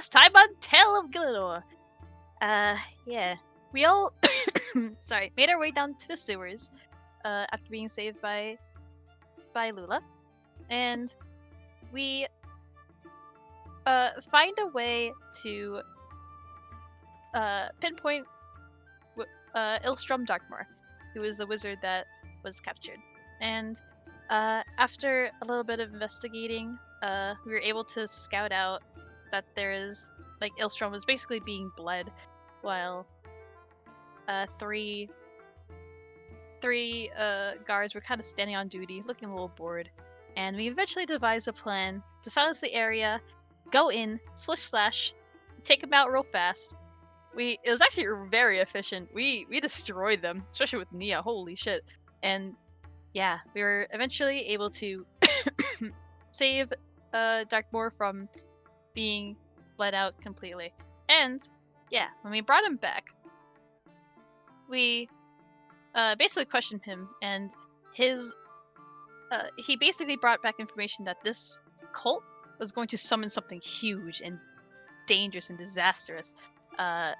last time on Tale of Gielinor. Yeah. We all sorry, made our way down to the sewers, after being saved by Lula. And we find a way to pinpoint Ilstrom Darkmoor, who is the wizard that was captured. And after a little bit of investigating, we were able to scout out that there is, like, Ilstrom was basically being bled while three guards were kind of standing on duty, looking a little bored. And we eventually devised a plan to silence the area, go in, slash, take them out real fast. It was actually very efficient. We destroyed them, especially with Nia. Holy shit! And yeah, we were eventually able to save Darkmoor from being bled out completely. And yeah, when we brought him back, we basically questioned him, and he basically brought back information that this cult was going to summon something huge and dangerous and disastrous. And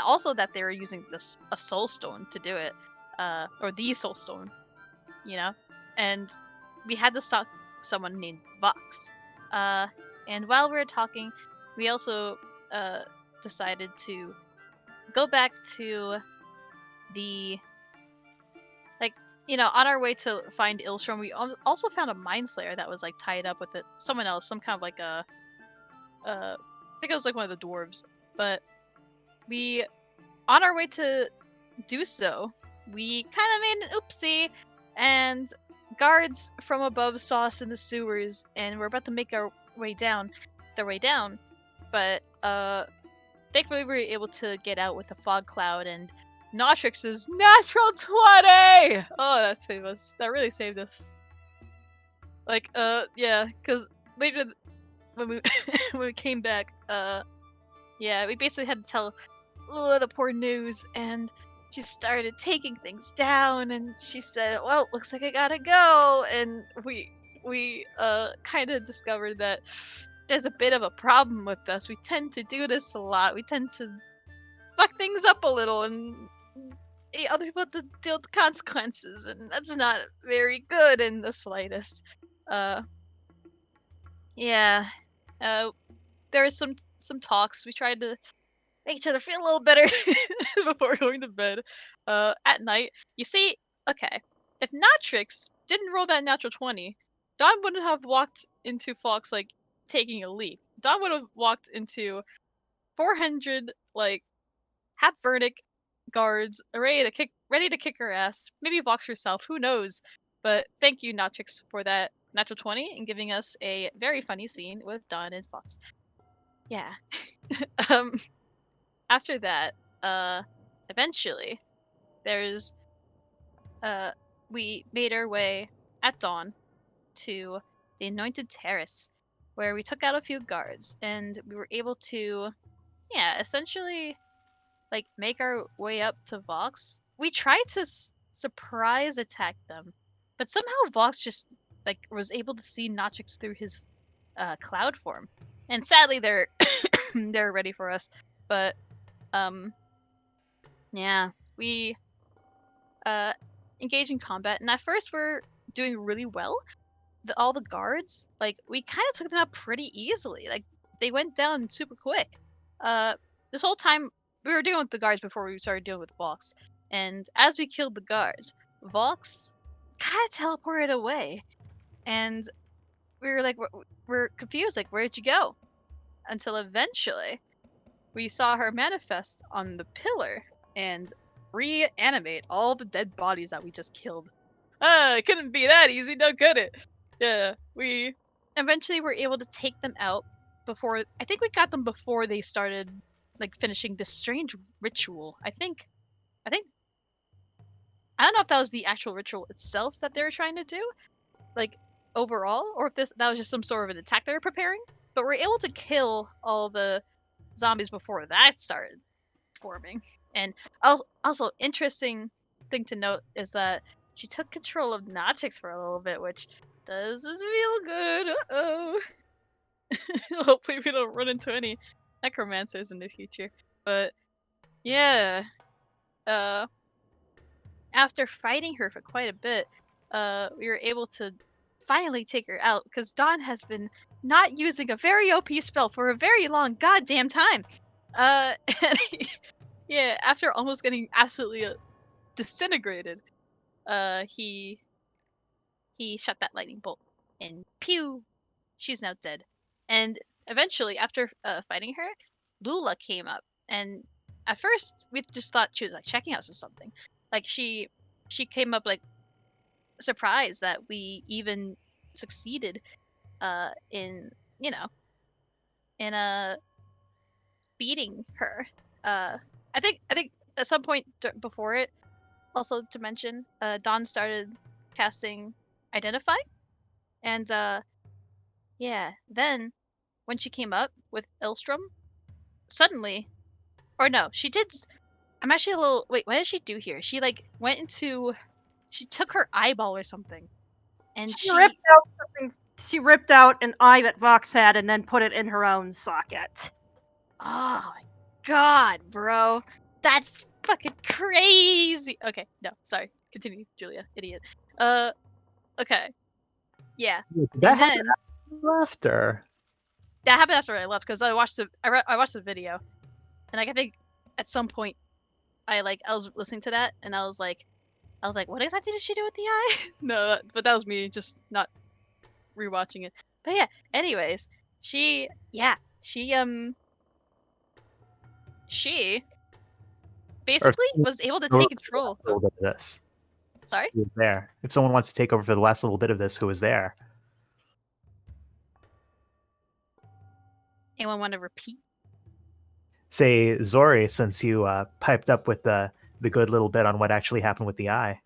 also that they were using a soul stone to do it, or the soul stone, you know. And we had to stop someone named Vox. And while we were talking, we also decided to go back to the, like, on our way to find Ilstrom. We also found a mind slayer that was, like, tied up with someone else, some kind of, like, I think it was like one of the dwarves. But we, on our way to do so, we kind of made an oopsie, and guards from above saw us in the sewers, and we're about to make our way down, but thankfully we were able to get out with a fog cloud, and Notrix's natural 20! Oh, that saved us. That really saved us. Like, yeah, because later when we when we came back, yeah, we basically had to tell the poor news, and she started taking things down, and she said, well, looks like I gotta go. And we kind of discovered that there's a bit of a problem with us. We tend to do this a lot. We tend to fuck things up a little and other people have to deal with the consequences, and that's not very good in the slightest. Yeah, there was some talks. We tried to make each other feel a little better before going to bed. At night, you see, okay, if Natrix didn't roll that natural 20, Dawn wouldn't have walked into Fox like taking a leap. Dawn would have walked into 400 like half verdic guards ready to kick her ass. Maybe Vox herself, who knows? But thank you, Natrix, for that natural 20 and giving us a very funny scene with Dawn and Fox. Yeah. After that, eventually, there's we made our way at dawn to the Anointed Terrace, where we took out a few guards, and we were able to, yeah, essentially, like, make our way up to Vox. We tried to surprise attack them, but somehow Vox just, like, was able to see Notrix through his cloud form, and sadly they're they're ready for us. But yeah, we engage in combat, and at first we're doing really well. All the guards, like, we kind of took them out pretty easily. Like, they went down super quick. This whole time we were dealing with the guards before we started dealing with Vox, and as we killed the guards, Vox kind of teleported away, and we were like, we're confused, like, where'd you go? Until eventually we saw her manifest on the pillar and reanimate all the dead bodies that we just killed. It couldn't be that easy, no, could it? Yeah, we eventually were able to take them out before, I think we got them before they started, like, finishing this strange ritual. I don't know if that was the actual ritual itself that they were trying to do, like, overall, or if that was just some sort of an attack they were preparing. But we're able to kill all the zombies before that started forming. And also interesting thing to note is that she took control of Natrix for a little bit, which doesn't feel good. Uh-oh. Hopefully we don't run into any necromancers in the future. But yeah, after fighting her for quite a bit, we were able to finally take her out because Dawn has been not using a very OP spell for a very long goddamn time. And yeah, after almost getting absolutely disintegrated, he shot that lightning bolt, and pew, she's now dead. And eventually, after fighting her, Lula came up, and at first we just thought she was like checking us or something. Like she came up like surprised that we even succeeded in in beating her. I think at some point before it, also to mention, Dawn started casting Identify, and yeah, then when she came up with Ilstrom, suddenly, or no, she did. I'm actually a little. Wait, what did she do here? She like went into. She took her eyeball or something, and She ripped out an eye that Vox had and then put it in her own socket. Oh my god, bro. That's fucking crazy. Okay, no, sorry. Continue, Julia. Idiot. Okay. Yeah. That And happened then after. that happened after I left because I watched I watched the video. And like I think at some point I was listening to that and I was like what exactly did she do with the eye? No, but that was me just not rewatching it. But yeah, anyways, she she basically was able to take control. A little bit of this. Sorry? Who was there? If someone wants to take over for the last little bit of this, who was there? Anyone want to repeat? Say Zori, since you piped up with the good little bit on what actually happened with the eye.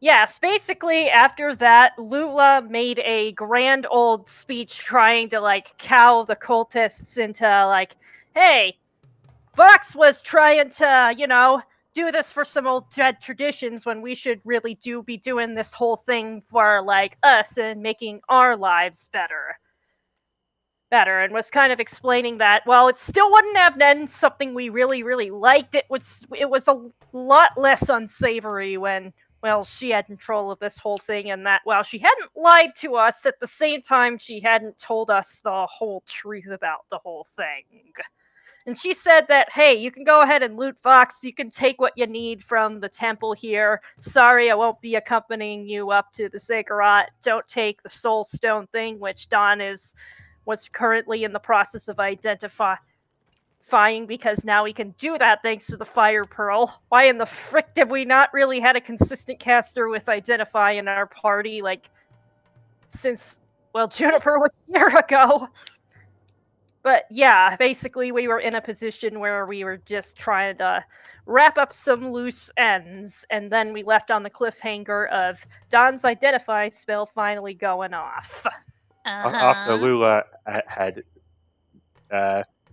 Yes, basically after that, Lula made a grand old speech trying to like cow the cultists into like, hey, Vox was trying to, do this for some old dead traditions when we should really be doing this whole thing for like us and making our lives better, and was kind of explaining that while it still wouldn't have been something we really liked, it was a lot less unsavory when, well, she had control of this whole thing, and that while she hadn't lied to us, at the same time she hadn't told us the whole truth about the whole thing. And she said that, hey, you can go ahead and loot Vox. You can take what you need from the temple here. Sorry, I won't be accompanying you up to the Ziggurat. Don't take the Soul Stone thing, which Dawn was currently in the process of identifying, because now we can do that thanks to the Fire Pearl. Why in the frick have we not really had a consistent caster with Identify in our party, like, since, well, Juniper was a year ago? But yeah, basically we were in a position where we were just trying to wrap up some loose ends, and then we left on the cliffhanger of Dawn's Identify spell finally going off. After Lula had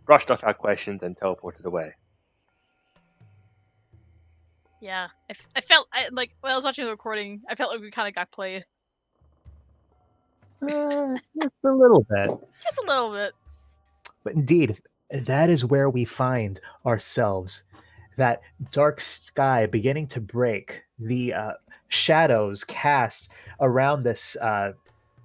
brushed off our questions and teleported away. Yeah, I felt like when I was watching the recording, I felt like we kind of got played. Just a little bit. Just a little bit. But indeed, that is where we find ourselves. That dark sky beginning to break, the shadows cast around this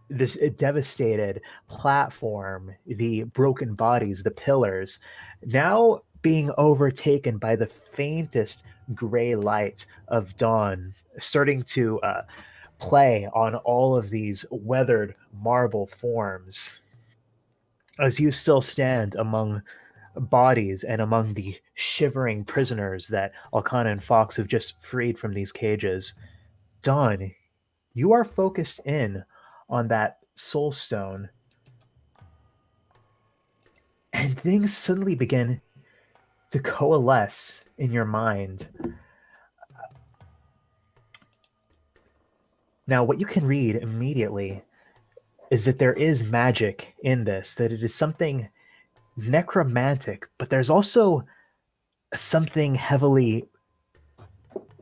this devastated platform, the broken bodies, the pillars, now being overtaken by the faintest gray light of dawn, starting to play on all of these weathered marble forms. As you still stand among bodies and among the shivering prisoners that Alcana and Fox have just freed from these cages, Dawn, you are focused in on that soul stone, and things suddenly begin to coalesce in your mind. Now, what you can read immediately is that there is magic in this, that it is something necromantic, but there's also something heavily,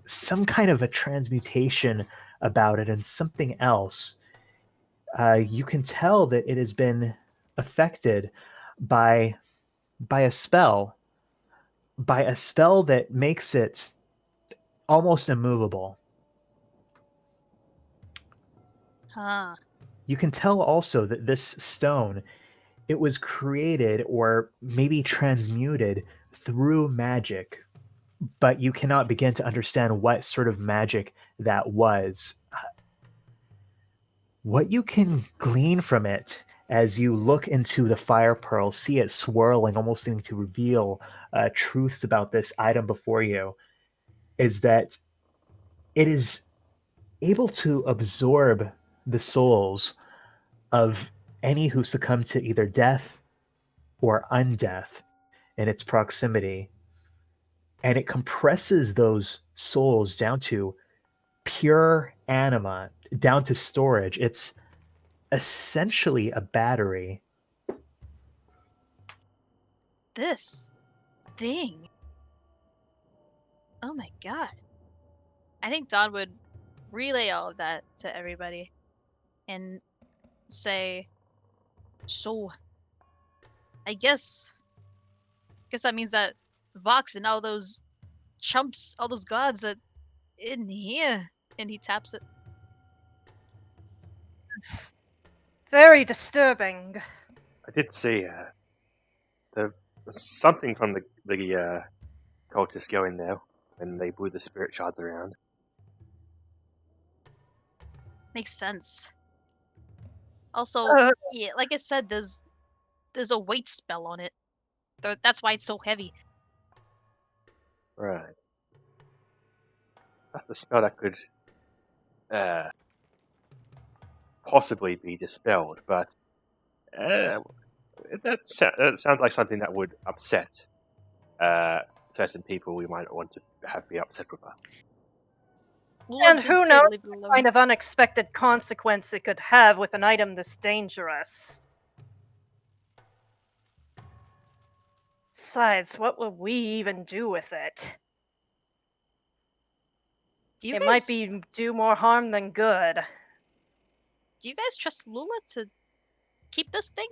some kind of a transmutation about it, and something else. You can tell that it has been affected by by a spell, by a spell that makes it almost immovable. Huh. You can tell also that this stone, it was created or maybe transmuted through magic, but you cannot begin to understand what sort of magic that was. What you can glean from it as you look into the fire pearl, see it swirling, almost seeming to reveal truths about this item before you, is that it is able to absorb the souls of any who succumb to either death or undeath in its proximity. And it compresses those souls down to pure anima, down to storage. It's essentially a battery. This thing. Oh my god. I think Don would relay all of that to everybody and say, so I guess that means that Vox and all those chumps, all those gods that in here, and he taps it. It's very disturbing. I did see the something from the cultists going there when they blew the spirit shards around. Makes sense. Also, Uh, yeah, like I said, there's a weight spell on it. That's why it's so heavy. Right. That's the spell that could possibly be dispelled, but that sounds like something that would upset certain people we might want to have be upset with us. Lula and did who say knows to leave it what alone. kind of unexpected consequence it could have with an item this dangerous. Besides, what would we even do with it? Do you It might guys be do more harm than good. trust Lula to keep this thing?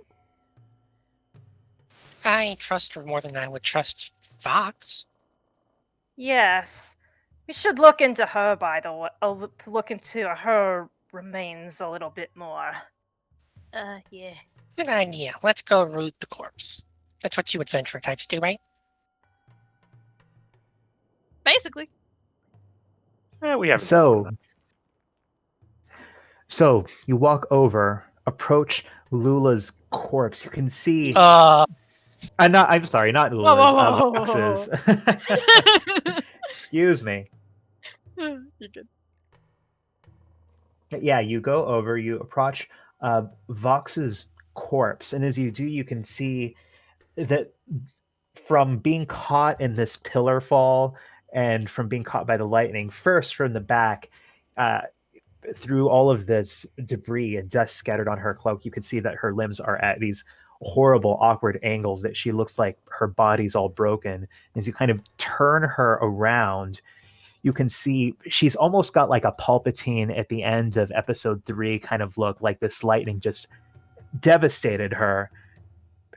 I trust her more than I would trust Fox. Yes. We should look into her, by the way. Look into her remains a little bit more. Yeah. Good idea. Let's go root the corpse. That's what you adventure types do, right? Basically. We haven't. So, so you walk over, approach Lula's corpse. You can see. I'm sorry, not Whoa, Lula's. whoa, whoa, whoa, Vox's. whoa. Excuse me. You're good. Yeah, you go over, you approach Vox's corpse, and as you do, you can see that from being caught in this pillar fall and from being caught by the lightning, first from the back, uh, through all of this debris and dust scattered on her cloak, you can see that her limbs are at these horrible, awkward angles, that she looks like her body's all broken. As you kind of turn her around, you can see she's almost got like a Palpatine at the end of episode 3 kind of look, like this lightning just devastated her.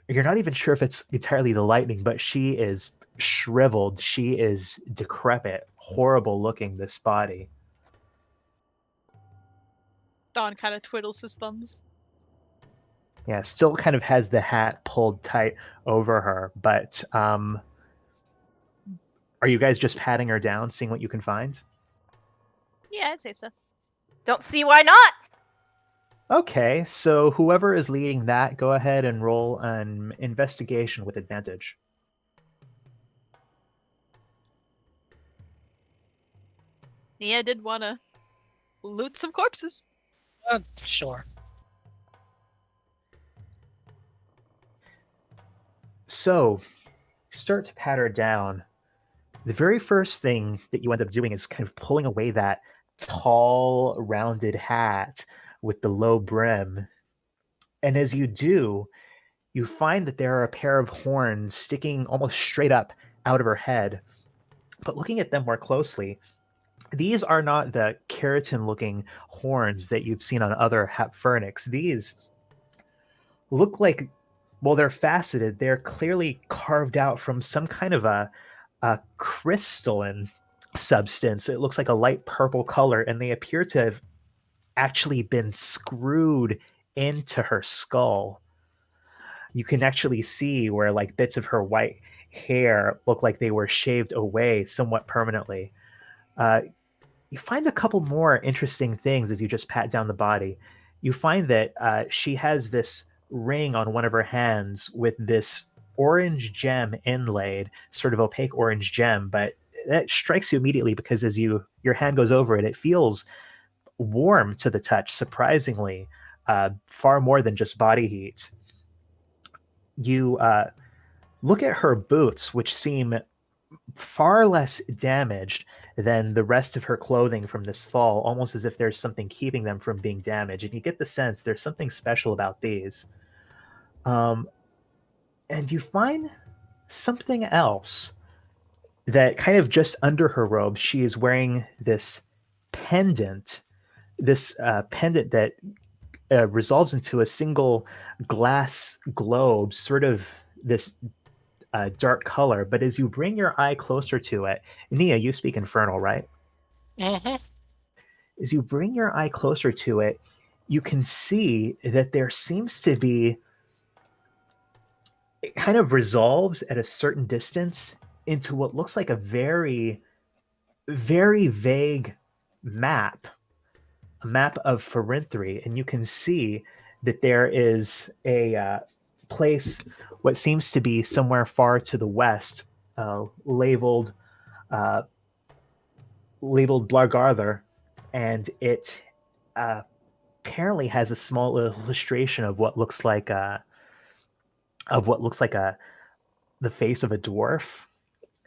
You're not even sure if it's entirely the lightning, but she is shriveled. She is decrepit, horrible looking, this body. Don kind of twiddles his thumbs. Yeah, still kind of has the hat pulled tight over her, but are you guys just patting her down, seeing what you can find? Yeah, I'd say so. Don't see why not. Okay, so whoever is leading that, go ahead and roll an investigation with advantage. Nia did want to loot some corpses. Sure. So, you start to pat her down. The very first thing that you end up doing is kind of pulling away that tall, rounded hat with the low brim. And as you do, you find that there are a pair of horns sticking almost straight up out of her head. But looking at them more closely, these are not the keratin looking horns that you've seen on other Hapfernics. These look like well, they're faceted. They're clearly carved out from some kind of a crystalline substance. It looks like a light purple color, and they appear to have actually been screwed into her skull. You can actually see where like bits of her white hair look like they were shaved away somewhat permanently. Uh, you find a couple more interesting things as you just pat down the body. You find that she has this ring on one of her hands with this orange gem inlaid, sort of opaque orange gem, but that strikes you immediately because as your hand goes over it, it feels warm to the touch, surprisingly, far more than just body heat. You look at her boots, which seem far less damaged than the rest of her clothing from this fall, almost as if there's something keeping them from being damaged. And you get the sense there's something special about these. Um, and you find something else that kind of just under her robe, she is wearing this pendant, this pendant that resolves into a single glass globe, sort of this dark color. But as you bring your eye closer to it, Nia, you speak Infernal, right? Mm-hmm. As you bring your eye closer to it, you can see that there seems to be, it kind of resolves at a certain distance into what looks like a very, very vague map, a map of Farinthri. And you can see that there is a place, what seems to be somewhere far to the west, labeled uh, labeled Blargarther, and it apparently has a small illustration of what looks like a the face of a dwarf.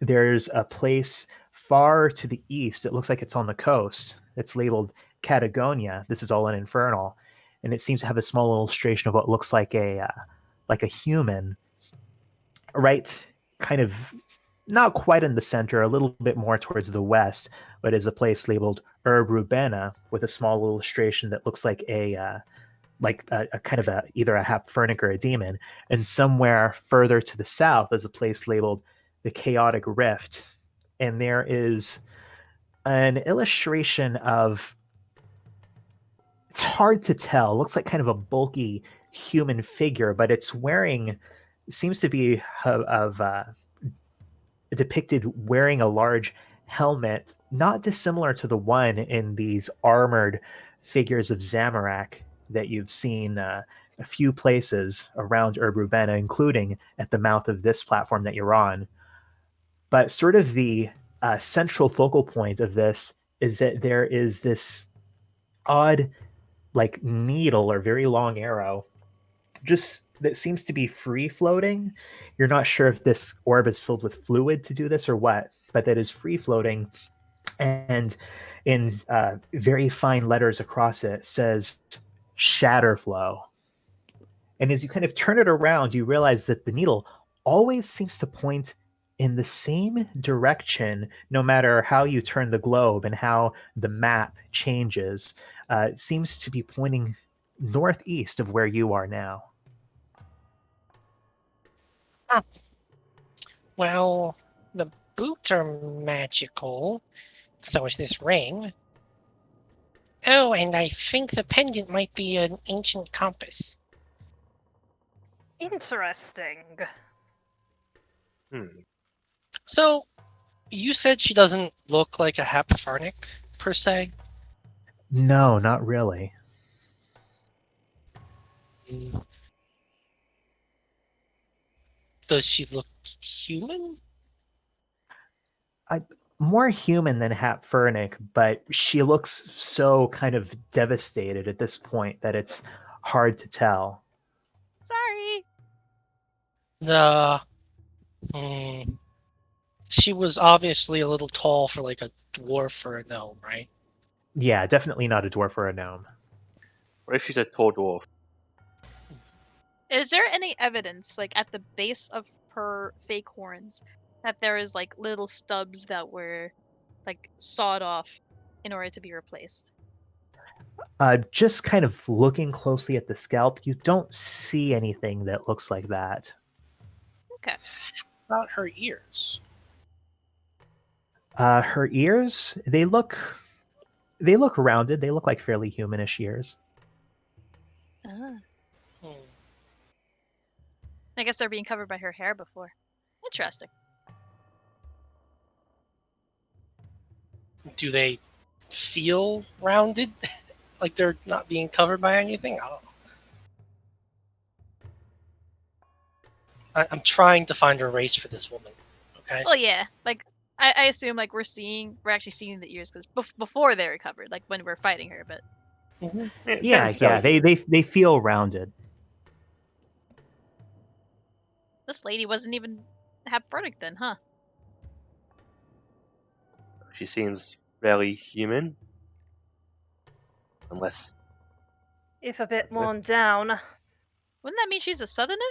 There's a place far to the east. It looks like it's on the coast. It's labeled Catagonia. This is all in Infernal, and it seems to have a small illustration of what looks like a human, right? Kind of not quite in the center, a little bit more towards the west, but is a place labeled Herb Rubena with a small illustration that looks like a kind of a either a Hapfernic or a demon. And somewhere further to the south is a place labeled the Chaotic Rift, and there is an illustration of, it's hard to tell. It looks like kind of a bulky human figure, but it's wearing, seems to be of depicted wearing a large helmet, not dissimilar to the one in these armored figures of Zamorak that you've seen a few places around Urbana, including at the mouth of this platform that you're on. But sort of the central focal point of this is that there is this odd, like, needle or very long arrow just that seems to be free floating. You're not sure if this orb is filled with fluid to do this or what, but that is free floating. And in very fine letters across it says Shatterflow. And as you kind of turn it around, you realize that the needle always seems to point in the same direction, no matter how you turn the globe and how the map changes. It seems to be pointing northeast of where you are now. Well, the boots are magical. So is this ring. Oh, and I think the pendant might be an ancient compass. Interesting. Hmm. So, you said she doesn't look like a Hapfarnic, per se? No, not really. Mm. Does she look human? More human than Hapfernic, but she looks so kind of devastated at this point that it's hard to tell. Sorry. Uh, hmm. She was obviously a little tall for like a dwarf or a gnome, right? Yeah, definitely not a dwarf or a gnome. What if she's a tall dwarf? Is there any evidence, like at the base of her fake horns, that there is like little stubs that were like sawed off in order to be replaced? Just kind of looking closely at the scalp, you don't see anything that looks like that. Okay. About her ears. Her ears, they look rounded. They look like fairly humanish ears. Ah. Hmm. I guess they're being covered by her hair before. Interesting. Do they feel rounded? Like they're not being covered by anything? I don't know. I'm trying to find a race for this woman. Okay. Well, yeah. Like, I assume like we're actually seeing the ears because before they were covered, like when we're fighting her. But Mhm. It Yeah, sounds yeah, fairly- they feel rounded. this lady wasn't even half verdict then, huh? She seems fairly human, unless If a bit worn down. Wouldn't that mean she's a southerner?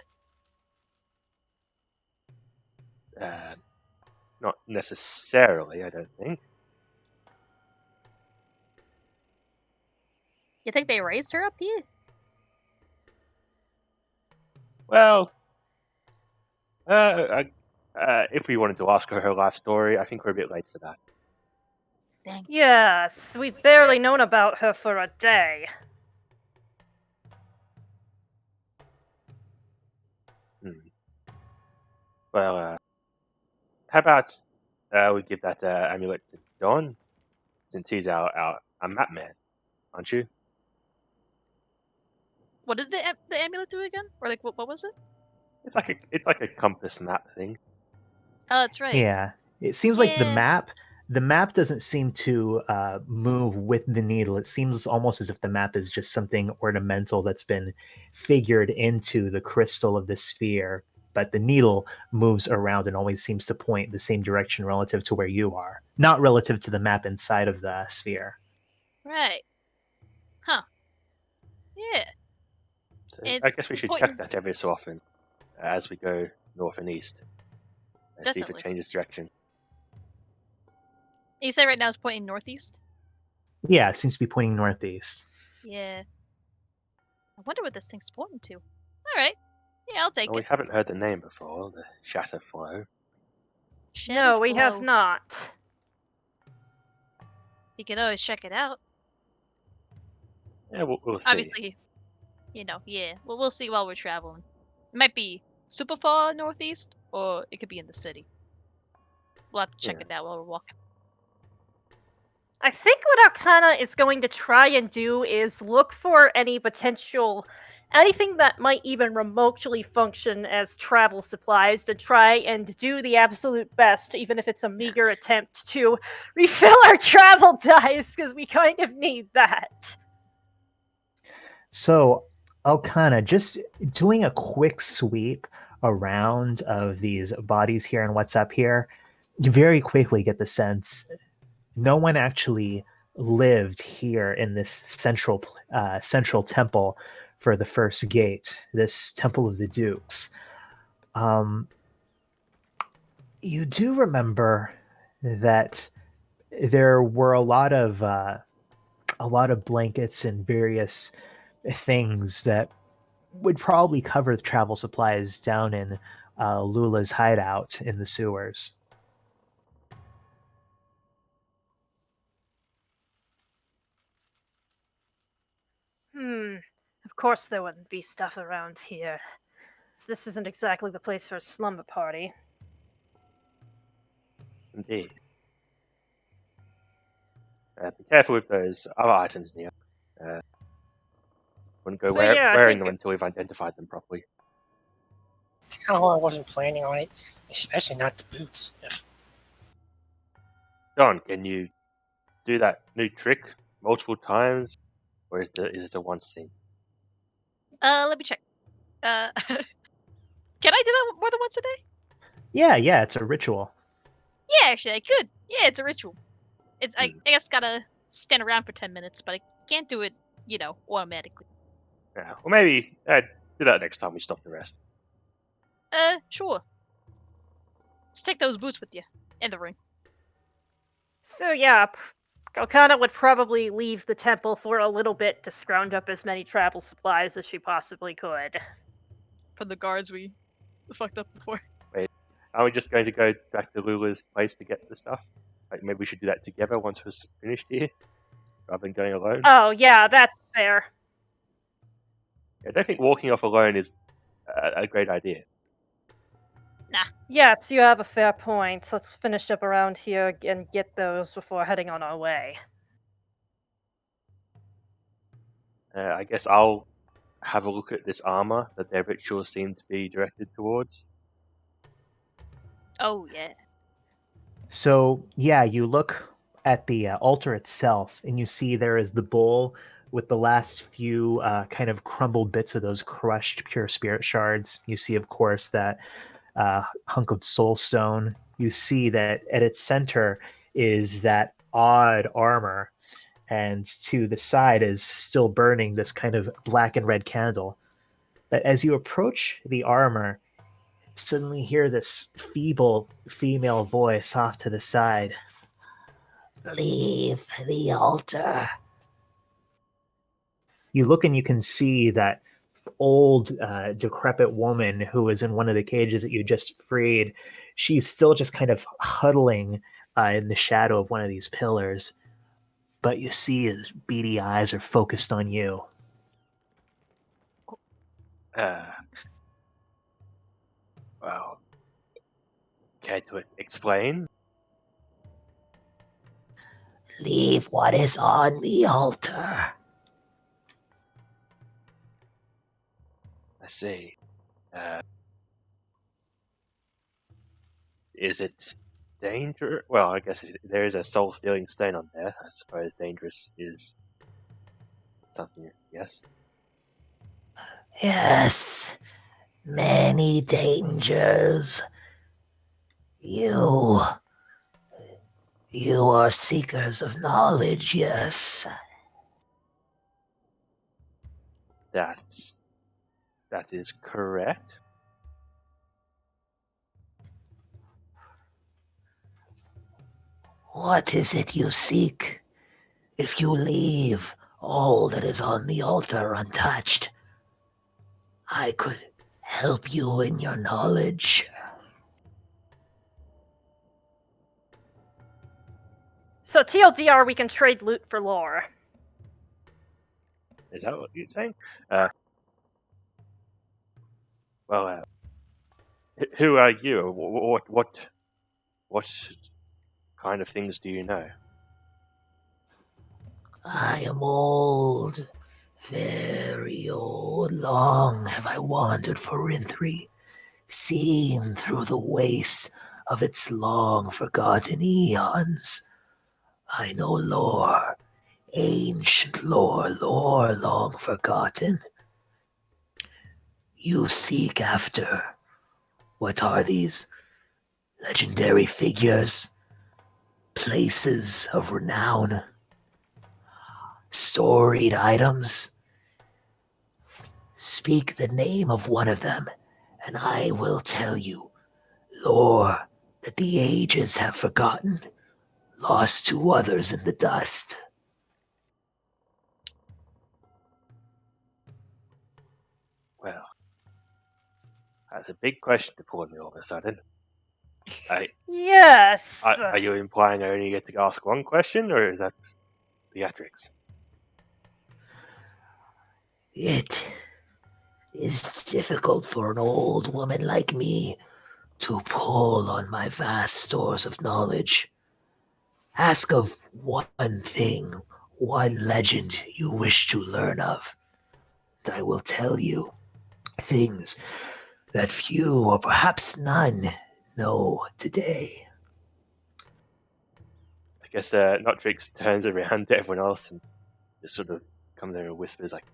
uh, not necessarily. I don't think. You think they raised her up here? Well, if we wanted to ask her life story, I think we're a bit late for that. Dang. Yes, we've barely known about her for a day. Hmm. Well, how about we give that amulet to Don, since he's our map man, aren't you? What did the amulet do again? Or like what was it? It's like a compass map thing. Oh, that's right. Yeah, it seems like Yeah. the map doesn't seem to move with the needle. It seems almost as if the map is just something ornamental that's been figured into the crystal of the sphere. But the needle moves around and always seems to point the same direction relative to where you are, not relative to the map inside of the sphere. Right. Huh. Yeah. So I It's guess we it's should pointing check that every so often as we go north and east and see if it definitely. changes direction. You say right now it's pointing northeast? Yeah, it seems to be pointing northeast. Yeah. I wonder what this thing's pointing to. Alright. Yeah, I'll take Well, we it. haven't heard the name before, the Shatterflow. No, we have Shadowflow. not. You can always check it out. Yeah, we'll see. Obviously, yeah. Well, we'll see while we're traveling. It might be super far northeast, or it could be in the city. We'll have to check Yeah. it out while we're walking. I think what Arcana is going to try and do is look for any potential, anything that might even remotely function as travel supplies to try and do the absolute best, even if it's a meager attempt to refill our travel dice, because we kind of need that. So, Elkanah, just doing a quick sweep around of these bodies here and what's up here, you very quickly get the sense no one actually lived here in this central temple for the first gate, this Temple of the Dukes. You do remember that there were a lot of blankets and various things that would probably cover the travel supplies down in Lula's hideout in the sewers. Of course there wouldn't be stuff around here. This isn't exactly the place for a slumber party. Indeed. Be careful with those other items near. Wouldn't go So yeah, I wearing think them until we've identified them properly. Oh, I wasn't planning on it, especially not the boots. Ugh. Don, can you do that new trick multiple times, or is it a once thing? Let me check. Can I do that more than once a day? Yeah, it's a ritual. Yeah, actually, I could. Yeah, it's a ritual. I Hmm. guess gotta stand around for 10 minutes, but I can't do it, automatically. Yeah, or maybe do that next time we stop to rest. Sure. Just take those boots with you. And the ring. So yeah, Kalkana would probably leave the temple for a little bit to scrounge up as many travel supplies as she possibly could. For the guards we fucked up before. Are we just going to go back to Lula's place to get the stuff? Like maybe we should do that together once we're finished here, rather than going alone. Oh, yeah, that's fair. I don't think walking off alone is a great idea. Yes, you have a fair point. Let's finish up around here and get those before heading on our way. I guess I'll have a look at this armor that their rituals seem to be directed towards. Oh yeah. So, yeah, you look at the altar itself and you see there is the bowl with the last few kind of crumbled bits of those crushed pure spirit shards. You see, of course, that hunk of soul stone. You see that at its center is that odd armor, and to the side is still burning this kind of black and red candle. But as you approach the armor, suddenly hear this feeble female voice off to the side. Leave the altar. You look and you can see that old, decrepit woman who was in one of the cages that you just freed. She's still just kind of huddling in the shadow of one of these pillars. But you see his beady eyes are focused on you. Well, care to explain? Leave what is on the altar. I see. Is it danger? Well, I guess there is a soul-stealing stain on there. I suppose dangerous is something, yes? Yes, many dangers. You are seekers of knowledge, yes. That is correct. What is it you seek? If you leave all that is on the altar untouched, I could help you in your knowledge. So TLDR, we can trade loot for lore. Is that what you're saying? Well, who are you? What kind of things do you know? I am old, very old. Long have I wandered for Rinthry, seen through the wastes of its long forgotten eons. I know lore, ancient lore long forgotten. You seek after. What are these? Legendary figures, places of renown, storied items. Speak the name of one of them, and I will tell you lore that the ages have forgotten, lost to others in the dust. Well, that's a big question to pull on me all of a sudden. Yes. Are you implying I only get to ask one question, or is that theatrics? It is difficult for an old woman like me to pull on my vast stores of knowledge. Ask of one thing, one legend you wish to learn of, and I will tell you things that few or perhaps none know today. I guess Notrix turns around to everyone else and just sort of comes there and whispers like,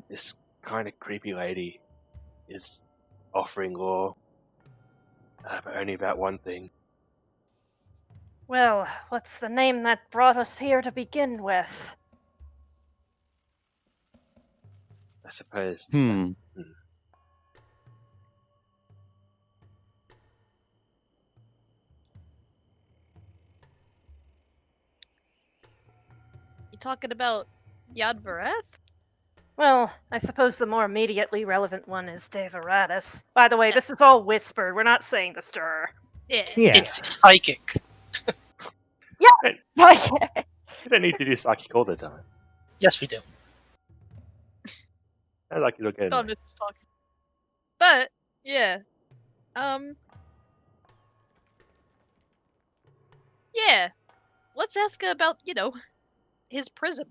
this kind of creepy lady is offering law, but only about one thing. Well, what's the name that brought us here to begin with? I suppose. talking about Yad Vareth? Well, I suppose the more immediately relevant one is Devaratus. By the way, this is all whispered. We're not saying the stir. Yeah. Yeah. It's psychic. Like, You don't need to do psychic all the time. Yes, we do. I like it again. Thomas is talking. But, yeah. Yeah. Let's ask about, his prison.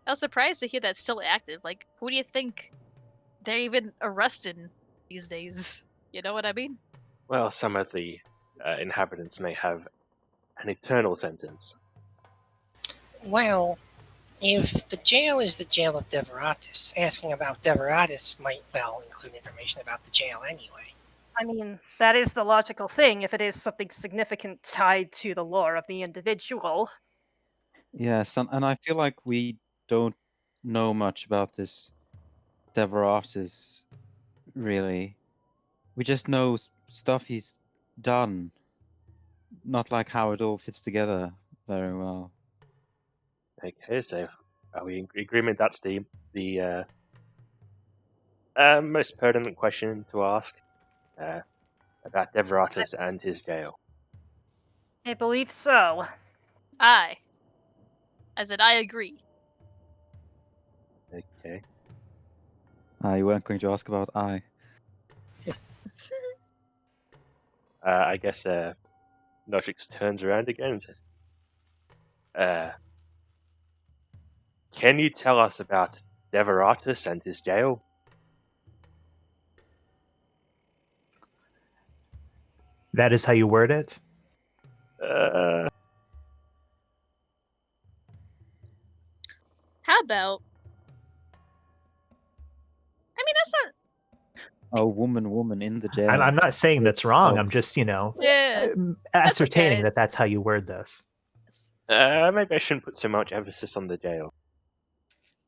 I was surprised to hear that's still active. Like, who do you think they're even arresting these days? You know what I mean? Well, some of the inhabitants may have an eternal sentence. Well, if the jail is the jail of Devaratus, asking about Devaratus might, well, include information about the jail anyway. I mean, that is the logical thing if it is something significant tied to the lore of the individual. Yes, and I feel like we don't know much about this Devaratis, really. We just know stuff he's done, not like how it all fits together very well. Okay, so are we in agreement that's the most pertinent question to ask about Devaratus and his jail? I believe so. I said I agree. Okay. You weren't going to ask about I. I guess Notrix turns around again and says, can you tell us about Devaratus and his jail? That is how you word it? How about? I mean, that's not. Oh, woman in the jail. I'm not saying that's wrong. I'm just, Yeah. ascertaining okay. that that's how you word this. Maybe I shouldn't put so much emphasis on the jail.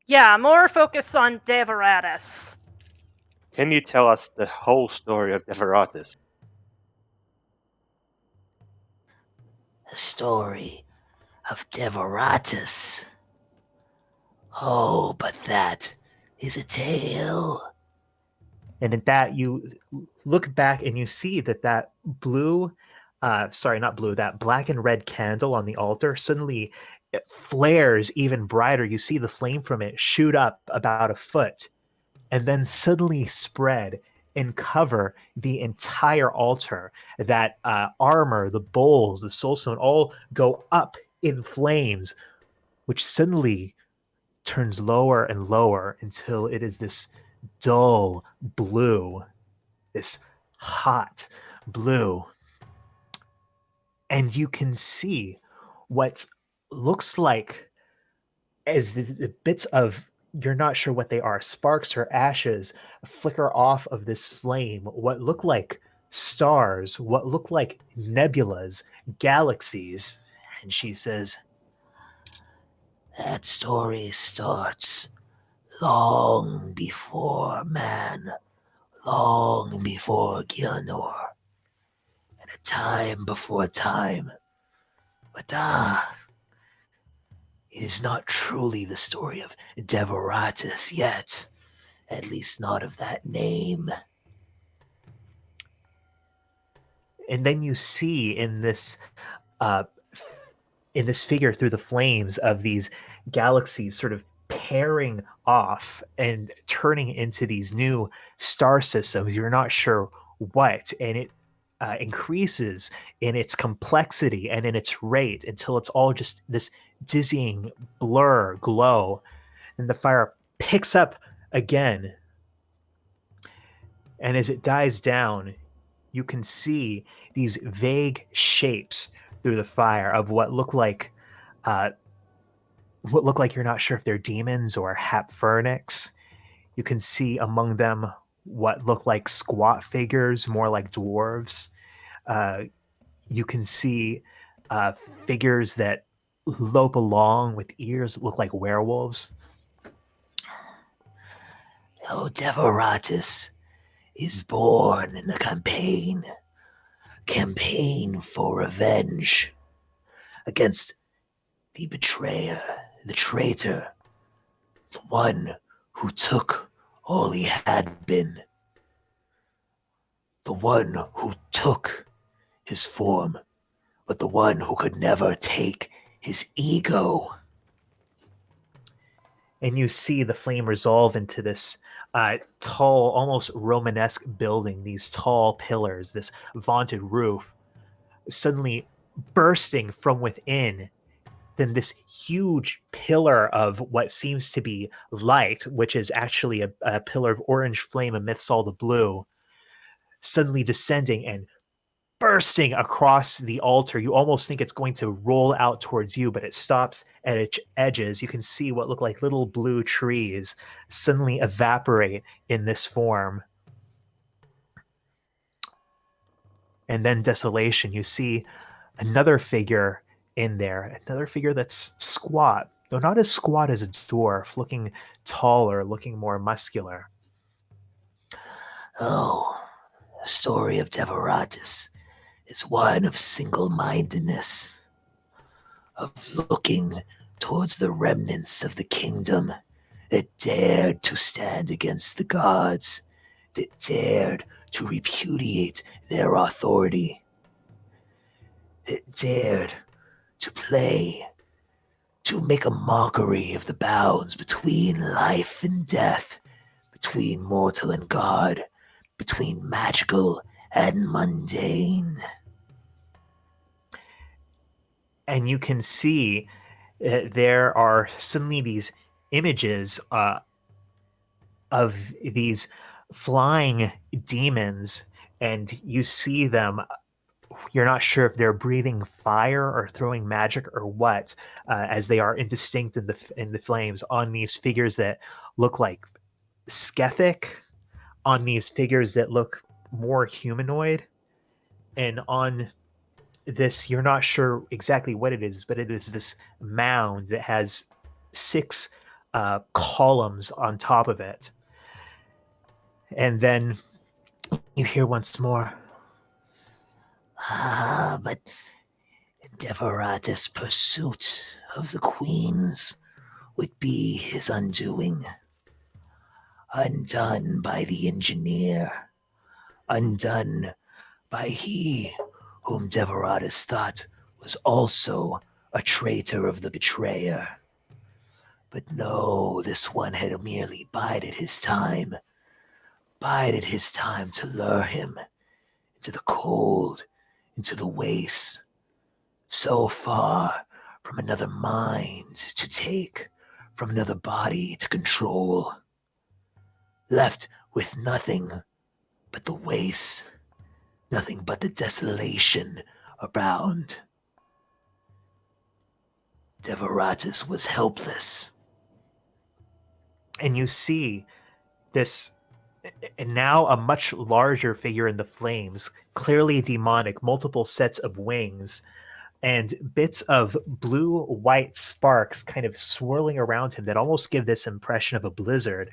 Yeah, more focus on Devaratus. Can you tell us the whole story of Devaratus? The story of Devaratus. Oh, but that is a tale. And at that, you look back and you see that blue, not blue, that black and red candle on the altar suddenly it flares even brighter. You see the flame from it shoot up about a foot and then suddenly spread and cover the entire altar. That armor, the bowls, the soulstone all go up in flames, which suddenly turns lower and lower until it is this dull blue, this hot blue. And you can see what looks like as the bits of, you're not sure what they are, sparks or ashes flicker off of this flame, what look like stars, what look like nebulas, galaxies. And she says, that story starts long before man, long before Gielinor, and a time before time. But it is not truly the story of Devaratus yet, at least not of that name. And then you see in this figure through the flames of these galaxies sort of pairing off and turning into these new star systems. You're not sure what, and it increases in its complexity and in its rate until it's all just this dizzying blur glow, and the fire picks up again. And as it dies down, you can see these vague shapes through the fire of what look like you're not sure if they're demons or hapfernics. You can see among them what look like squat figures, more like dwarves. You can see figures that lope along with ears that look like werewolves. Oh, Devaratus is born in the campaign for revenge against The betrayer, the traitor, the one who took all he had been, the one who took his form, but the one who could never take his ego. And you see the flame resolve into this tall, almost Romanesque building, these tall pillars, this vaunted roof, suddenly bursting from within. Then this huge pillar of what seems to be light, which is actually a pillar of orange flame amidst all the blue, suddenly descending and bursting across the altar. You almost think it's going to roll out towards you, but it stops at its edges. You can see what look like little blue trees suddenly evaporate in this form. And then desolation. You see another figure in there, another figure that's squat, though not as squat as a dwarf, looking taller, looking more muscular. Oh, the story of Devaratus is one of single-mindedness, of looking towards the remnants of the kingdom that dared to stand against the gods, that dared to repudiate their authority, that dared to play, to make a mockery of the bounds between life and death, between mortal and god, between magical and mundane. And you can see there are suddenly these images of these flying demons, and you see them. You're not sure if they're breathing fire or throwing magic or what, as they are indistinct in the flames on these figures that look like Skethic, on these figures that look more humanoid, and on this, you're not sure exactly what it is, but it is this mound that has 6 columns on top of it. And then you hear once more, But Devaratus' pursuit of the queens would be his undoing. Undone by the engineer, undone by he whom Devaratus thought was also a traitor of the betrayer. But no, this one had merely bided his time to lure him into the cold, into the waste, so far from another mind to take, from another body to control, left with nothing but the waste, nothing but the desolation around. Devaratus was helpless. and you see this, and now a much larger figure in the flames, clearly demonic, multiple sets of wings, and bits of blue white sparks kind of swirling around him that almost give this impression of a blizzard.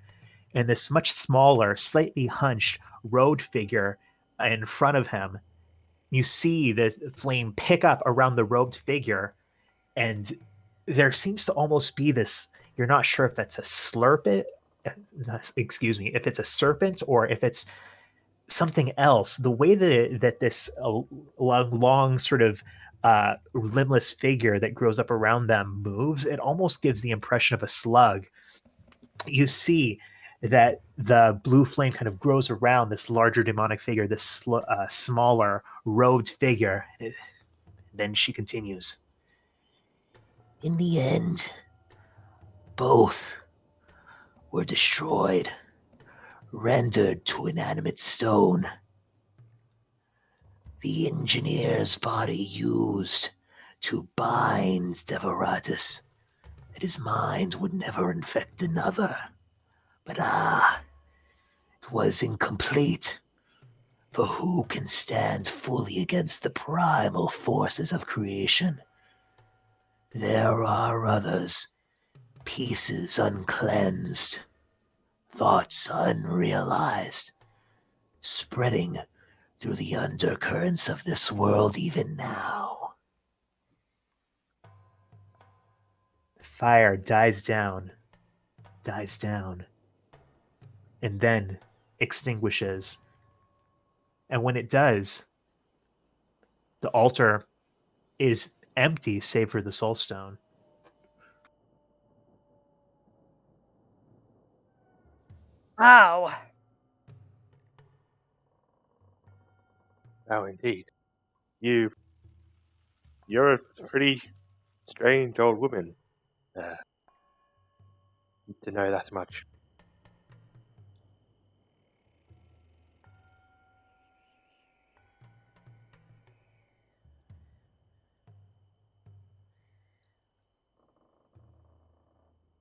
And this much smaller, slightly hunched road figure in front of him. You see the flame pick up around the robed figure, and there seems to almost be this. You're not sure if it's a slurpet, excuse me, if it's a serpent or if it's something else. The way that this long sort of limbless figure that grows up around them moves, it almost gives the impression of a slug. You see that the blue flame kind of grows around this larger demonic figure, this smaller robed figure. Then she continues. In the end, both were destroyed, rendered to inanimate stone. The engineer's body used to bind Devaratus, that his mind would never infect another. But it was incomplete. For who can stand fully against the primal forces of creation? There are others, pieces uncleansed, thoughts unrealized, spreading through the undercurrents of this world even now. fire dies down, and then extinguishes. And when it does, the altar is empty save for the soul stone. Wow. Oh, indeed. You're a pretty strange old woman. To know that much.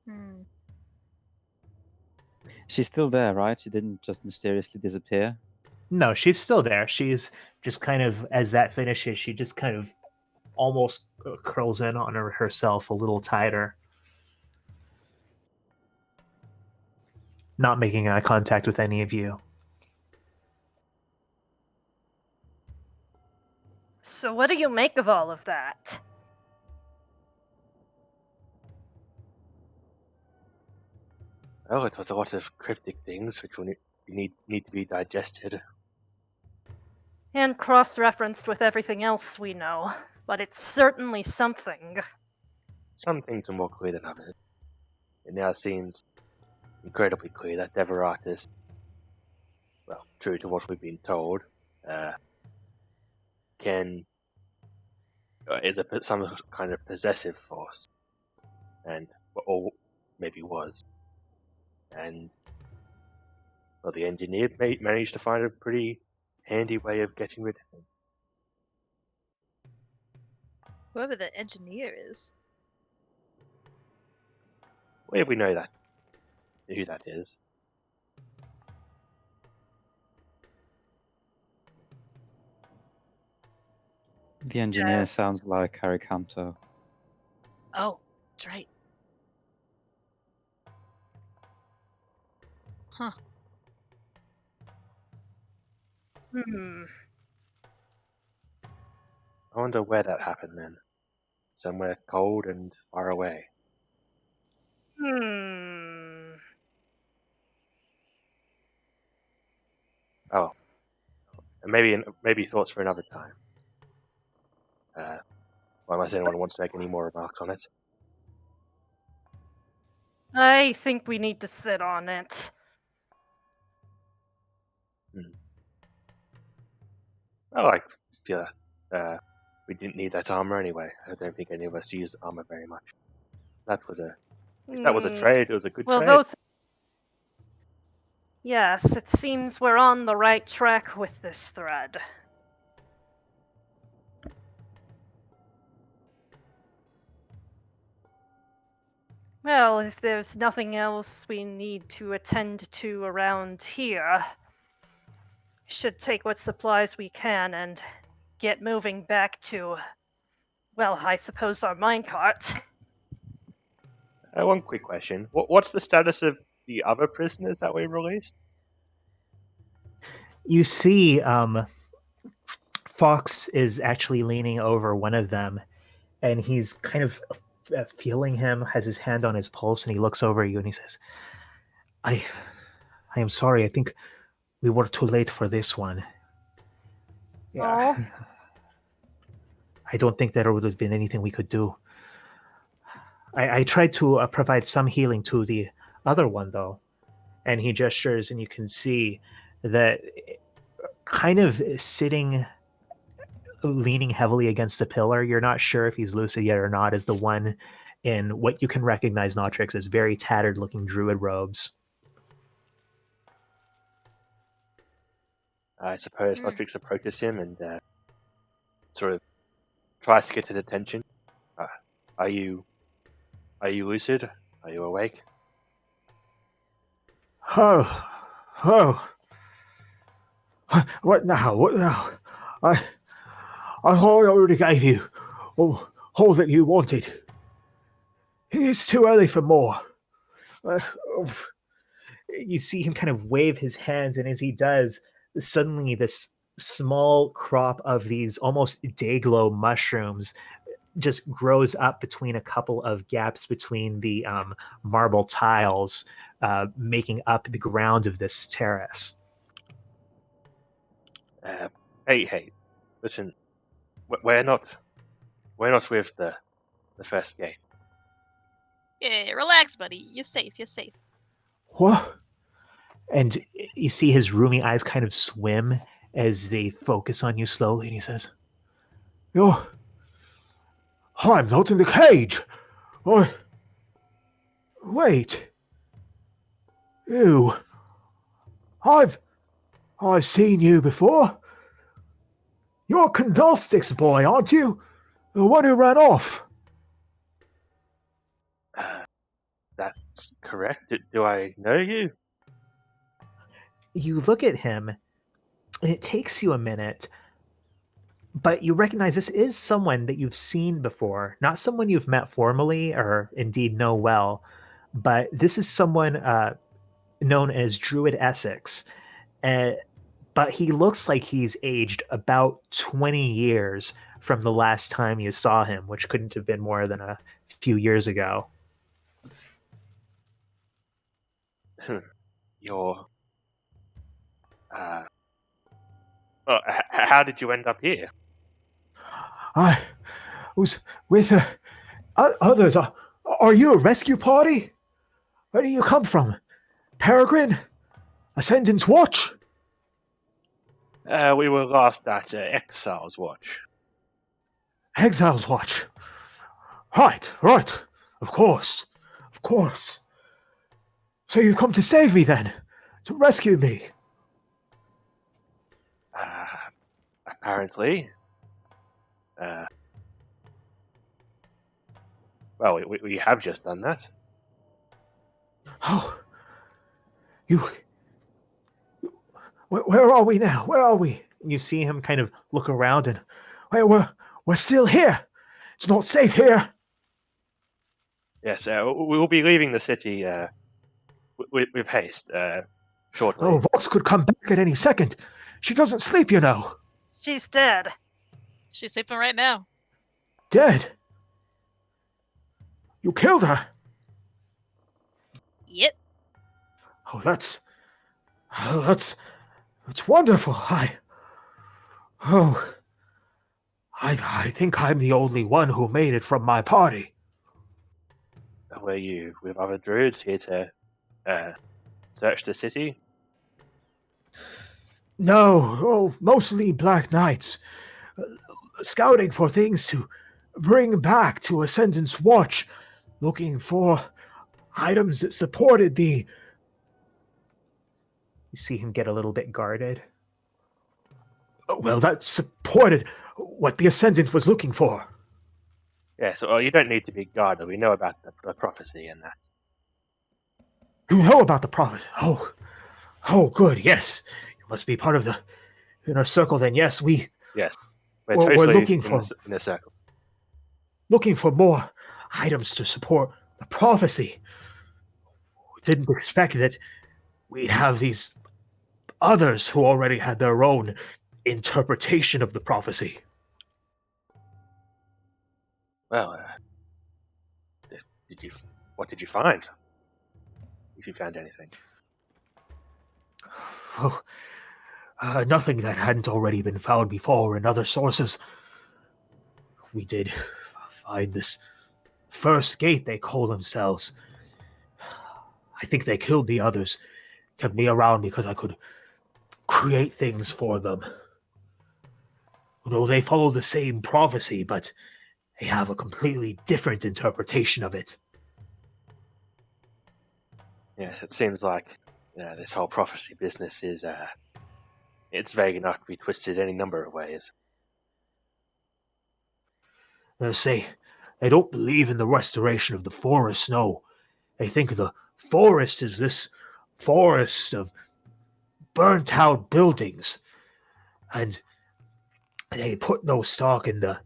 Hmm. She's still there, right? She didn't just mysteriously disappear. No, she's still there. She's just kind of, as that finishes, she just kind of almost curls in on herself a little tighter. Not making eye contact with any of you. So what do you make of all of that? Oh, it was a lot of cryptic things which will need to be digested. And cross-referenced with everything else we know, but it's certainly something. Some things are more clear than others. It now seems incredibly clear that Devaratis, well, true to what we've been told, is some kind of possessive force, or maybe was, and well, the engineer managed to find a pretty handy way of getting rid of him. Whoever the engineer is. Well, we know who that is. The engineer Yes. sounds like Harry Canto. Oh, that's right. Huh. Hmm. I wonder where that happened then. Somewhere cold and far away. Hmm. Oh, and maybe thoughts for another time. Unless anyone wants to make any more remarks on it. I think we need to sit on it. Well, I feel we didn't need that armor anyway. I don't think any of us used armor very much. If that was a trade, it was a good Well, trade. Yes, it seems we're on the right track with this thread. Well, if there's nothing else we need to attend to around here, we should take what supplies we can and get moving back to, well, I suppose our minecart. One quick question. What's the status of the other prisoners that we released? You see, Fox is actually leaning over one of them, and he's kind of feeling him, has his hand on his pulse, and he looks over at you and he says, I am sorry. I think we were too late for this one. Yeah. Oh. I don't think there would have been anything we could do. I tried to provide some healing to the other one, though. And he gestures, and you can see that kind of sitting, leaning heavily against the pillar. You're not sure if he's lucid yet or not, is the one in what you can recognize, Notrix, as very tattered looking druid robes. I suppose Lotrix approaches him and sort of tries to get his attention. Are you lucid? Are you awake? Oh. What now? What now? I thought I already gave you all that you wanted. It's too early for more. You see him kind of wave his hands, and as he does, suddenly this small crop of these almost day-glow mushrooms just grows up between a couple of gaps between the marble tiles, making up the ground of this terrace. Hey, listen, we're not with the first gate. Yeah, relax, buddy. You're safe. You're safe. What? And you see his roomy eyes kind of swim as they focus on you slowly, and he says, I'm not in the cage! Oh, wait. You. I've seen you before. You're Candlestick's boy, aren't you? The one who ran off. That's correct. Do I know you? You look at him, and it takes you a minute, but you recognize this is someone that you've seen before, not someone you've met formally or indeed know well, but this is someone known as Druid Essex. But he looks like he's aged about 20 years from the last time you saw him, which couldn't have been more than a few years ago. You're. Well, how did you end up here? I was with others. Are you a rescue party? Where do you come from? Peregrine? Ascendant's Watch? We were last at Exile's Watch. Exile's Watch. Right. Of course. So you've come to save me then? To rescue me? Apparently. Well, we have just done that. Oh. Where are we now? Where are we? You see him kind of look around and we're still here. It's not safe here. Yes, we'll be leaving the city with haste shortly. Oh, Vox could come back at any second. She doesn't sleep, you know. She's dead. She's sleeping right now. Dead? You killed her? Yep. Oh, that's wonderful. I think I'm the only one who made it from my party. Were you with other druids here to search the city? No, mostly Black Knights. Scouting for things to bring back to Ascendant's Watch. Looking for items that supported the... You see him get a little bit guarded. Well, that supported what the Ascendant was looking for. Yes, well, you don't need to be guarded. We know about the prophecy and that. You know about the prophet? Oh, good, yes. You must be part of the inner circle then. Yes, Yes, we're looking in a circle. Looking for more items to support the prophecy. We didn't expect that we'd have these others who already had their own interpretation of the prophecy. Well, what did you find? If you found anything. Oh, nothing that hadn't already been found before in other sources. We did find this first gate they call themselves. I think they killed the others, kept me around because I could create things for them. They follow the same prophecy, but they have a completely different interpretation of it. Yes, it seems like this whole prophecy business is it's vague enough to be twisted any number of ways. They say they don't believe in the restoration of the forest, no. They think the forest is this forest of burnt out buildings, and they put no stock in the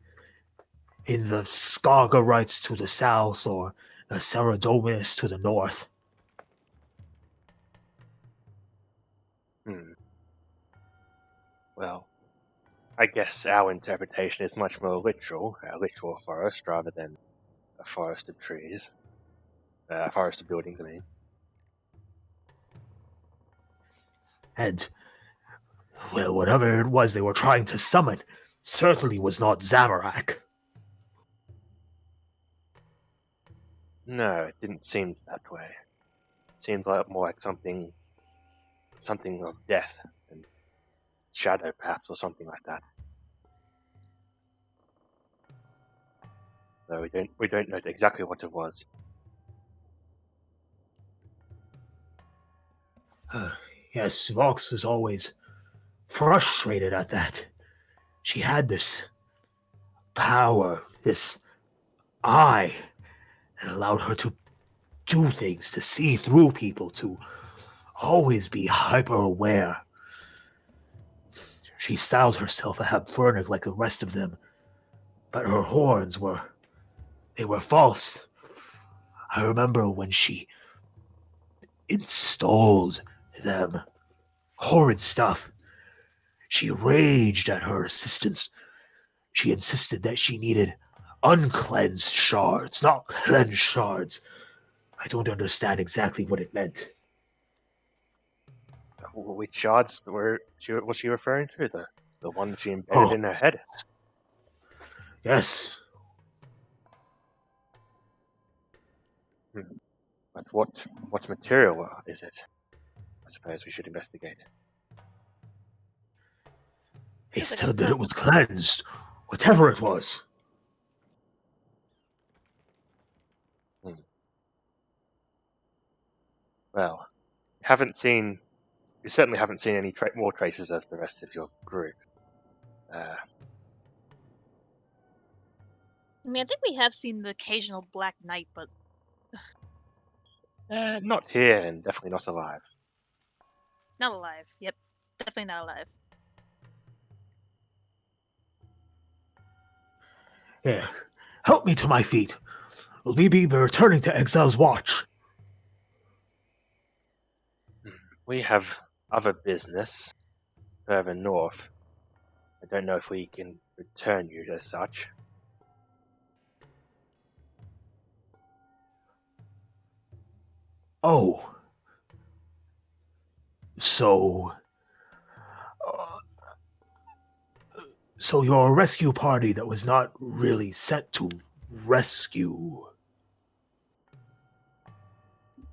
Skargarites to the south or the Saradominis to the north. Well, I guess our interpretation is much more literal, a literal forest rather than a forest of trees. A forest of buildings, I mean. And, well, whatever it was they were trying to summon certainly was not Zamorak. No, it didn't seem that way. It seemed like more like something of death and shadow, perhaps, or something like that. Though we don't know exactly what it was. Yes, Vox was always frustrated at that. She had this power, this eye, that allowed her to do things, to see through people, to always be hyper aware. She styled herself a Hepburnic like the rest of them, but her horns were false. I remember when she installed them. Horrid stuff. She raged at her assistants. She insisted that she needed uncleansed shards, not cleansed shards. I don't understand exactly what it meant. Which shards was she referring to? The one that she embedded Oh, in her head? yes. But what material is it? I suppose we should investigate. They Feels like said a that it was purple. cleansed, whatever it was. Well, you certainly haven't seen any more traces of the rest of your group. I mean, I think we have seen the occasional Black Knight, but Not here, and definitely not alive. not alive. Yep, definitely not alive. Here, help me to my feet. Will we be returning to Exile's Watch? We have other business further north. I don't know if we can return you as such. Oh. So... uh, so you're a rescue party that was not really sent to rescue.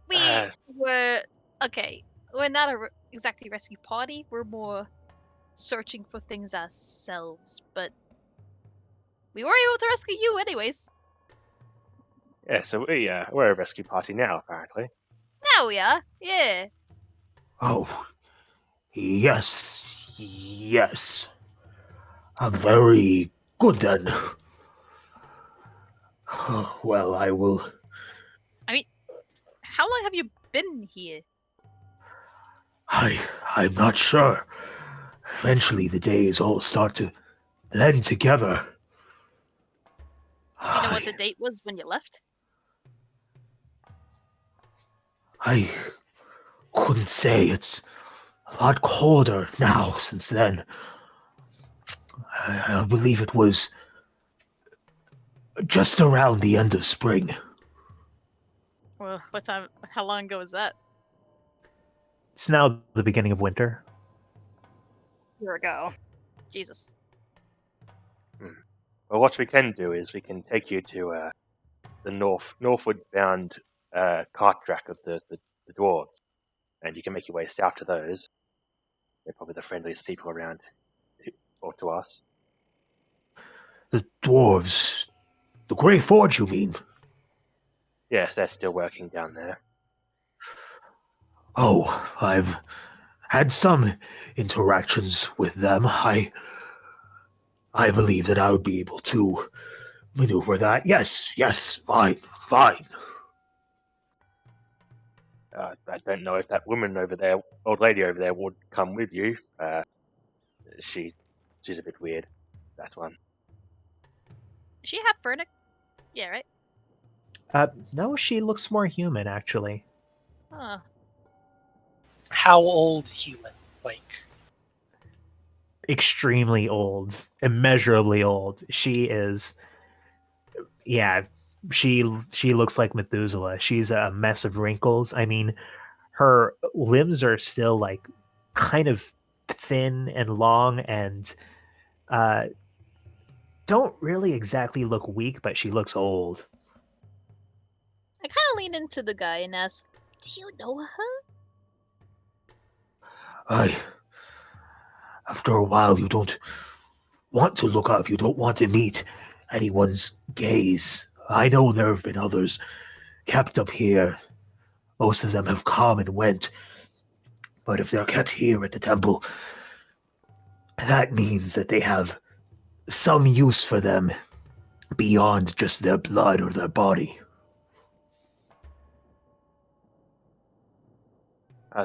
We Uh, were okay. We're not exactly rescue party. We're more searching for things ourselves, but we were able to rescue you anyways. Yeah, so we're a rescue party now, apparently. Now we are. Yeah. Oh, yes, yes. Very good then. Well, I will... How long have you been here? I'm not sure. Eventually the days all start to blend together. You know what the date was when you left? I couldn't say. It's a lot colder now since then. I believe it was just around the end of spring. Well, what time? How long ago was that? It's now the beginning of winter. Year ago. Jesus. Well, what we can do is we can take you to the northward bound cart track of the dwarves, and you can make your way south to those. They're probably the friendliest people around, or to us. The dwarves. The Grey Forge, you mean? Yes, they're still working down there. Oh, I've had some interactions with them. I believe that I would be able to maneuver that. Yes, fine. I don't know if that woman over there, old lady over there, would come with you. She's a bit weird. That one. Is she half Vernic? Yeah, right. No, she looks more human, actually. Huh. How old human? Like, extremely old, immeasurably old. She is, yeah, she looks like Methuselah. She's a mess of wrinkles. I mean, her limbs are still like kind of thin and long and uh don't really exactly look weak, but she looks old. I kind of lean into the guy and ask, "Do you know her?" After a while, you don't want to look up, you don't want to meet anyone's gaze. I know there have been others kept up here. Most of them have come and went. But if they're kept here at the temple, that means that they have some use for them beyond just their blood or their body.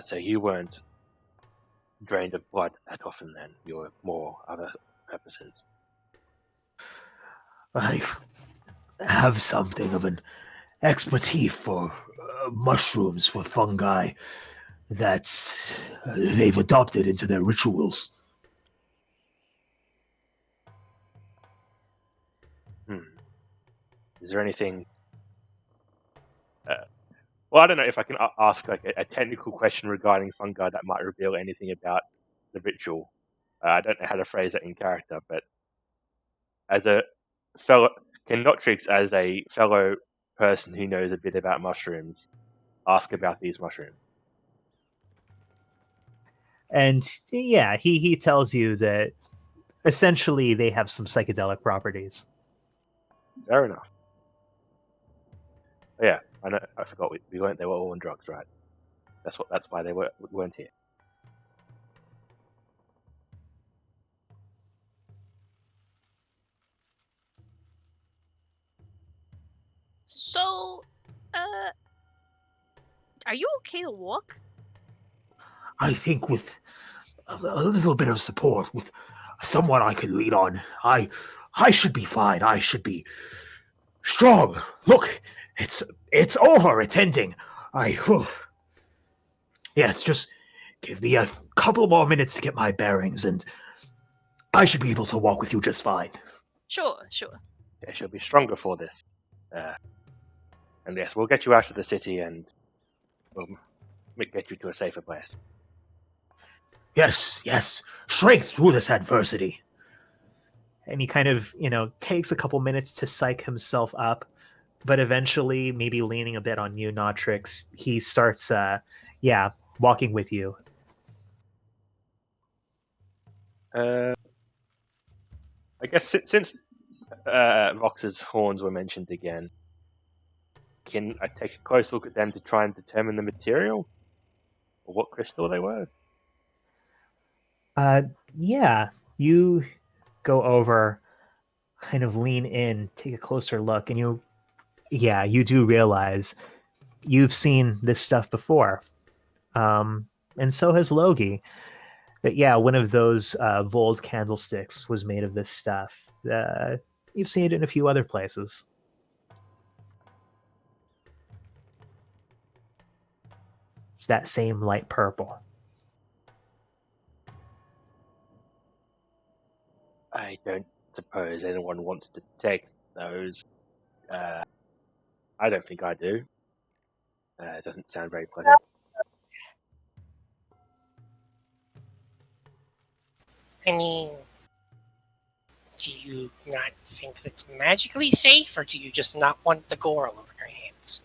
So you weren't drained of blood that often then? You were more other purposes. I have something of an expertise for mushrooms, for fungi, that they've adopted into their rituals. Is there anything... well, I don't know if I can ask like a technical question regarding fungi that might reveal anything about the ritual. I don't know how to phrase that in character, but as a fellow... Can Notrix, as a fellow person who knows a bit about mushrooms, ask about these mushrooms? And yeah, he tells you that essentially they have some psychedelic properties. Fair enough. Oh, yeah, I know. I forgot we weren't. They were all on drugs, right? That's why they weren't here. So, are you okay to walk? I think with a little bit of support, with someone I can lean on, I should be fine. I should be strong. Look, it's over. It's ending. Yes, just give me a couple more minutes to get my bearings, and I should be able to walk with you just fine. Sure. Yeah, she'll be stronger for this. And yes, we'll get you out of the city and we'll get you to a safer place. Yes, strength through this adversity. And he kind of, takes a couple minutes to psych himself up, but eventually, maybe leaning a bit on you, Notrix, he starts, walking with you. I guess since Vox's horns were mentioned again, can I take a close look at them to try and determine the material? Or what crystal they were? Yeah, you go over, kind of lean in, take a closer look, and you do realize you've seen this stuff before. And so has Logi. But yeah, one of those Vold candlesticks was made of this stuff. You've seen it in a few other places. It's that same light purple. I don't suppose anyone wants to take those. I don't think I do. It doesn't sound very pleasant. I mean, do you not think that's magically safe, or do you just not want the gore all over your hands?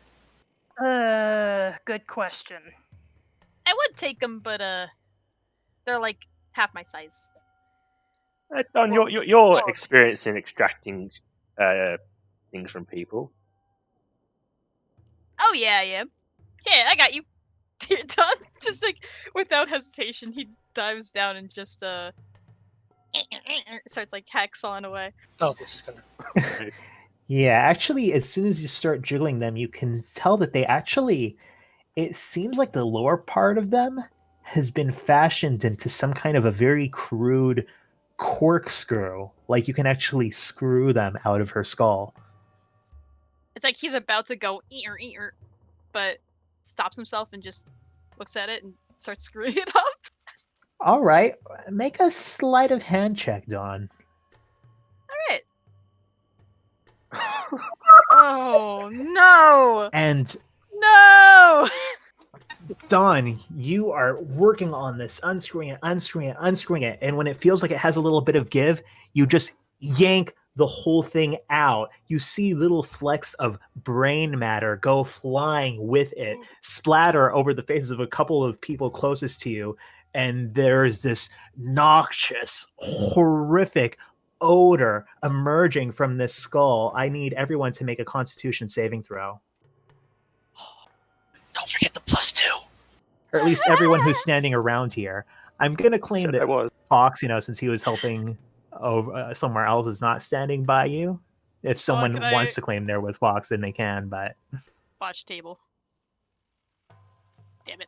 Good question. I would take them, but they're like half my size. Don, Well, you're experienced in extracting things from people. Oh yeah, I am. Yeah, I got you. Don, just like without hesitation, he dives down and just starts like hacksawing away. Oh, this is gonna. Yeah, actually, as soon as you start jiggling them, you can tell that it seems like the lower part of them has been fashioned into some kind of a very crude corkscrew. Like you can actually screw them out of her skull. It's like he's about to go ear, but stops himself and just looks at it and starts screwing it up. All right, make a sleight of hand check, Dawn. Alright. Oh no! And No! Dawn, you are working on this, unscrewing it, unscrewing it, and when it feels like it has a little bit of give, you just yank the whole thing out. You see little flecks of brain matter go flying with it, splatter over the faces of a couple of people closest to you, and there's this noxious, horrific odor emerging from this skull. I need everyone to make a Constitution saving throw. Don't forget the +2. Or at least everyone who's standing around here. I'm going to claim Said that I was. Fox, since he was helping over somewhere else, is not standing by you. If someone can I- wants to claim they're with Fox, then they can, but Watch table. Damn it.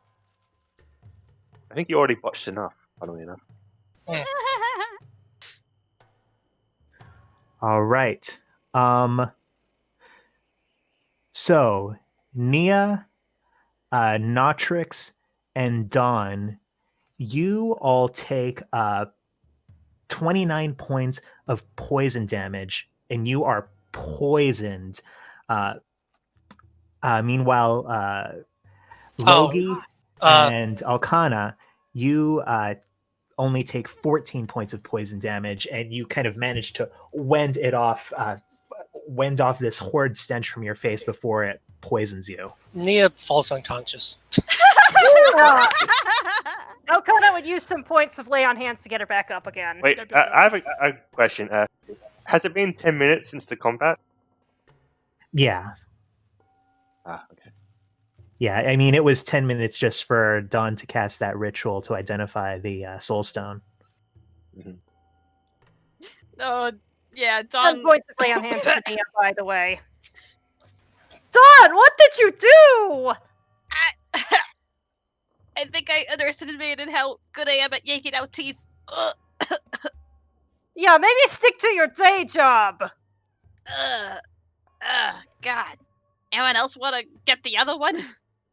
I think you already botched enough, funnily enough. all right. So Nia, Notrix, and Dawn, you all take 29 points of poison damage, and you are poisoned. Meanwhile, Logi and Alcana, you only take 14 points of poison damage, and you kind of manage to wend off this horrid stench from your face before it poisons you. Nia falls unconscious. Okona would use some points of lay on hands to get her back up again. Wait, I have a question. Has it been 10 minutes since the combat? Yeah. Okay. Yeah, I mean, it was 10 minutes just for Dawn to cast that ritual to identify the Soul Stone. Mhm. Oh, yeah, 10 Dawn. points of lay on hands for Nia, by the way. Dawn, what did you do? I think I underestimated how good I am at yanking out teeth. Ugh. Yeah, maybe stick to your day job. God. Anyone else want to get the other one?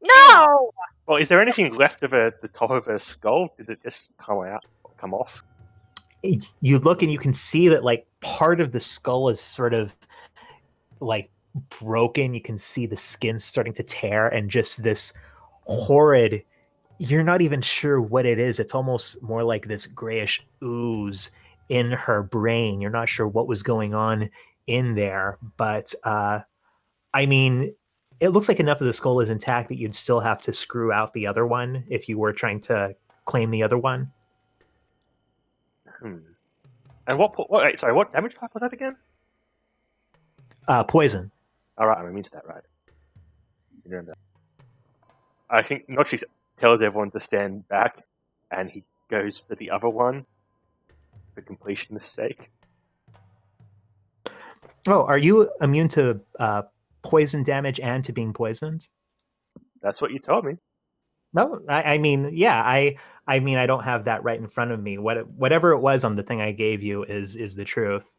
No! Well, is there anything left of the top of her skull? Did it just come off? You look and you can see that like part of the skull is sort of like broken. You can see the skin starting to tear, and just this horrid, you're not even sure what it is. It's almost more like this grayish ooze in her brain. You're not sure what was going on in there, but I mean, it looks like enough of the skull is intact that you'd still have to screw out the other one if you were trying to claim the other one. And what damage type was that again? Poison. Alright, I'm immune to that, right? You remember that. I think Notrix tells everyone to stand back, and he goes for the other one for completionist sake. Oh, are you immune to poison damage and to being poisoned? That's what you told me. No, I mean, yeah, I mean, I don't have that right in front of me. Whatever it was on the thing I gave you is the truth.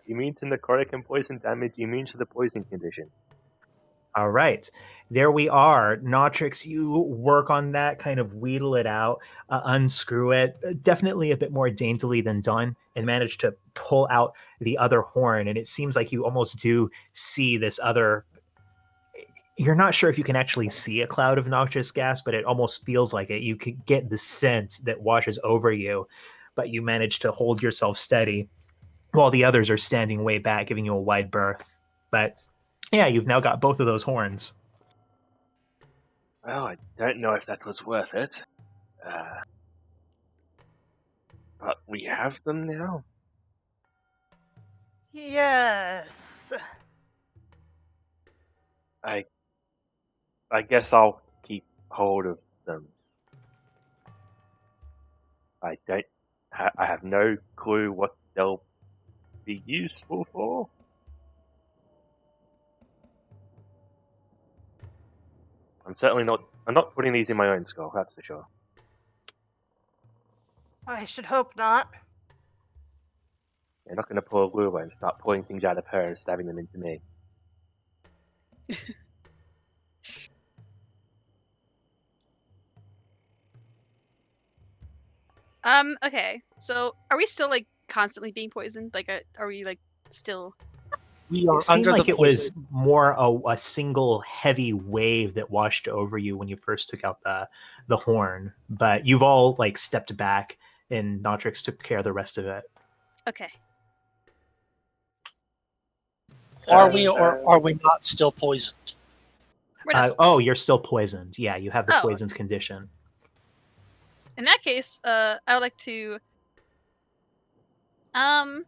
Immune to necrotic and poison damage, immune to the poison condition. All right, there we are. Notrix, you work on that, kind of wheedle it out, unscrew it, definitely a bit more daintily than done, and manage to pull out the other horn. And it seems like you almost do see this other. You're not sure if you can actually see a cloud of noxious gas, but it almost feels like it. You could get the scent that washes over you, but you manage to hold yourself steady while the others are standing way back, giving you a wide berth. But yeah, you've now got both of those horns. Well, I don't know if that was worth it. But we have them now. Yes. I guess I'll keep hold of them. I have no clue what they'll be useful for. I'm not putting these in my own skull, that's for sure. I should hope not. You're not going to pull a Lula and start pulling things out of her and stabbing them into me. Okay. So, are we still like constantly being poisoned? Like, are we like still? We are It seemed under like the it was poison. more a single heavy wave that washed over you when you first took out the horn, but you've all like stepped back, and Notrix took care of the rest of it. Okay. So Are let we me. or are we not still poisoned? We're not. Oh, you're still poisoned. Yeah, you have the Oh. poisoned condition. In that case, I would like to. Um.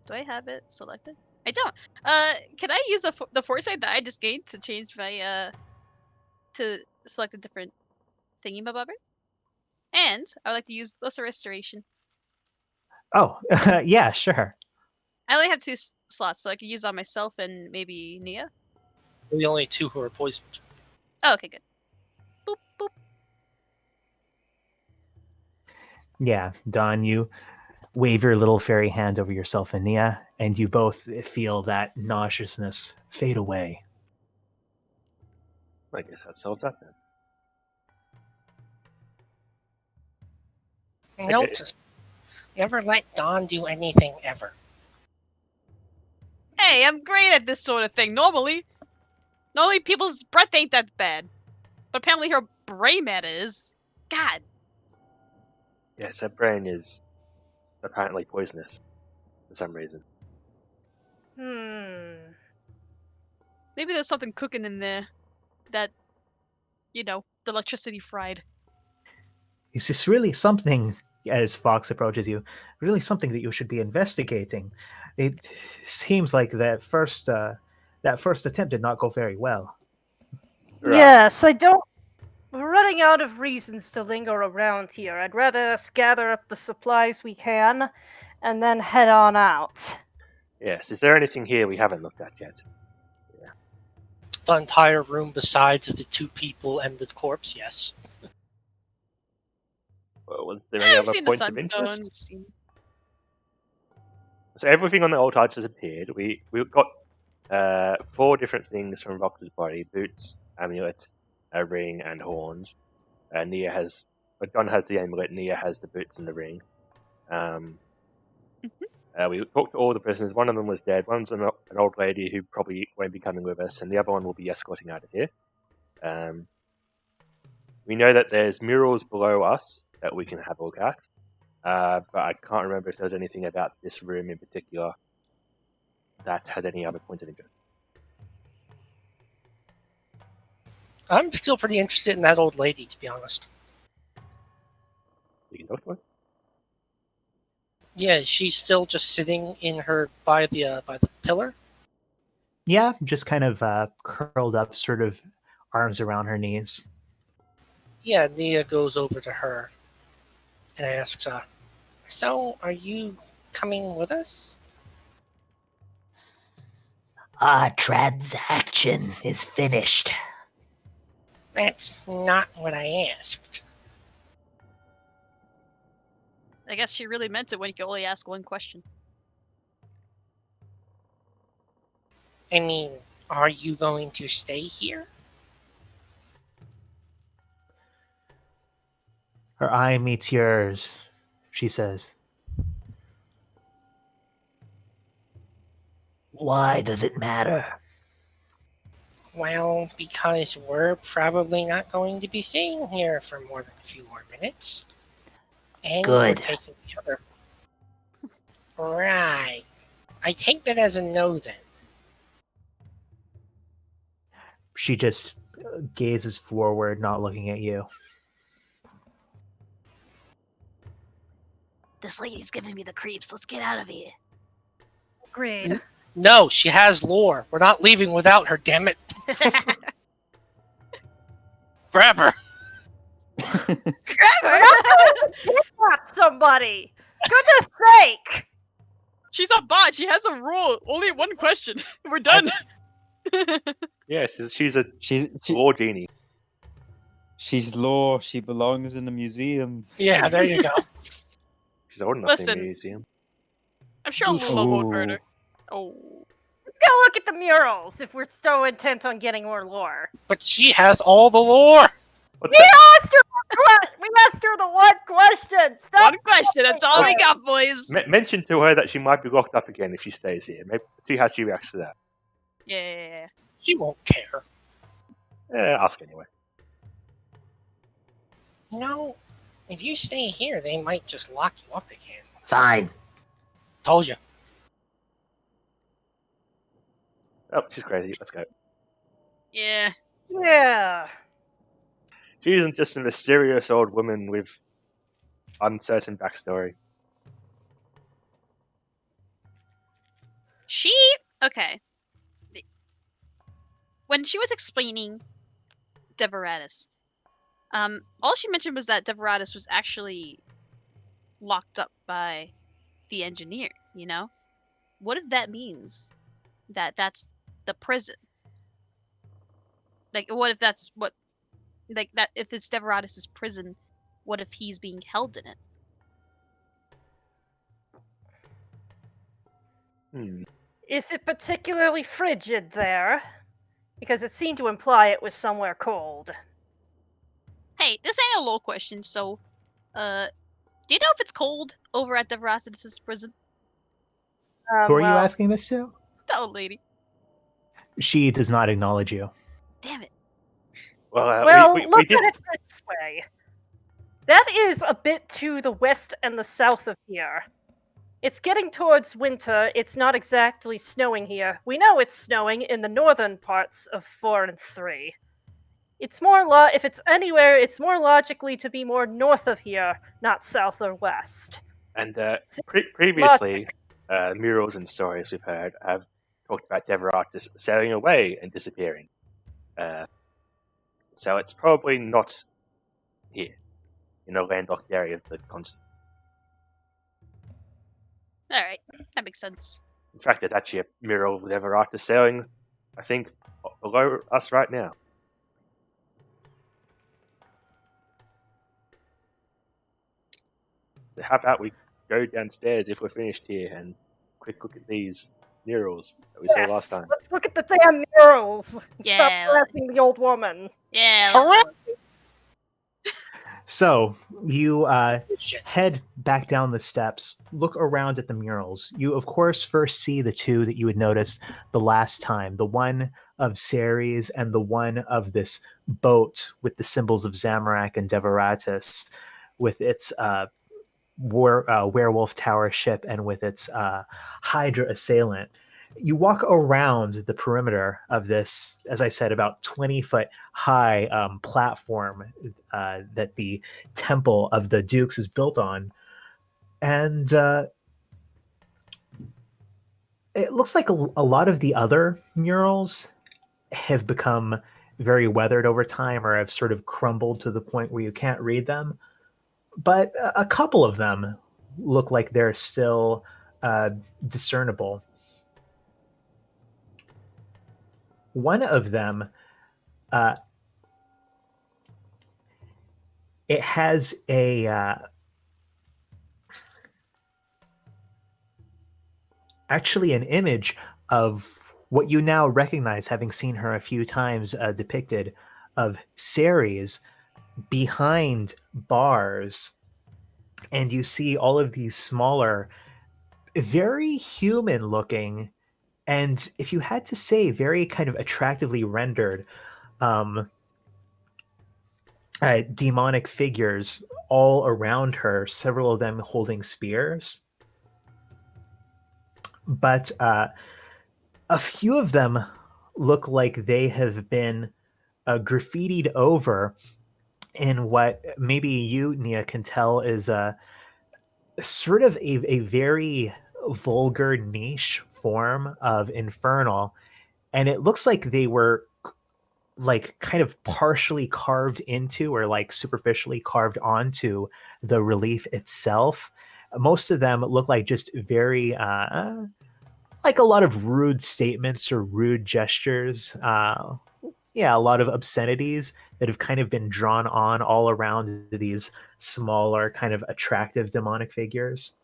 Do I have it selected? I don't. Can I use the foresight that I just gained to change my to select a different thingy bobber? And I would like to use lesser restoration. Oh, yeah, sure. I only have two slots, so I could use on myself and maybe Nia. We're the only two who are poisoned. Oh, okay, good. Boop boop. Yeah, Don, you wave your little fairy hand over yourself and Nia, and you both feel that nauseousness fade away. I guess that solves that then. Note, just never let Dawn do anything ever. Hey, I'm great at this sort of thing. Normally people's breath ain't that bad, but apparently her brain matter is. God. Yes, her brain is apparently poisonous for some reason. Maybe there's something cooking in there that, the electricity fried. Is this really something, as Fox approaches you, really something that you should be investigating? It seems like that first attempt did not go very well. Right. Yes, I don't. We're running out of reasons to linger around here. I'd rather us gather up the supplies we can and then head on out. Yes. Is there anything here we haven't looked at yet? The entire room besides the two people and the corpse, yes. Well, was there any I've other seen the points of interest? sunstone. We've seen. So everything on the altar has appeared. We've got 4 different things from Vox's body: boots, amulet, a ring, and horns. Nia has, Don has the amulet. Nia has the boots and the ring. We talked to all the prisoners. One of them was dead. One's an old lady who probably won't be coming with us, and the other one will be escorting out of here. We know that there's murals below us that we can have a look at, but I can't remember if there's anything about this room in particular that has any other points of interest. I'm still pretty interested in that old lady, to be honest. You can talk to her. Yeah, she's still just sitting in her by the pillar. Yeah, just kind of curled up, sort of arms around her knees. Yeah, Nia goes over to her and asks, "So, are you coming with us?" Our transaction is finished. That's not what I asked. I guess she really meant it when you could only ask one question. I mean, are you going to stay here? Her eye meets yours, she says. Why does it matter? Well, because we're probably not going to be staying here for more than a few more minutes. And we're Good. taking the other. Right. I take that as a no then. She just gazes forward, not looking at you. This lady's giving me the creeps. Let's get out of here. Agreed. No, she has lore. We're not leaving without her, damn it. Grab her. Kidnap somebody! Goodness sake! She's a bot. She has a rule. Only one question. We're done. Yes, she's a She, law genie. she's law. She belongs in the museum. Yeah, there you go. She's old enough to be Listen. in a museum. I'm sure Lula won't hurt her. Oh. Let's go look at the murals if we're so intent on getting more lore. But she has all the lore. What Neos, you're We asked her the one question. Stop. One question. That's all we got, boys. Mention to her that she might be locked up again if she stays here. Maybe see how she reacts to that. Yeah. She won't care. Ask anyway. You know, if you stay here, they might just lock you up again. Fine. Told you. Oh, she's crazy. Let's go. Yeah. Yeah. She isn't just a mysterious old woman with uncertain backstory. Okay. When she was explaining Deveratus, all she mentioned was that Deveratus was actually locked up by the engineer, you know? What if that means that that's the prison? Like, what if that's what, like, that if it's Deveratus' prison, what if he's being held in it? Is it particularly frigid there? Because it seemed to imply it was somewhere cold. Hey, this ain't a low question, so, do you know if it's cold over at Deveratus' prison? Who are you Well, asking this to? The old lady. She does not acknowledge you. Damn it. Well, we look did. at it this way. That is a bit to the west and the south of here. It's getting towards winter. It's not exactly snowing here. We know it's snowing in the northern parts of 4 and 3. It's more if it's anywhere, it's more logically to be more north of here, not south or west. And previously, murals and stories we've heard have talked about Deveratus sailing away and disappearing. So it's probably not here, in a landlocked area of the continent. Alright, that makes sense. In fact, there's actually a mural of Deveratus sailing, I think, below us right now. So how about we go downstairs if we're finished here and quick look at these murals that we saw last time. Let's look at the damn murals. Stop Yeah. harassing the old woman. Yeah, let's go. So you Shit. head back down the steps, look around at the murals. You, of course, first see the two that you had noticed the last time, the one of Ceres and the one of this boat with the symbols of Zamorak and Deveratus, with its werewolf tower ship and with its Hydra assailant. You walk around the perimeter of this, as I said, about 20-foot high platform that the temple of the Dukes is built on. And it looks like a lot of the other murals have become very weathered over time or have sort of crumbled to the point where you can't read them. But a couple of them look like they're still discernible. One of them, it has actually an image of what you now recognize, having seen her a few times depicted, of Ceres behind bars. And you see all of these smaller, very human looking, and if you had to say, very kind of attractively rendered demonic figures all around her, several of them holding spears. But a few of them look like they have been graffitied over in what maybe you, Nia, can tell is sort of a very vulgar niche form of infernal. And it looks like they were like kind of partially carved into or like superficially carved onto the relief itself. Most of them look like just very like a lot of rude statements or rude gestures. Yeah, a lot of obscenities that have kind of been drawn on all around these smaller, kind of attractive demonic figures.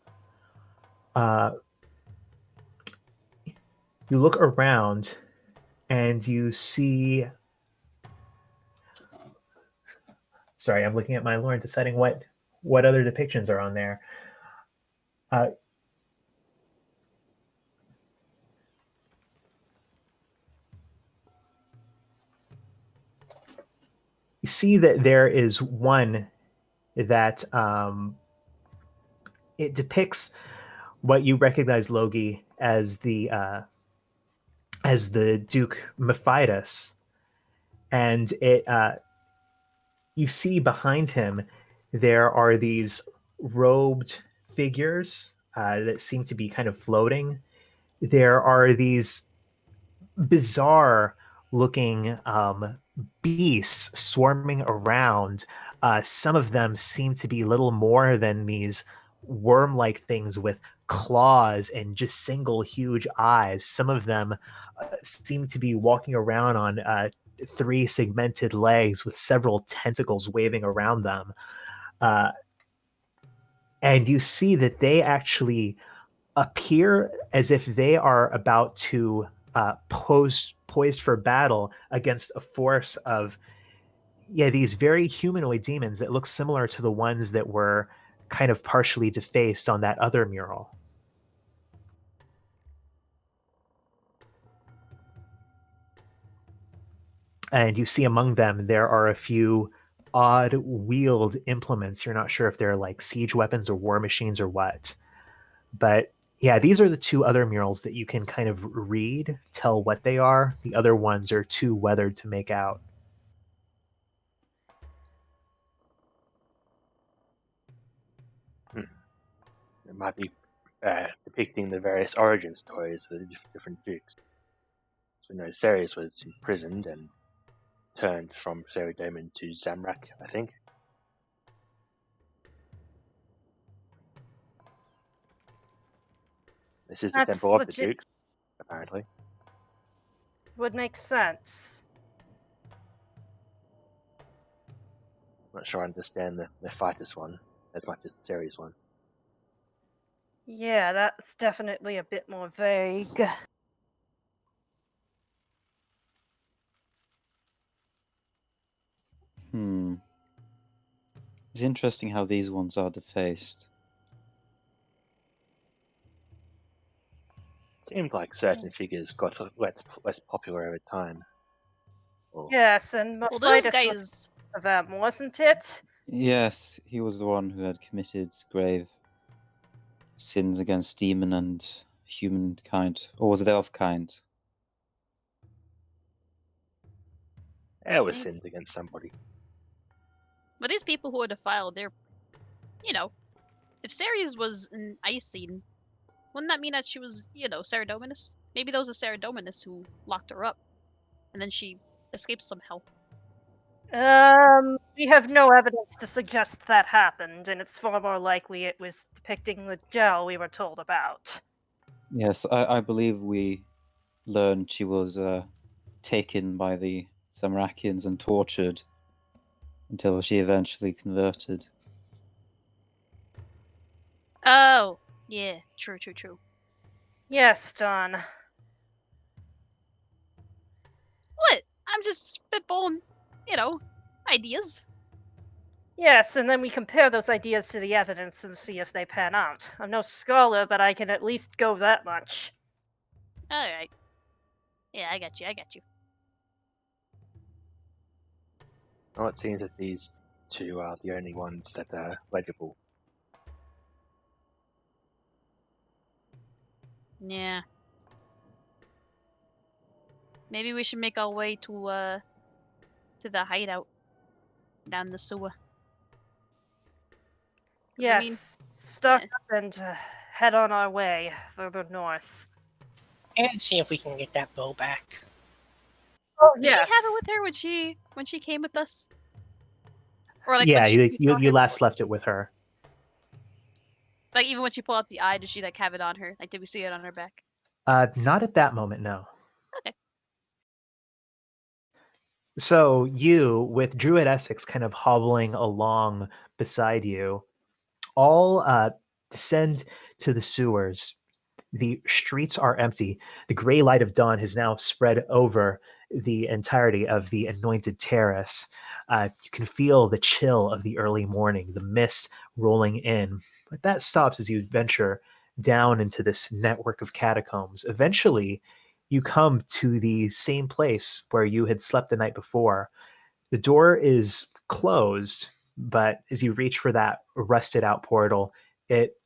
You look around and you see Sorry, I'm looking at my lore and deciding what other depictions are on there. You see that there is one that it depicts what you recognize, Logi, as the Duke Mephidas, and it you see behind him there are these robed figures that seem to be kind of floating. There are these bizarre looking beasts swarming around. Some of them seem to be little more than these worm like things with claws and just single huge eyes. Some of them seem to be walking around on three segmented legs with several tentacles waving around them. And you see that they actually appear as if they are about to poised for battle against a force of these very humanoid demons that look similar to the ones that were kind of partially defaced on that other mural. And you see among them there are a few odd wheeled implements. You're not sure if they're like siege weapons or war machines or what. But yeah, these are the two other murals that you can kind of read, tell what they are. The other ones are too weathered to make out. It might be depicting the various origin stories of the different dukes. So, Ceres was imprisoned and turned from Seridomin to Zamrak, I think. This is the That's temple of the legit- dukes, apparently. Would make sense. I'm not sure I understand the Mephitis one as much as the Ceres one. Yeah, that's definitely a bit more vague. It's interesting how these ones are defaced. Seemed like certain figures got less popular over time. Or, Yes, and Well, those Mephitis was guys. one of them, wasn't it? Yes, he was the one who had committed grave sins against demon and humankind. Or was it elfkind? it was Maybe. sins against somebody. But these people who are defiled, they're, if Ceres was an Icene, wouldn't that mean that she was, Seridominus? Maybe those are Seridominus who locked her up, and then she escapes somehow. We have no evidence to suggest that happened, and it's far more likely it was depicting the gel we were told about. Yes, I believe we learned she was taken by the Samarakians and tortured until she eventually converted. Oh, yeah, true. Yes, Don. What? I'm just spitballing, ideas. Yes, and then we compare those ideas to the evidence and see if they pan out. I'm no scholar, but I can at least go that much. Alright. Yeah, I got you. Well, it seems that these two are the only ones that are legible. Yeah. Maybe we should make our way to the hideout down the sewer. 'Cause, I mean, Yes, stock up and head on our way further north. And see if we can get that bow back. Oh, did she have it with her when she came with us? Or like Yeah, when you, we saw you her last before? left it with her. Like even when she pulled out the eye, did she like have it on her? Like did we see it on her back? Not at that moment, no. Okay. So you, with Druid Essex kind of hobbling along beside you, all descend to the sewers. The streets are empty. The gray light of dawn has now spread over the entirety of the anointed terrace. You can feel the chill of the early morning, the mist rolling in. But that stops as you venture down into this network of catacombs. Eventually, you come to the same place where you had slept the night before. The door is closed, but as you reach for that rusted out portal, it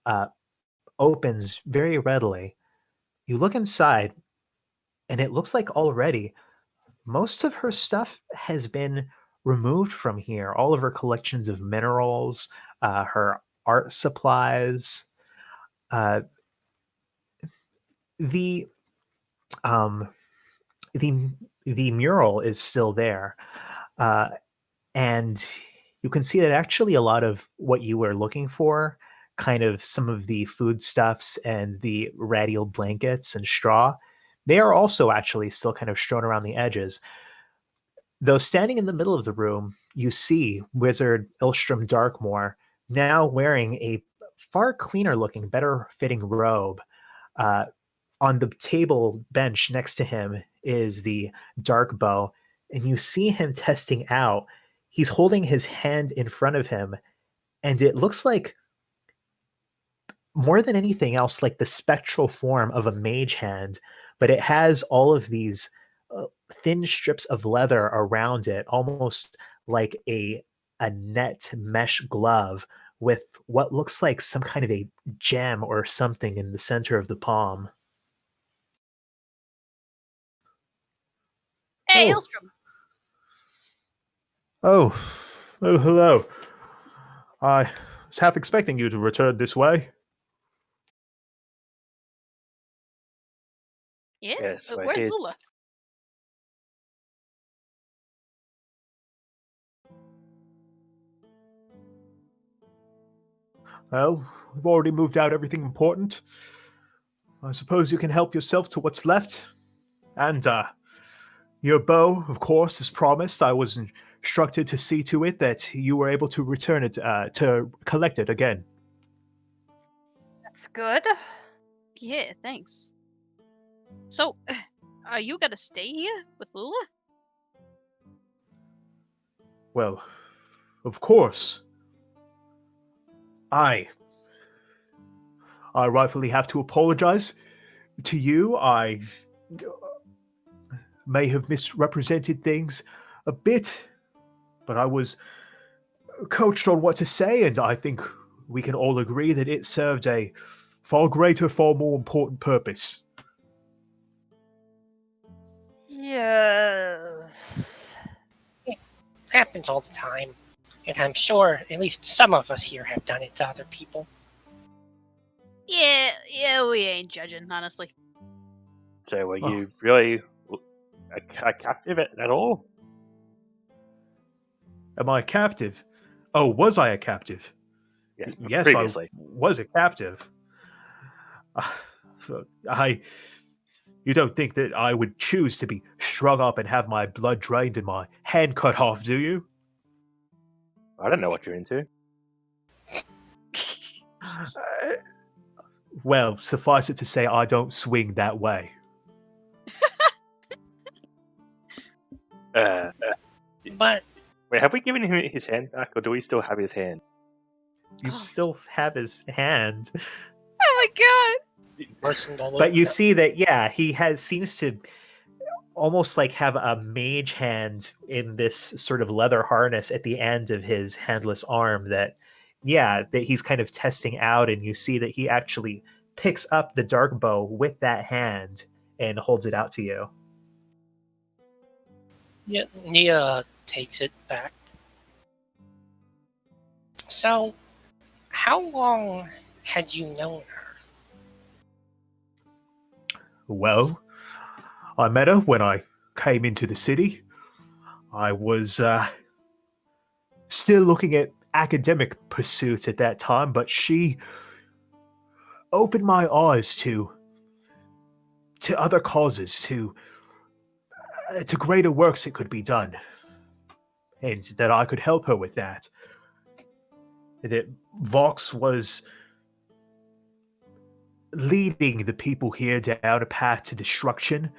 opens very readily. You look inside, and it looks like already most of her stuff has been removed from here. All of her collections of minerals, her art supplies, uh, the um, the the mural is still there, uh, and you can see that actually a lot of what you were looking for, kind of some of the foodstuffs and the ratty old blankets and straw, they are also actually still kind of strewn around the edges. Though standing in the middle of the room, you see Wizard Ilstrom Darkmoor now wearing a far cleaner looking, better fitting robe. Uh, on the table bench next to him is the dark bow, and you see him testing out. He's holding his hand in front of him, and it looks like more than anything else like the spectral form of a mage hand, but it has all of these thin strips of leather around it, almost like a net mesh glove with what looks like some kind of a gem or something in the center of the palm. Hey, Oh. Ilstrom. Oh, hello. I was half expecting you to return this way. Yeah? Yes, we're Where's here. Lula? Well, we've already moved out everything important. I suppose you can help yourself to what's left. And, your bow, of course, as promised. I was instructed to see to it that you were able to return it, to collect it again. That's good. Yeah, thanks. So, are you gonna stay here with Lula? Well, of course. I rightfully have to apologize to you. I may have misrepresented things a bit, but I was coached on what to say, and I think we can all agree that it served a far greater, far more important purpose. Yes. Happens all the time. And I'm sure at least some of us here have done it to other people. Yeah, we ain't judging, honestly. So were Oh. you really a captive at all? Am I a captive? Oh, was I a captive? Yes, Yes, previously. I was a captive. I. You don't think that I would choose to be strung up and have my blood drained and my hand cut off, do you? I don't know what you're into. Well, suffice it to say, I don't swing that way. But Wait, have we given him his hand back, or do we still have his hand? You Oh. still have his hand. Oh my god! personally, But you see that, yeah, he seems to almost like have a mage hand in this sort of leather harness at the end of his handless arm that, yeah, that he's kind of testing out, and you see that he actually picks up the dark bow with that hand and holds it out to you. Nia takes it back. So, how long had you known her? Well, I met her when I came into the city. I was still looking at academic pursuits at that time, but she opened my eyes to other causes, to greater works that could be done, and that I could help her with that. That Vox was leading the people here down a path to destruction,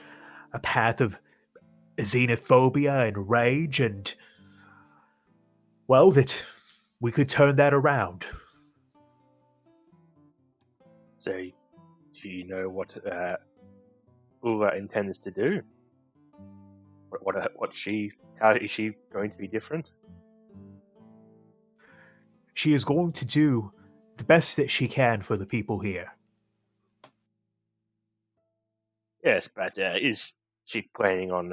a path of xenophobia and rage, and Well, that we could turn that around. So, do you know what Ula intends to do? How is she going to be different? She is going to do the best that she can for the people here. Yes, but is she planning on,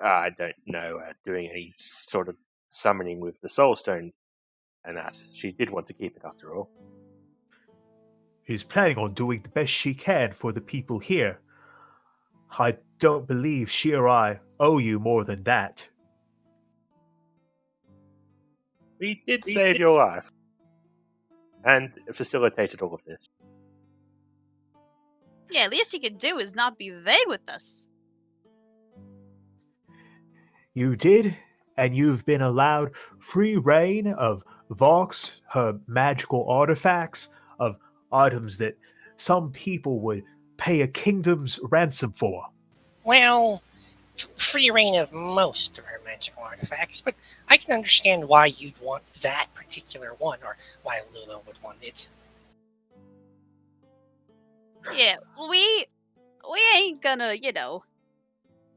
I don't know, doing any sort of summoning with the Soul Stone? And that she did want to keep it after all. She's planning on doing the best she can for the people here. I don't believe she or I owe you more than that. We did save your life and facilitated all of this. Yeah, least you could do is not be vague with us. You did, and you've been allowed free reign of Vox, her magical artifacts, of items that some people would pay a kingdom's ransom for. Well, free reign of most of her magical artifacts, but I can understand why you'd want that particular one, or why Lula would want it. Yeah, we ain't gonna,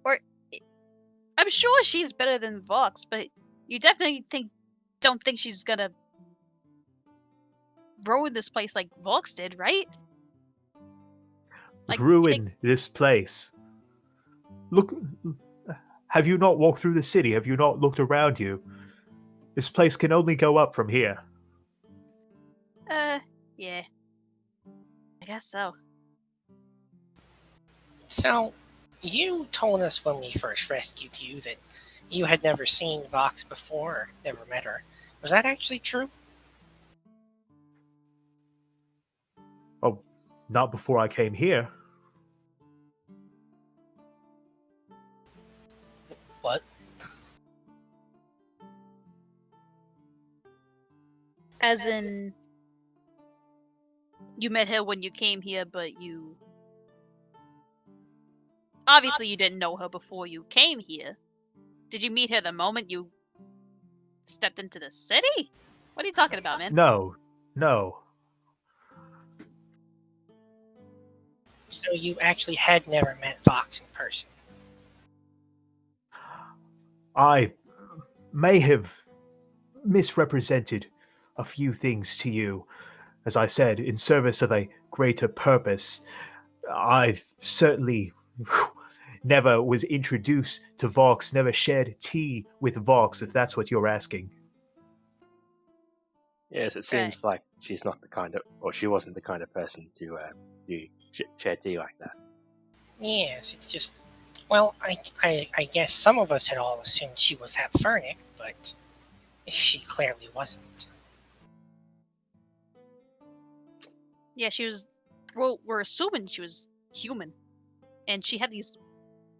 or I'm sure she's better than Vox, but you definitely don't think she's gonna ruin this place like Vox did, right? Like, you Ruin think- this place. Look, have you not walked through the city? Have you not looked around you? This place can only go up from here. Yeah. I guess so. So, you told us when we first rescued you that you had never seen Vox before, or never met her. Was that actually true? Oh, not before I came here. What? As in, you met her when you came here, but you... Obviously you didn't know her before you came here. Did you meet her the moment you stepped into the city? What are you talking about, man? No. So you actually had never met Vox in person. I may have misrepresented a few things to you. As I said, in service of a greater purpose. I certainly never was introduced to Vox, never shared tea with Vox, if that's what you're asking. Yes, it seems like she's not the kind of, or she wasn't the kind of person to share tea like that. Yes, it's just... Well, I guess some of us had all assumed she was Hapfernic, but she clearly wasn't. Yeah, she was... Well, we're assuming she was human. And she had these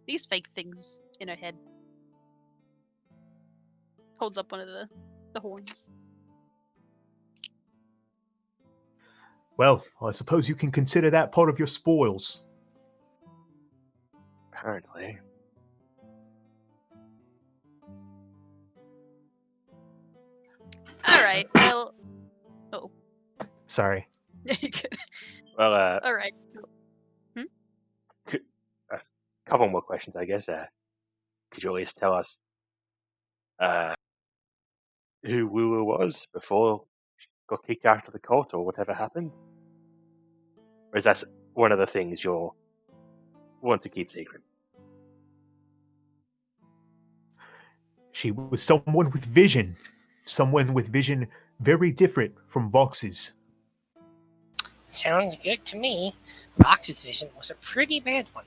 fake things in her head. Holds up one of the horns. Well, I suppose you can consider that part of your spoils. Apparently. Alright, well... Oh. Sorry. Well, Alright. a couple more questions, I guess. Could you at least tell us who Wulu was before she got kicked out of the cult or whatever happened? Or is that one of the things you'll want to keep secret? She was someone with vision. Someone with vision very different from Vox's. Sounds good to me. Vox's vision was a pretty bad one.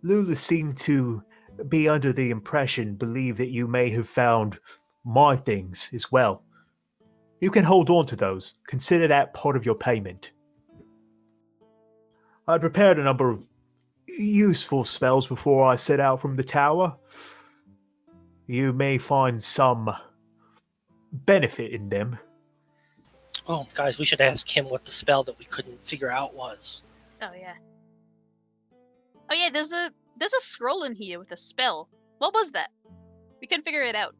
Lula seemed to be under the impression, believe that you may have found my things as well. You can hold on to those. Consider that part of your payment. I prepared a number of useful spells before I set out from the tower. You may find some benefit in them. Oh, guys, we should ask him what the spell that we couldn't figure out was. Oh yeah. Oh yeah, there's a scroll in here with a spell. What was that? We couldn't figure it out.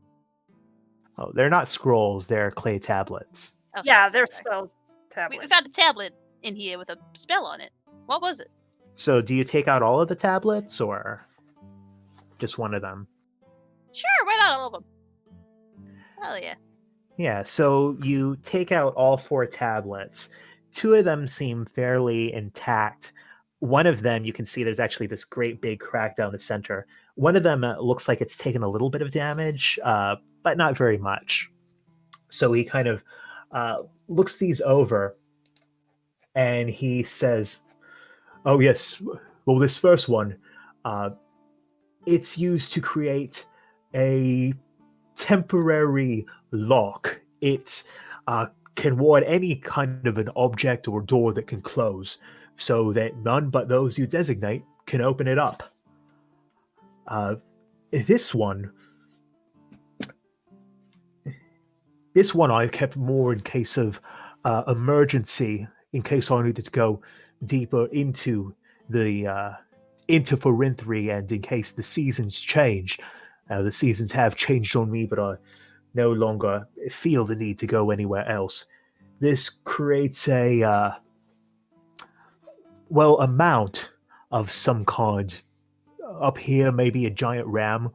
Oh, they're not scrolls, they're clay tablets. Oh, Yeah, sorry. they're spell We tablets. found a tablet in here with a spell on it. What was it? So do you take out all of the tablets or just one of them? Sure, why not all of them? Hell yeah. Yeah, so you take out all 4 tablets. 2 of them seem fairly intact. One of them, you can see there's actually this great big crack down the center. One of them looks like it's taken a little bit of damage, but not very much. So he kind of looks these over and he says, "Oh, yes, well, this first one, it's used to create a temporary lock. It can ward any kind of an object or door that can close, so that none but those you designate can open it up. This one I kept more in case of emergency, in case I needed to go deeper into the into Forinthry, and in case the seasons changed. The seasons have changed on me, but I no longer feel the need to go anywhere else. This creates a mount of some kind. Up here, maybe a giant ram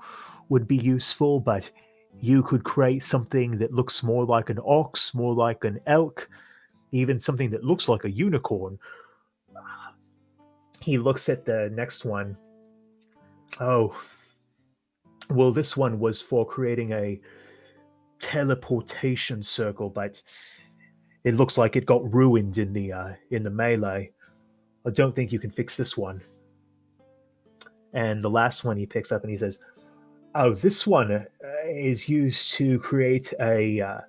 would be useful, but you could create something that looks more like an ox, more like an elk, even something that looks like a unicorn." He looks at the next one. "Oh, well, this one was for creating a teleportation circle, but it looks like it got ruined in the melee. I don't think you can fix this one." And the last one he picks up and he says, "Oh, this one is used to create a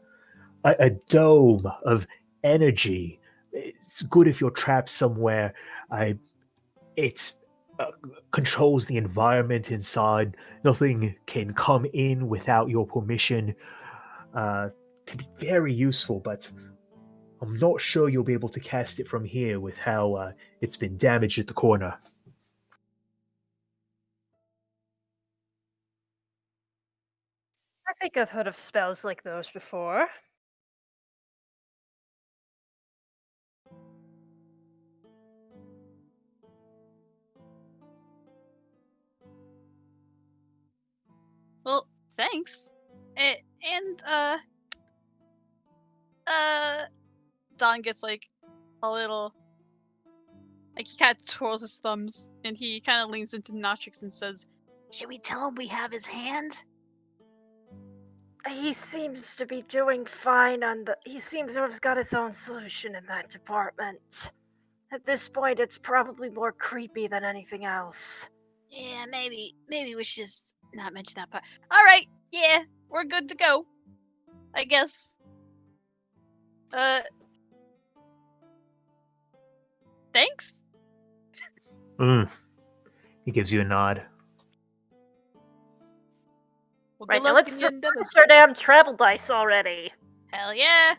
dome of energy. It's good if you're trapped somewhere. It controls the environment inside. Nothing can come in without your permission. Can be very useful, but I'm not sure you'll be able to cast it from here with how it's been damaged at the corner." I think I've heard of spells like those before. Well, thanks. And Don gets like a little, like, he kind of twirls his thumbs and he kind of leans into Notrix and says, "Should we tell him we have his hand?" He seems to be doing fine he seems to have got his own solution in that department. At this point, it's probably more creepy than anything else. Yeah, maybe we should just not mention that part. All right, yeah, we're good to go, I guess. Thanks. He gives you a nod. Well, Right, good now luck let's in your replace endeavors. our damn travel dice already. Hell yeah.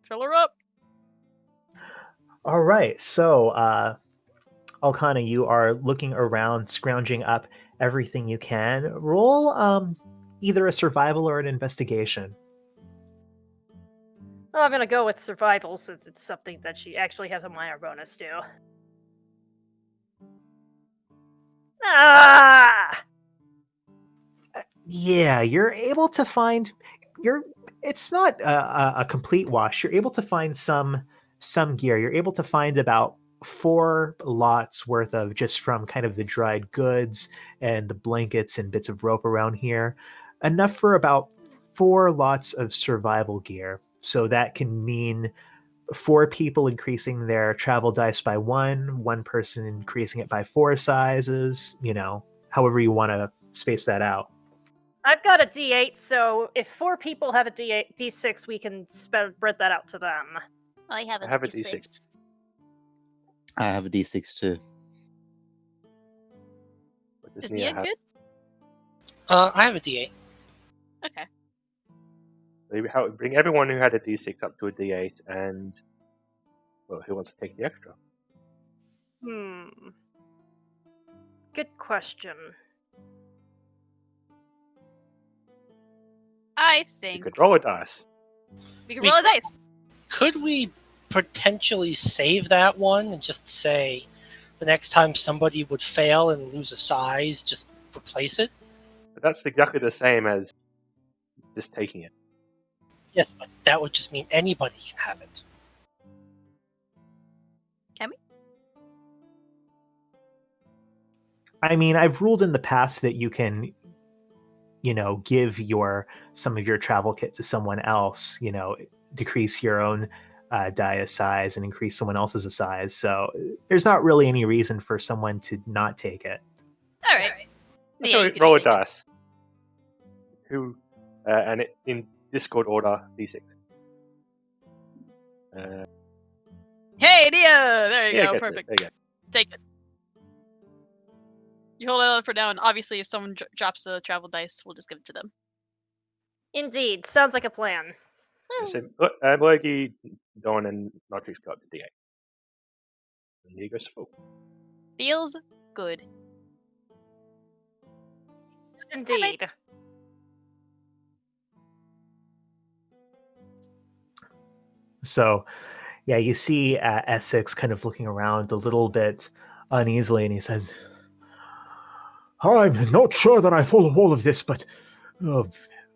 Fill her up. All right, so Alkana, you are looking around, scrounging up everything you can. Roll either a survival or an investigation. Well, I'm gonna go with survival since it's something that she actually has a minor bonus to. Ah! Yeah, you're able to find. It's not a complete wash. You're able to find some gear. You're able to find about 4 lots worth of just from kind of the dried goods and the blankets and bits of rope around here, enough for about 4 lots of survival gear. So that can mean 4 people increasing their travel dice by 1 person increasing it by 4 sizes. However you want to space that out. I've got a D8, so if 4 people have a D8, D6, we can spread that out to them. I have a I have a D6. D6. I have a D6 too. What does Is Nia Nia have? good? I have a D8. Okay. Bring everyone who had a D6 up to a D8, and well, who wants to take the extra? Good question. I You think could roll a dice. we can roll a dice. Could we potentially save that one and just say the next time somebody would fail and lose a size, just replace it? But that's exactly the same as just taking it. Yes, but that would just mean anybody can have it. Can we? I mean, I've ruled in the past that you can, give some of your travel kit to someone else. Decrease your own die size and increase someone else's size. So there's not really any reason for someone to not take it. All right. Let's Yeah, you can roll a just take it. dice. Who? And in Discord order, d6. Hey, Nia! There you Yeah, go. gets it. Perfect. There you go. Take it. You hold it up for now, and obviously, if someone drops the travel dice, we'll just give it to them. Indeed, sounds like a plan. So, Logi, Dawn, and Notrix go up to d8. And Nia goes to full. Feels good. Indeed. So, yeah, you see Essex kind of looking around a little bit uneasily, and he says, I'm not sure that I follow all of this, but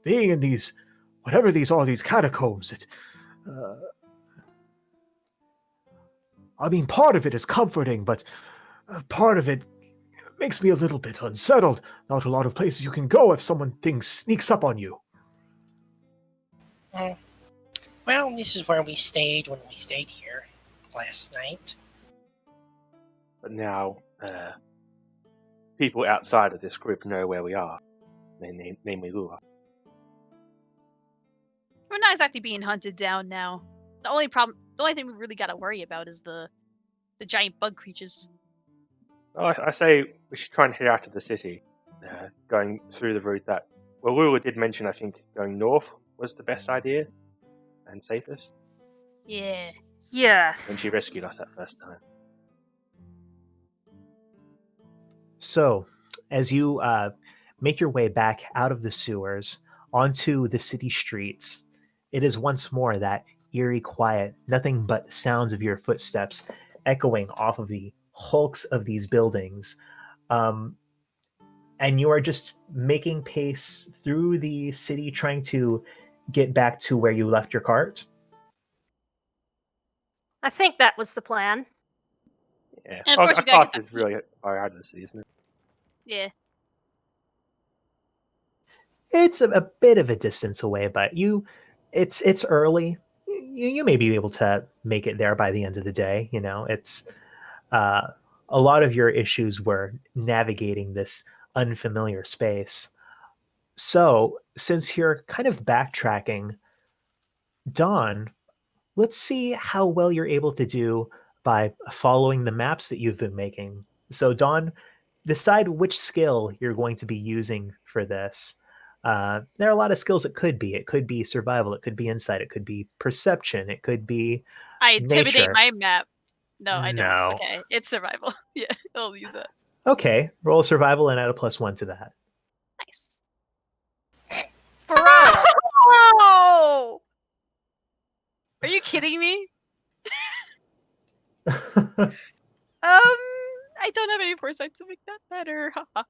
being in these, whatever these are, these catacombs, I mean, part of it is comforting, but part of it makes me a little bit unsettled. Not a lot of places you can go if someone sneaks up on you. Well, this is where we stayed when we stayed here last night. But now, people outside of this group know where we are, namely Lua. We're not exactly being hunted down now. The only thing we really gotta worry about is the giant bug creatures. Well, I say we should try and head out of the city, going through the route that. Well, Lula did mention, I think, going north was the best idea and safest Yeah. Yes. when she rescued us that first time. So, as you make your way back out of the sewers onto the city streets, it is once more that eerie quiet, nothing but sounds of your footsteps echoing off of the hulks of these buildings. And you are just making pace through the city, trying to get back to where you left your cart. I think that was the plan. Yeah, And of course our we gotta class get is really far out of the city, isn't it? Yeah. It's a bit of a distance away, but it's early. You may be able to make it there by the end of the day. It's a lot of your issues were navigating this unfamiliar space. So, since you're kind of backtracking, Dawn, let's see how well you're able to do by following the maps that you've been making. So, Dawn, decide which skill you're going to be using for this. There are a lot of skills it could be. It could be survival, it could be insight, it could be perception, it could be I intimidate nature. my map. No, I don't. No. Okay, it's survival. Yeah, I'll use it. Okay, roll survival and add a +1 to that. Nice. Bro, Oh! are you kidding me? I don't have any foresight to make that better. Ha ha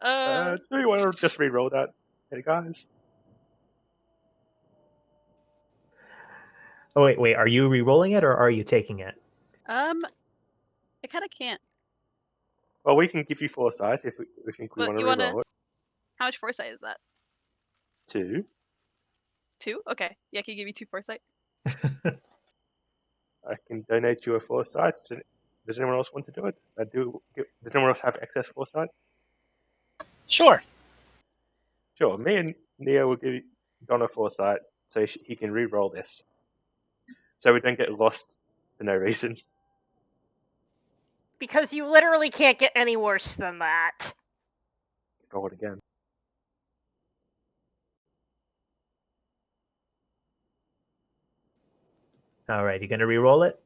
ha. Do you want to just re-roll that, hey guys? Oh, wait, are you re-rolling it or are you taking it? I kind of can't. Well, we can give you foresight if we think we But want to you wanna? re-roll it. How much foresight is that? 2. 2? Okay. Yeah, can you give me 2 foresight? I can donate you a foresight. Does anyone else want to do it? Does anyone else have excess foresight? Sure. Sure. Me and Neo will give Don a foresight so he can re-roll this, so we don't get lost for no reason. Because you literally can't get any worse than that. Roll it again. All right, you going to re-roll it?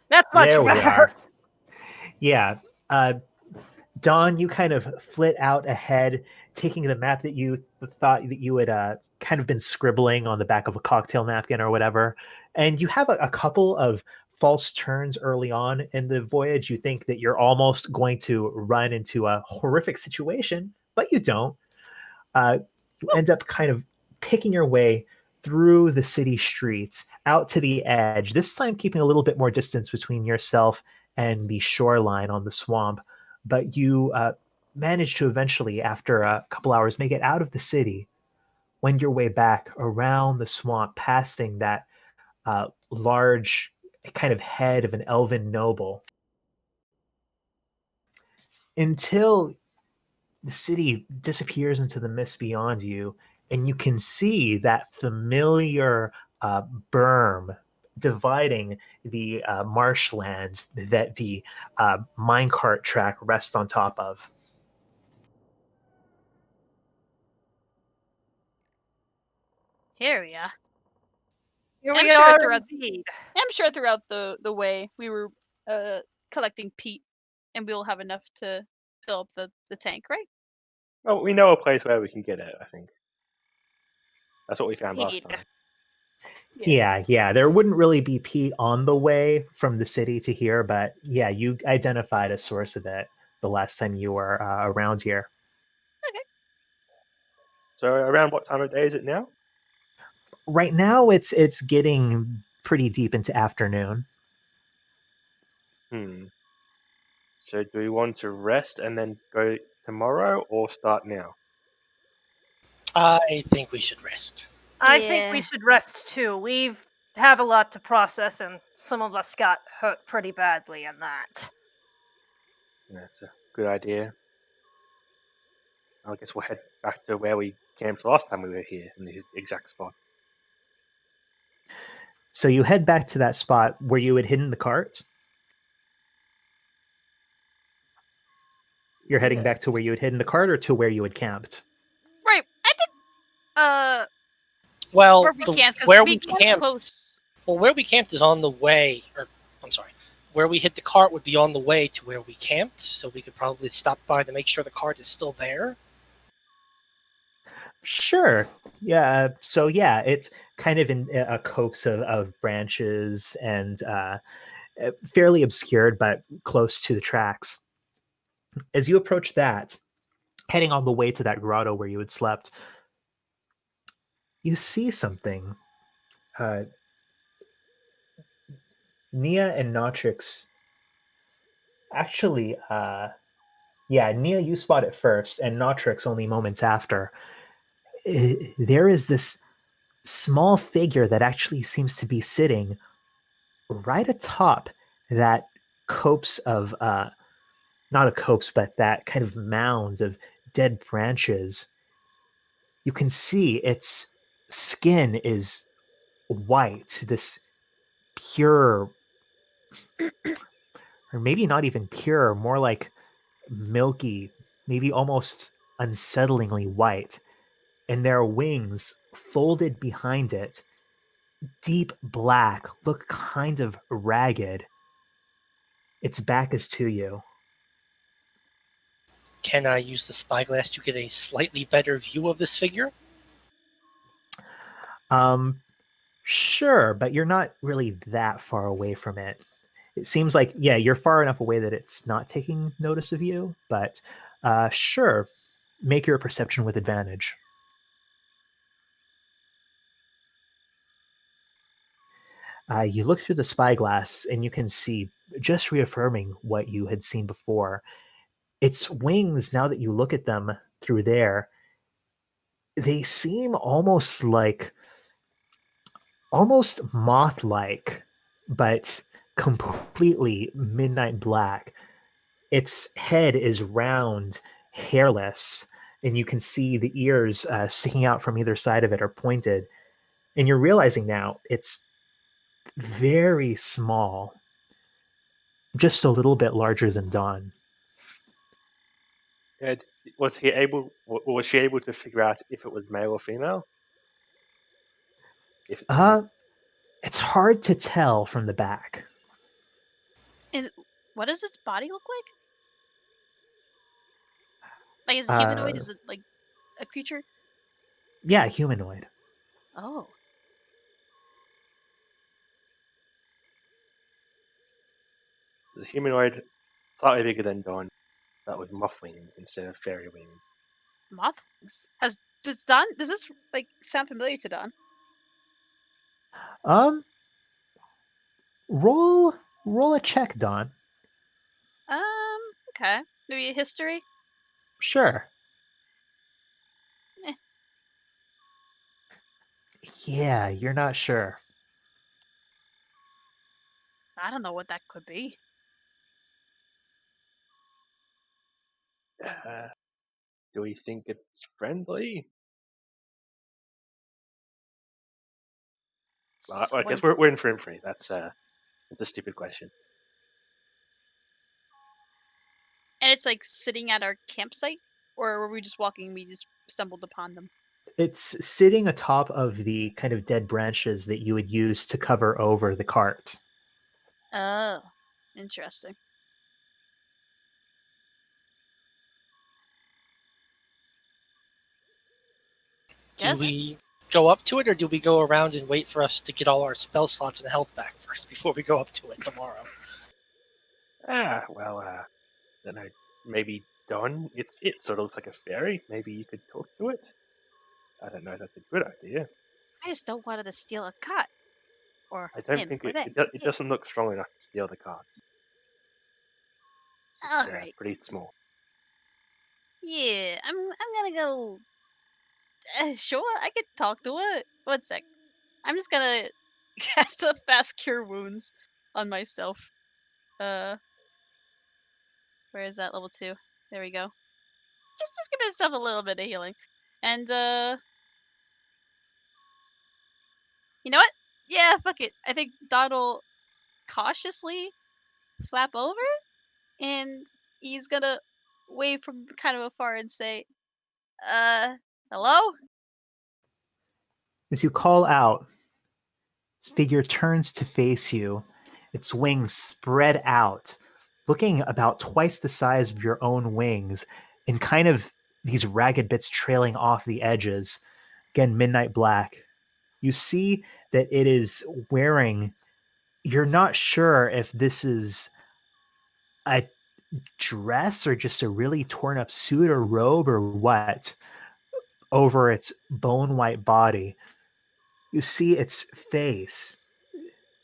That's much There we better. are. Yeah. Dawn, you kind of flit out ahead, taking the map that you thought that you had kind of been scribbling on the back of a cocktail napkin or whatever. And you have a couple of false turns early on in the voyage. You think that you're almost going to run into a horrific situation, but you don't. You end up kind of picking your way through the city streets out to the edge, this time keeping a little bit more distance between yourself and the shoreline on the swamp. But you manage to eventually, after a couple hours, make it out of the city, wend your way back around the swamp, passing that large kind of head of an elven noble, until the city disappears into the mist beyond you, and you can see that familiar berm dividing the marshlands that the minecart track rests on top of. Here we are. Here I'm we sure are throughout- indeed. I'm sure throughout the way we were collecting peat, and we'll have enough to fill up the tank, right? Well, we know a place where we can get it, I think. That's what we found last Indeed. time. Yeah. There wouldn't really be peat on the way from the city to here, but yeah, you identified a source of it the last time you were around here. So around what time of day is it now? Right now, it's getting pretty deep into afternoon. So do we want to rest and then go tomorrow or start now? I think we should rest. I think we Yeah. should rest too. We've have a lot to process, and some of us got hurt pretty badly in that. That's a good idea. I guess we'll head back to where we camped last time we were here, in the exact spot. So you head back to that spot where you had hidden the cart. You're heading Yeah. back to where you had hidden the cart, or to where you had camped? Right. I think Well, where we camped, because where we we camped camped, close. well, where we camped is on the way, or I'm sorry, where we hit the cart would be on the way to where we camped, so we could probably stop by to make sure the cart is still there. Sure. Yeah. So yeah, it's kind of in a copse of branches and fairly obscured, but close to the tracks. As you approach that, heading on the way to that grotto where you had slept, you see something. Nia and Notrix actually, Nia, you spot it first, and Notrix only moments after. There is this small figure that actually seems to be sitting right atop that copse of, not a copse, but that kind of mound of dead branches. You can see its skin is white, this pure, or maybe not even pure, more like milky, maybe almost unsettlingly white. And their wings folded behind it, deep black, look kind of ragged. Its back is to you. Can I use the spyglass to get a slightly better view of this figure? Sure, but you're not really that far away from it. It seems like, yeah, you're far enough away that it's not taking notice of you, but sure, make your perception with advantage. You look through the spyglass and you can see, just reaffirming what you had seen before, its wings, now that you look at them through there, they seem almost moth-like, but completely midnight black. Its head is round, hairless, and you can see the ears sticking out from either side of it are pointed. And you're realizing now it's very small, just a little bit larger than Dawn. Yeah, was she able to figure out if it was male or female? If it's It's hard to tell from the back. And what does its body look like? Like, is it humanoid? Is it like a creature? Yeah, humanoid. Oh. It's a humanoid, slightly bigger than Dawn, but with moth wings instead of fairy wings. Moth wings. Does this like sound familiar to Don? Um, roll a check, Don. Okay. Maybe a history? Sure. Eh. Yeah, you're not sure. I don't know what that could be. Do we think it's friendly? Well, I guess we're in for free. That's a stupid question. And it's like sitting at our campsite? Or were we just walking and we just stumbled upon them? It's sitting atop of the kind of dead branches that you would use to cover over the cart. Oh. Interesting. Do Yes. we go up to it, or do we go around and wait for us to get all our spell slots and health back first before we go up to it tomorrow? Well, don't know. Maybe Dawn. It sort of looks like a fairy. Maybe you could talk to it. I don't know. If that's a good idea. I just don't want it to steal a cot. Or I don't him, think or them. it doesn't look strong enough to steal the cards. It's Alright. pretty small. Yeah, I'm gonna go. Sure, I could talk to it. One sec. I'm just gonna cast a fast cure wounds on myself. Where is that? Level 2. There we go. Just give myself a little bit of healing. And you know what? Yeah, fuck it. I think Don will cautiously flap over and he's gonna wave from kind of afar and say, hello? As you call out, this figure turns to face you, its wings spread out, looking about twice the size of your own wings, and kind of these ragged bits trailing off the edges. Again, midnight black. You see that it is wearing, you're not sure if this is a dress or just a really torn up suit or robe or what over its bone white body. You see its face.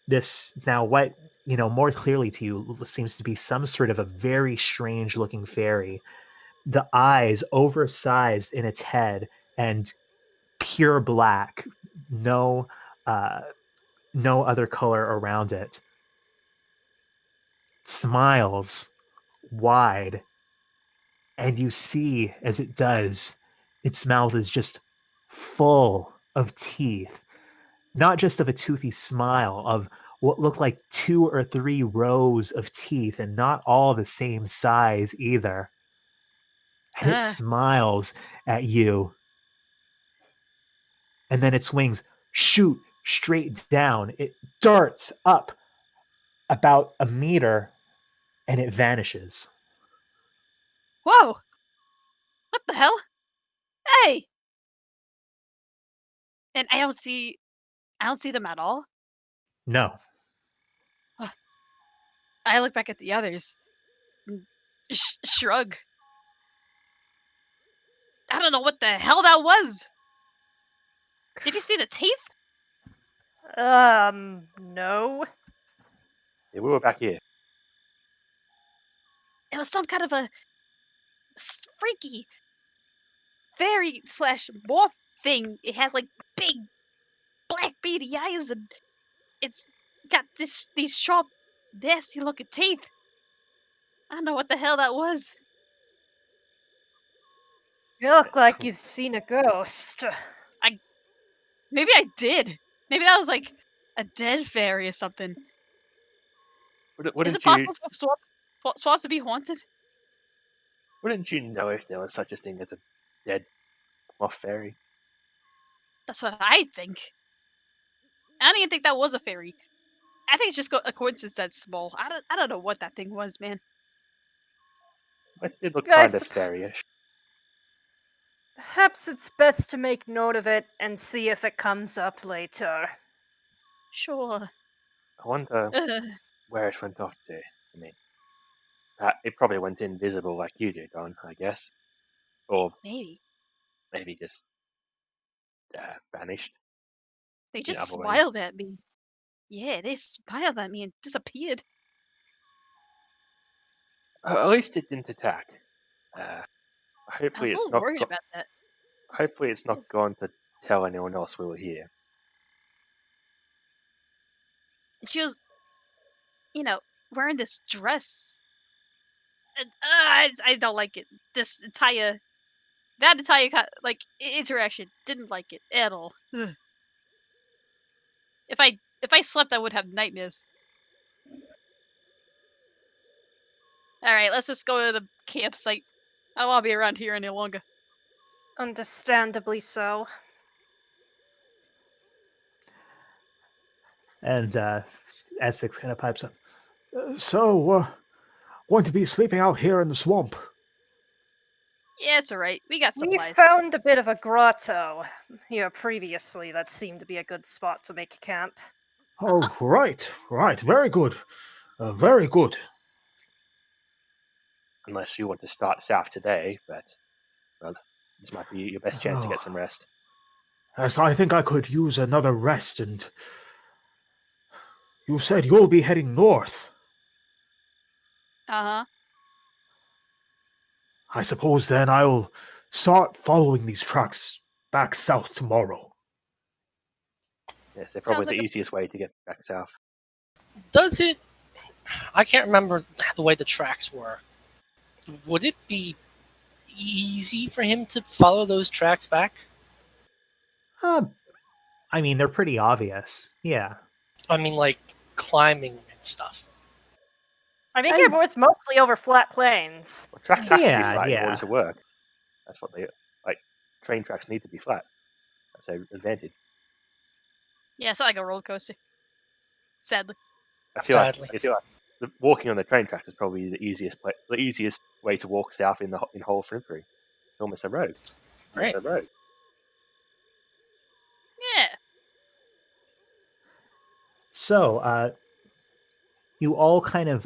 This now, what more clearly to you seems to be some sort of a very strange looking fairy. The eyes oversized in its head and pure black, no uh, no other color around it. Smiles wide, and you see as it does, its mouth is just full of teeth, not just of a toothy smile, of what look like 2 or 3 rows of teeth, and not all the same size either. And it smiles at you, and then its wings shoot straight down. It darts up about a meter, and it vanishes. Whoa! What the hell? Hey! And I don't see them at all. No. I look back at the others. Shrug. I don't know what the hell that was. Did you see the teeth? No. Yeah, we were back here. It was some kind of a freaky fairy slash moth thing. It had like big black beady eyes and it's got these sharp, nasty looking teeth. I don't know what the hell that was. You look like you've seen a ghost. Maybe I did. Maybe that was like a dead fairy or something. Is Wouldn't it possible for swamps to be haunted? Wouldn't you know if there was such a thing as a dead moth fairy? That's what I think. I don't even think that was a fairy. I think it's just a coincidence that's small. I don't know what that thing was, man. It did look Guys- kind of fairyish. Perhaps it's best to make note of it and see if it comes up later. Sure. I wonder where it went off to. I mean, it probably went invisible like you did, Don, I guess. Or Maybe. maybe just vanished They in just other ways. smiled at me. Yeah, they smiled at me and disappeared. At least it didn't attack. I Hopefully was a it's little not. worried about that. Hopefully it's not gone to tell anyone else we were here. And she was, wearing this dress. And, I don't like it. That entire interaction, didn't like it at all. Ugh. If I slept, I would have nightmares. All right, let's just go to the campsite. I don't want to be around here any longer. Understandably so. And Essex kind of pipes up. So, going to be sleeping out here in the swamp. Yeah, it's all right. We got We supplies. found a bit of a grotto here previously that seemed to be a good spot to make camp. Oh, right. Very good. Very good. Unless you want to start south today, but well, this might be your best chance to get Oh. some rest. Yes, I think I could use another rest, and you said you'll be heading north. Uh-huh. I suppose then I'll start following these tracks back south tomorrow. Yes, they're Sounds probably like the easiest way to get back south. Does it? I can't remember the way the tracks were. Would it be easy for him to follow those tracks back? I mean, they're pretty obvious. Yeah. I mean, like climbing and stuff. I think it was mostly over flat plains. Well, tracks have to be Yeah, flat in yeah. order to work. That's what they like. Train tracks need to be flat. That's an advantage. Yeah, it's not like a roller coaster. Sadly. I feel Sadly. like walking on the train tracks is probably the easiest way to walk south in whole of Fimpri. It's almost a road. Great. It's a road. Yeah. So, you all kind of,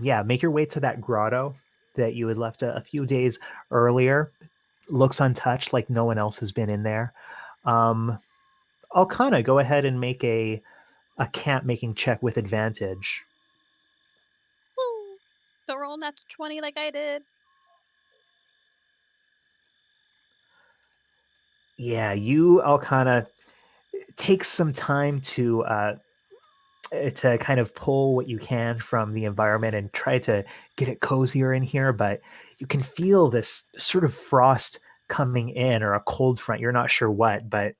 make your way to that grotto that you had left a few days earlier. Looks untouched, like no one else has been in there. I'll kind of go ahead and make a camp making check with advantage. Woo. Don't roll natural 20 like I did. Yeah, you all kind of take some time to kind of pull what you can from the environment and try to get it cozier in here, but you can feel this sort of frost coming in, or a cold front. You're not sure what, but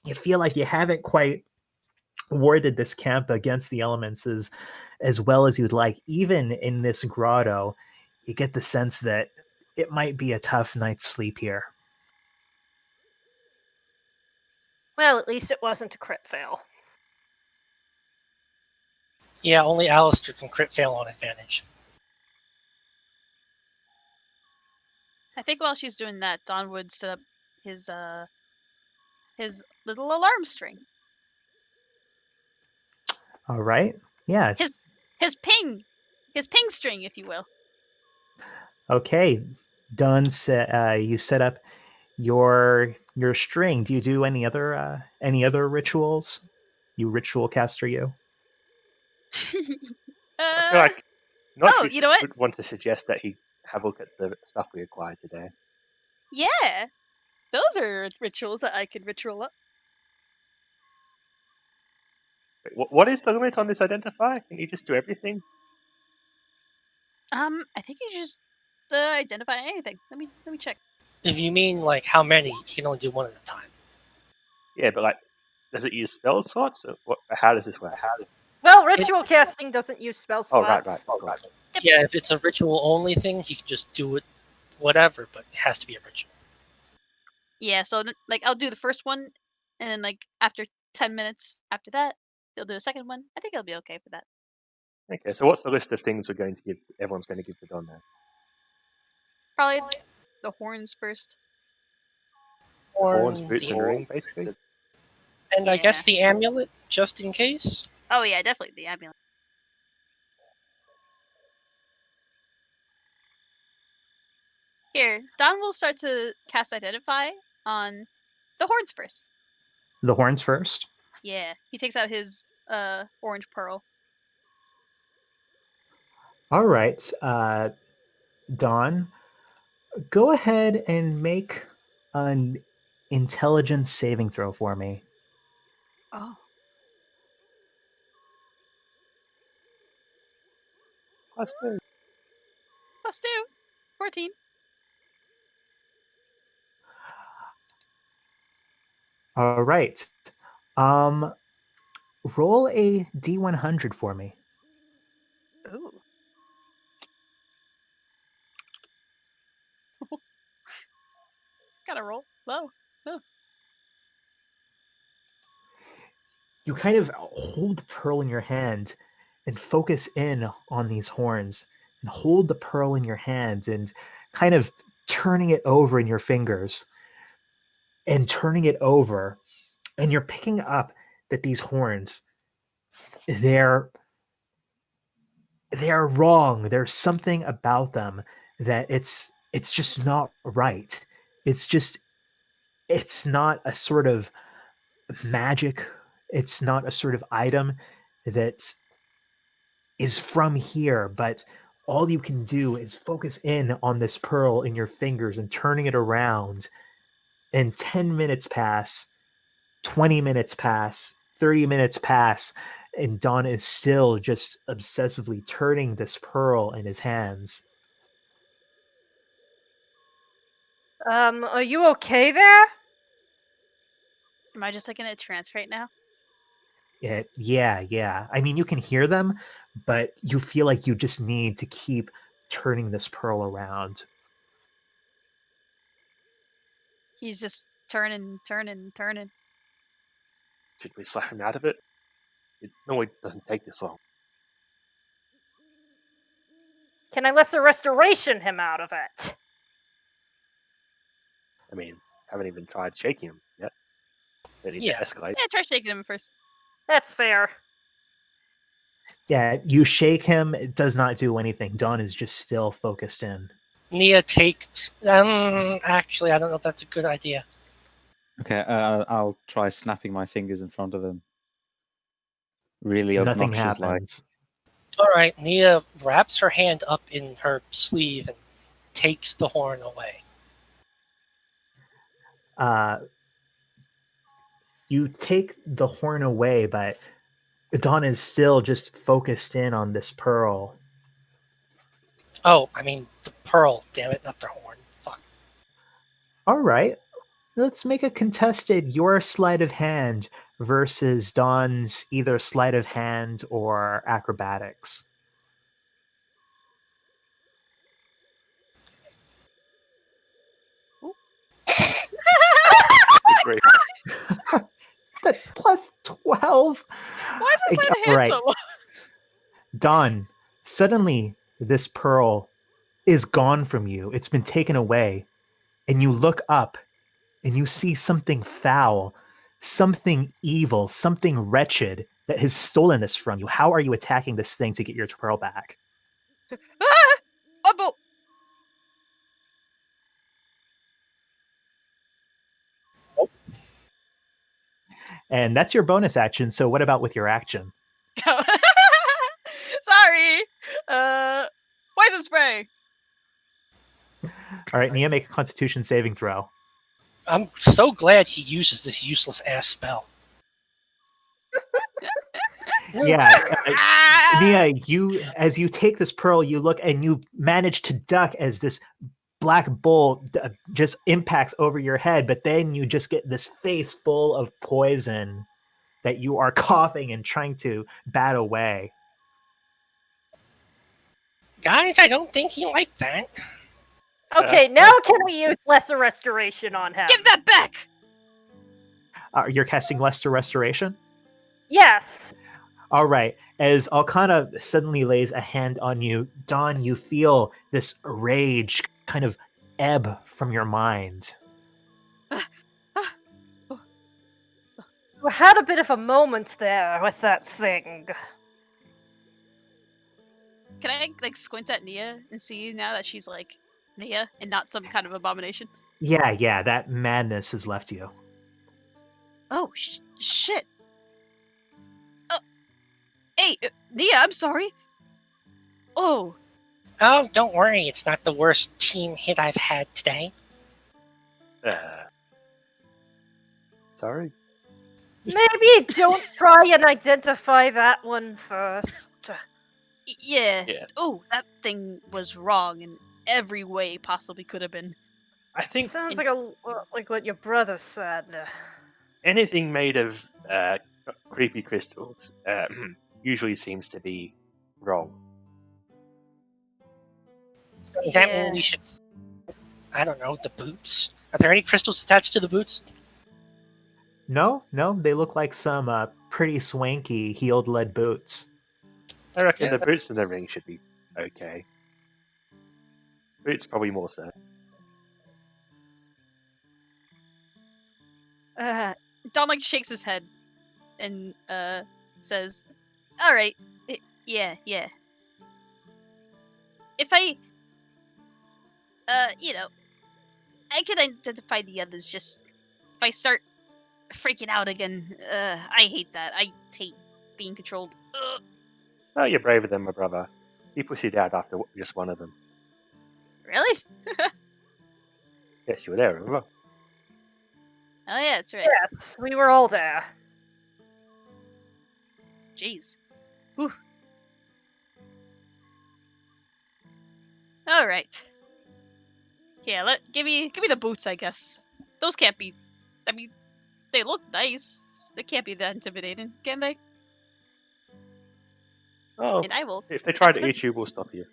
you feel like you haven't quite warded this camp against the elements as well as you'd like. Even in this grotto, you get the sense that it might be a tough night's sleep here. Well, at least it wasn't a crit fail. Yeah, only Alistair can crit fail on advantage. I think while she's doing that, Don would set up his little alarm string. All right. Yeah. His ping string, if you will. Okay. Done. You set up your string. Do you do any other rituals? You ritual caster, you? I feel like not you know what? would want to suggest that he have a look at the stuff we acquired today. Yeah, those are rituals that I could ritual up. Wait, what is the limit on this identify? Can you just do everything? I think you just identify anything. Let me check. If you mean like how many, you can only do one at a time. Yeah, but like, does it use spell slots? Or how does this work? Well, ritual casting doesn't use spell slots. Oh, right. Yeah, if it's a ritual only thing, you can just do it, whatever, but it has to be a ritual. Yeah, so I'll do the first one, and then after 10 minutes after that, they'll do a second one. I think it'll be okay for that. Okay, so what's the list of things everyone's going to give to Don then? Probably the horns first. Horns, Horn, boots, the- and ring, basically. and I guess Yeah. the amulet, just in case. Oh yeah, definitely the amulet. Here, Don will start to cast Identify on the horns first. The horns first. Yeah, he takes out his orange pearl. All right, Dawn, go ahead and make an intelligence saving throw for me. Oh. +2. +2. 14. All right. Roll a D100 for me. Ooh. Gotta roll low. Oh. You kind of hold the pearl in your hand and focus in on these horns and hold the pearl in your hand and kind of turning it over in your fingers and turning it over, and you're picking up that these horns, they're wrong. There's something about them that it's just not right. It's not a sort of magic. It's not a sort of item that is from here, but all you can do is focus in on this pearl in your fingers and turning it around. And 10 minutes pass, 20 minutes pass, 30 minutes pass, and Don is still just obsessively turning this pearl in his hands. Are you okay there? Am I just like in a trance right now? Yeah. I mean, you can hear them, but you feel like you just need to keep turning this pearl around. He's just turning. Should we slap him out of it? It normally doesn't take this long. Can I lesser restoration him out of it? I mean, haven't even tried shaking him yet. They need Yeah. to escalate. Yeah, try shaking him first. That's fair. Yeah, you shake him, it does not do anything. Don is just still focused in. Nia takes. Actually, I don't know if that's a good idea. Okay, I'll try snapping my fingers in front of him. Really Nothing obnoxious, like. happens. All right, Nia wraps her hand up in her sleeve and takes the horn away. You take the horn away, but Don is still just focused in on this pearl. Oh, I mean the pearl. Damn it, not the horn. Fuck. All right, let's make a contested your sleight of hand versus Don's either sleight of hand or acrobatics. Great. That plus 12. Why is my sleight of hand Right. so low? Don, suddenly this pearl is gone from you. It's been taken away. And you look up and you see something foul, something evil, something wretched that has stolen this from you. How are you attacking this thing to get your pearl back? Ah! Bubble! And that's your bonus action. So what about with your action? Sorry. Poison spray. All right, Nia, make a constitution saving throw. I'm so glad he uses this useless ass spell. Yeah, Ah! Nia, as you take this pearl, you look and you manage to duck as this black bolt just impacts over your head, but then you just get this face full of poison that you are coughing and trying to bat away. Guys, I don't think he liked that. Okay, now can we use lesser restoration on him? Give that back! You're casting Lesser Restoration? Yes. All right. As Alcana suddenly lays a hand on you, Don, you feel this rage kind of ebb from your mind. We had a bit of a moment there with that thing. Can I like squint at Nia and see now that she's like Nia and not some kind of abomination? Yeah, that madness has left you. Oh shit! Oh, hey, Nia, I'm sorry. Oh, Oh, don't worry, it's not the worst team hit I've had today. Sorry. Maybe don't try and identify that one first. yeah. Yeah. Oh, that thing was wrong in every way possibly could have been. I think Sounds like what your brother said. anything made of creepy crystals usually seems to be wrong. So does that Yeah. mean we should, I don't know, the boots? Are there any crystals attached to the boots? No, they look like some pretty swanky heeled lead boots. I reckon Yeah. the boots and the ring should be okay. Boots probably more so. Don like shakes his head and says, "All right, yeah. If I, I can identify the others. Just if I start freaking out again, I hate that. I hate being controlled. Ugh. Oh, you're braver than my brother. He pussied out after just one of them. Really? Yes, you were there, remember? Oh yeah, that's right. Yes, we were all there. Jeez. Whew. All right. Yeah, give me the boots, I guess. Those can't be. I mean, they look nice. They can't be that intimidating, can they? Oh, And I will. if they try mess to with eat you, we'll stop you.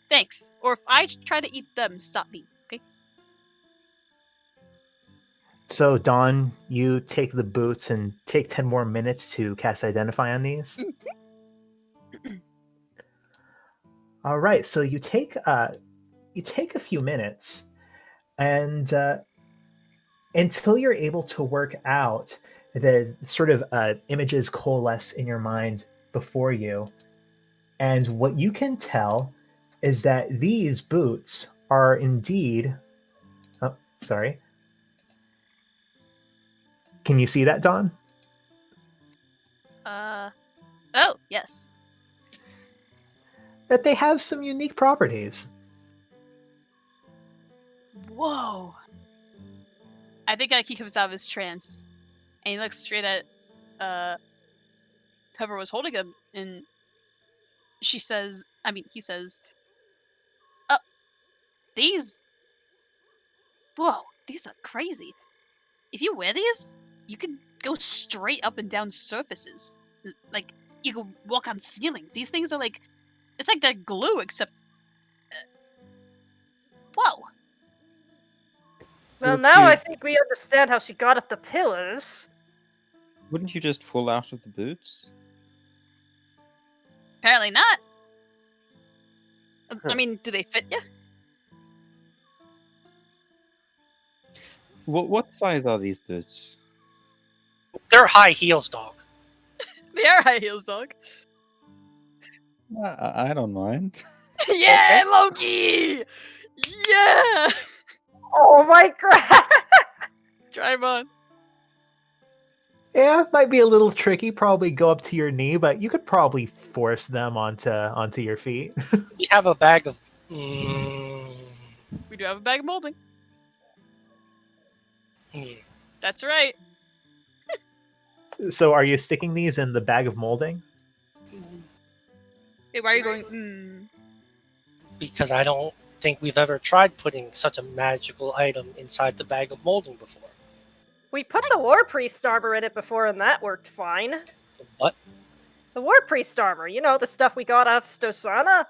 Thanks. Or if I try to eat them, stop me. Okay. So, Dawn, you take the boots and take 10 more minutes to cast Identify on these. All right, so you take a few minutes, and until you're able to work out the sort of images coalesce in your mind before you, and what you can tell is that these boots are indeed. Oh, sorry. Can you see that, Dawn? Oh, yes. That they have some unique properties. Whoa. I think like he comes out of his trance and he looks straight at whoever was holding him, and he says, these whoa, these are crazy. If you wear these, you can go straight up and down surfaces. Like you can walk on ceilings. These things are like it's like they're glue except whoa. Well, Would now I you- think we understand how she got up the pillars. Wouldn't you just fall out of the boots? Apparently not. I Huh. mean, do they fit you? What size are these boots? They're high heels, dog. They are high heels, dog. I don't mind. Yeah, Loki! Yeah! Oh my god! Try 'em on. Yeah, might be a little tricky. Probably go up to your knee, but you could probably force them onto your feet. We have a bag of. We do have a bag of molding. Hmm. That's right. So, are you sticking these in the bag of molding? Hey, why are you going, Because I don't think we've ever tried putting such a magical item inside the bag of molding before. We put the War Priest armor in it before, and that worked fine. What? The War Priest armor, you know, the stuff we got off Stosana?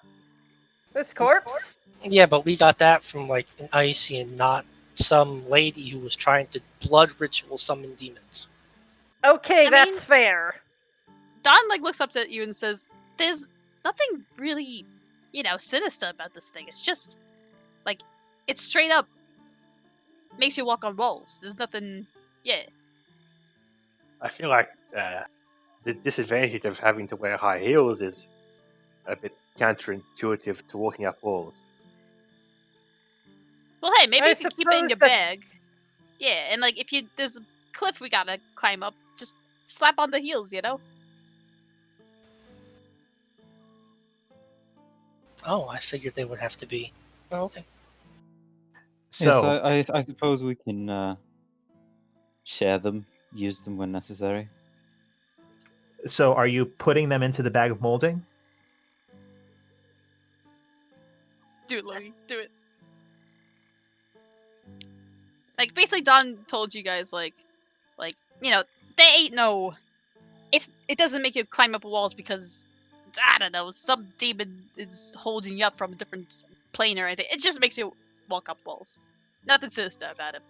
This corpse? Yeah, but we got that from like an icy and not some lady who was trying to blood ritual summon demons. Okay, I that's mean- fair. Don, like, looks up at you and says, there's nothing really, sinister about this thing. It's just, like, It's straight up makes you walk on walls. There's nothing. Yeah. I feel like the disadvantage of having to wear high heels is a bit counterintuitive to walking up walls. Well, hey, maybe I if you keep it in suppose your that- bag. Yeah, and like if there's a cliff we gotta climb up, just slap on the heels, you know? Oh, I figured they would have to be. Oh, okay. Yes, So, I suppose we can share them, use them when necessary. so are you putting them into the bag of molding? Do it, Logie. Do it. Like basically, Don told you guys like, they ain't no. If it doesn't make you climb up walls because I don't know, some demon is holding you up from a different plane or anything. It just makes you walk up walls. Nothing sinister about it.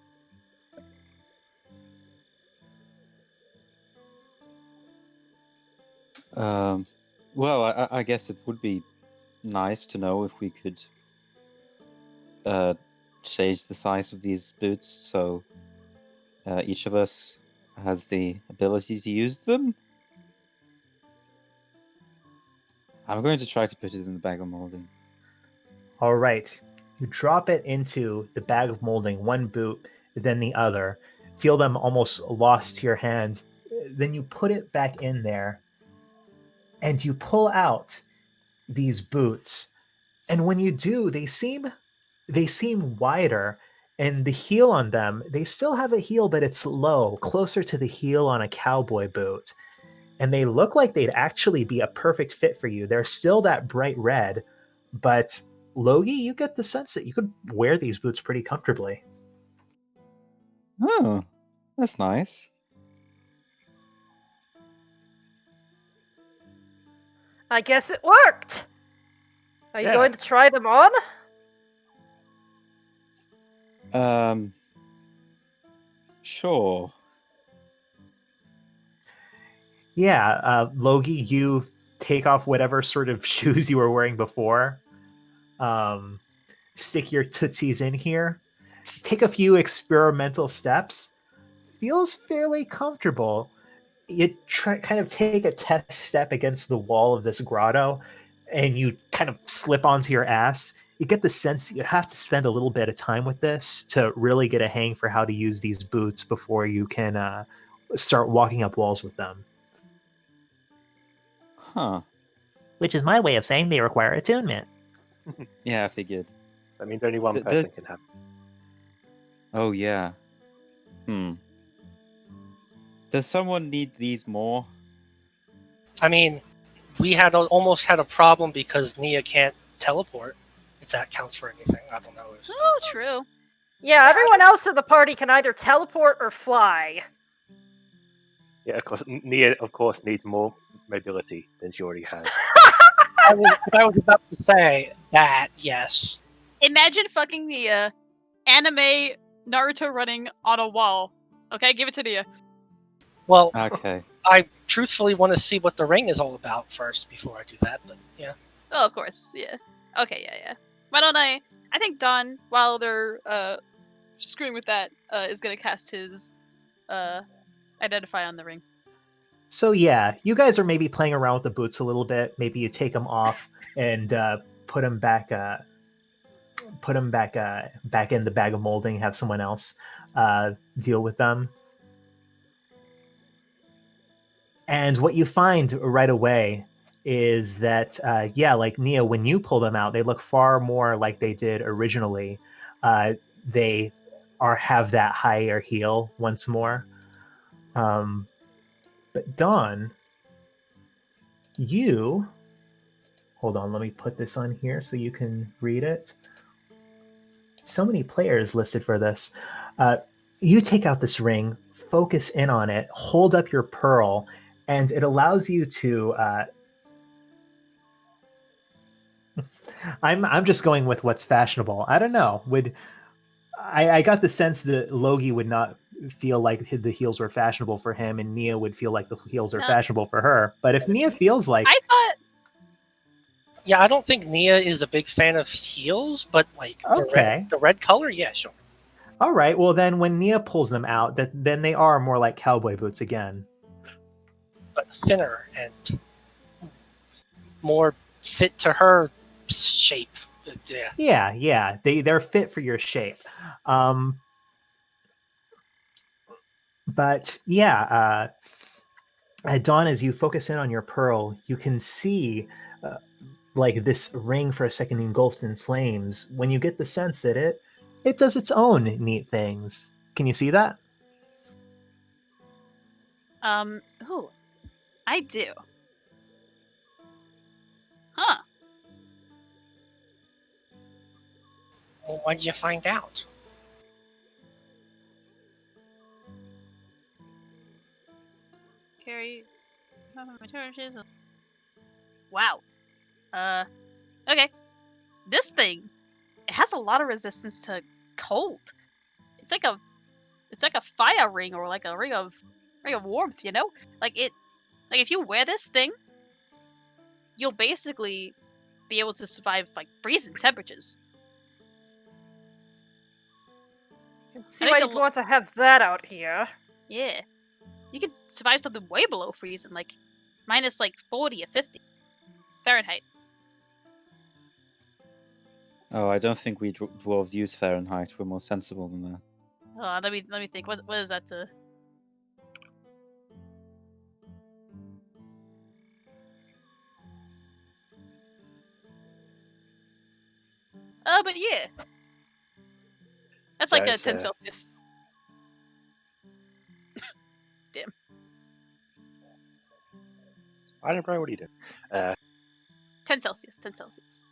Well, I guess it would be nice to know if we could change the size of these boots so each of us has the ability to use them. I'm going to try to put it in the bag of molding. All right. You drop it into the bag of molding, one boot, then the other. Feel them almost lost to your hand. Then you put it back in there and you pull out these boots. And when you do, they seem wider, and the heel on them, they still have a heel, but it's low, closer to the heel on a cowboy boot. And they look like they'd actually be a perfect fit for you. They're still that bright red, but Logie, you get the sense that you could wear these boots pretty comfortably. Oh, that's nice. I guess it worked. Are you Yeah. going to try them on? Sure. Yeah, Logie, you take off whatever sort of shoes you were wearing before. Stick your tootsies in here. Take a few experimental steps. Feels fairly comfortable. You kind of take a test step against the wall of this grotto, and you kind of slip onto your ass. You get the sense you have to spend a little bit of time with this to really get a hang for how to use these boots before you can start walking up walls with them. Huh. Which is my way of saying they require attunement. Yeah, I figured. That means only one The- person can have. Oh, yeah. Does someone need these more? I mean, we almost had a problem because Nia can't teleport. If that counts for anything, I don't know. Oh, true. Yeah, everyone else in the party can either teleport or fly. Yeah, of course. Nia, of course, needs more mobility than she already has. I was about to say that. Yes. Imagine fucking the anime Naruto running on a wall. Okay, give it to Nia. Well, Okay. I truthfully want to see what the ring is all about first before I do that. But yeah. Oh, of course. Yeah. Okay. Yeah. Why don't I think Don, while they're screwing with that, is gonna cast his identify on the ring. So yeah, you guys are maybe playing around with the boots a little bit. Maybe you take them off and put them back back in the bag of molding. Have someone else deal with them. And what you find right away is that like Nia, when you pull them out, they look far more like they did originally. They have that higher heel once more. But Dawn, you hold on, let me put this on here so you can read it. So many players listed for this. You take out this ring, focus in on it, hold up your pearl, and it allows you to I'm just going with what's fashionable. I don't know. I got the sense that Logie would not feel like the heels were fashionable for him, and Nia would feel like the heels are fashionable for her. But if Nia feels like, I thought Yeah, I don't think Nia is a big fan of heels, but like Okay. the red color, yeah, sure. All right. Well, then when Nia pulls them out, then they are more like cowboy boots again. But thinner and more fit to her shape. Yeah. Yeah. They're fit for your shape. But yeah, Dawn, as you focus in on your pearl, you can see like this ring for a second engulfed in flames. When you get the sense that it does its own neat things. Can you see that? Ooh, I do. Huh. Well, what did you find out? Carry. Wow. Okay. This thing, it has a lot of resistance to cold. It's like a fire ring or like a ring of warmth, you know? Like if you wear this thing, you'll basically be able to survive like freezing temperatures. See I why think you'd want to have that out here. Yeah. You could survive something way below freezing, like minus like 40 or 50 Fahrenheit. Oh, I don't think we dwarves use Fahrenheit. We're more sensible than that. Let me think. What is that to? But yeah, that's like Yeah, a it's, 10 Celsius. Damn. I don't know what he did. 10 Celsius. 10 Celsius.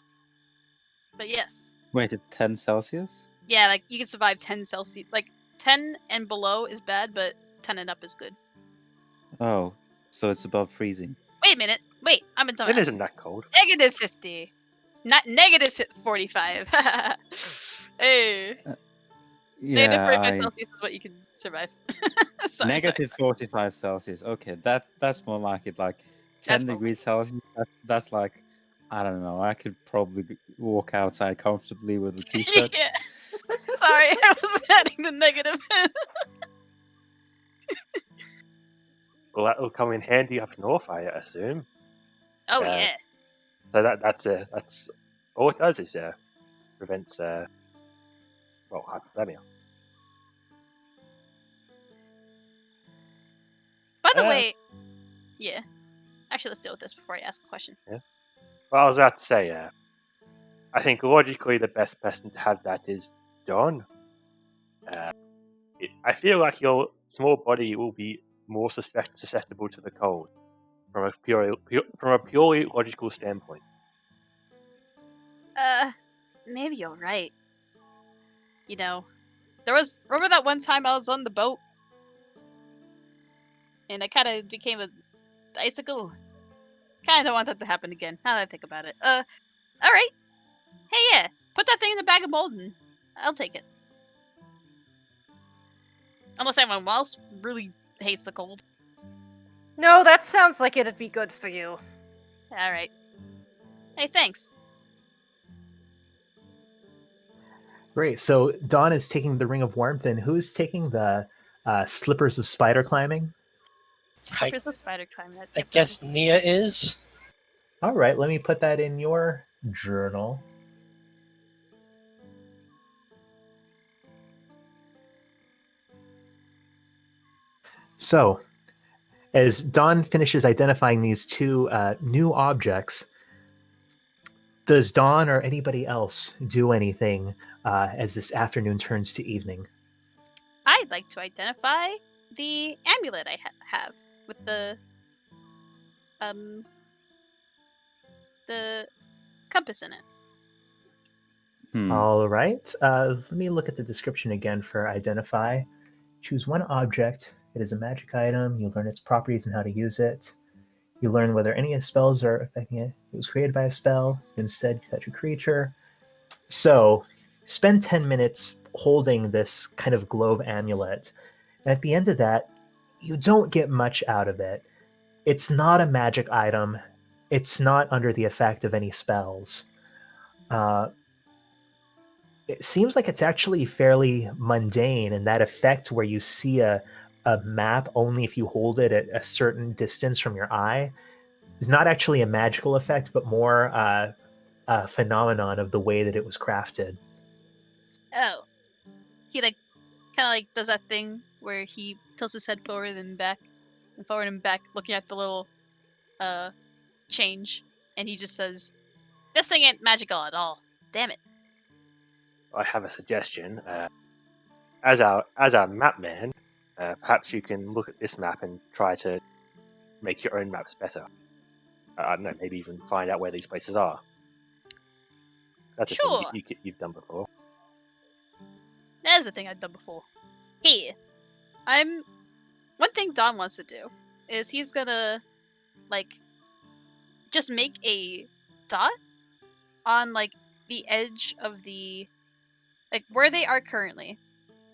But yes. Wait, it's 10 Celsius? Yeah, like you can survive 10 Celsius. Like 10 and below is bad, but 10 and up is good. Oh, so it's above freezing. Wait a minute. Wait, I'm a dumbass. It isn't that cold. Negative 50. Not negative 45. Hey. Negative Yeah, 45 Celsius is what you can survive. sorry. negative 45 Celsius. Okay, that's more like it. Like 10 more degrees Celsius. That's like, I don't know. I could probably walk outside comfortably with a t-shirt. Yeah. Sorry, I was adding the negative. Well, that will come in handy up north, I assume. Oh Yeah. yeah. So that's all it does is prevents hypothermia. By the way, yeah. Actually, let's deal with this before I ask a question. Well, I was about to say, I think logically the best person to have that is Dawn. I feel like your small body will be more susceptible to the cold from a purely logical standpoint. Maybe you're right. You know, remember that one time I was on the boat and I kind of became a icicle. Kind of don't want that to happen again. Now that I think about it. All right. Hey, yeah. Put that thing in the bag of molding. I'll take it. Unless anyone else really hates the cold. No, that sounds like it'd be good for you. All right. Hey, thanks. Great. So Dawn is taking the ring of warmth, and who's taking the slippers of spider climbing? Slippers of spider climbing. I guess Nia is. All right. Let me put that in your journal. So, as Dawn finishes identifying these two new objects, does Dawn or anybody else do anything as this afternoon turns to evening? I'd like to identify the amulet I have with the compass in it. All right. Let me look at the description again for identify. Choose one object. It is a magic item. You learn its properties and how to use it. You learn whether any spells are affecting it. It was created by a spell. You instead touch a creature. So spend 10 minutes holding this kind of globe amulet. And at the end of that, you don't get much out of it. It's not a magic item. it's not under the effect of any spells. It seems like it's actually fairly mundane, and that effect where you see a map only if you hold it at a certain distance from your eye is not actually a magical effect, but more a phenomenon of the way that it was crafted. Oh, he like kind of like does that thing where he tilts his head forward and back, looking at the little change, and he just says, "This thing ain't magical at all. Damn it." I have a suggestion. As our map man, perhaps you can look at this map and try to make your own maps better. I don't know, maybe even find out where these places are. That's a thing Sure, you've done before. that is a thing I've done before. Hey, one thing Don wants to do is he's gonna like just make a dot on like the edge of the like where they are currently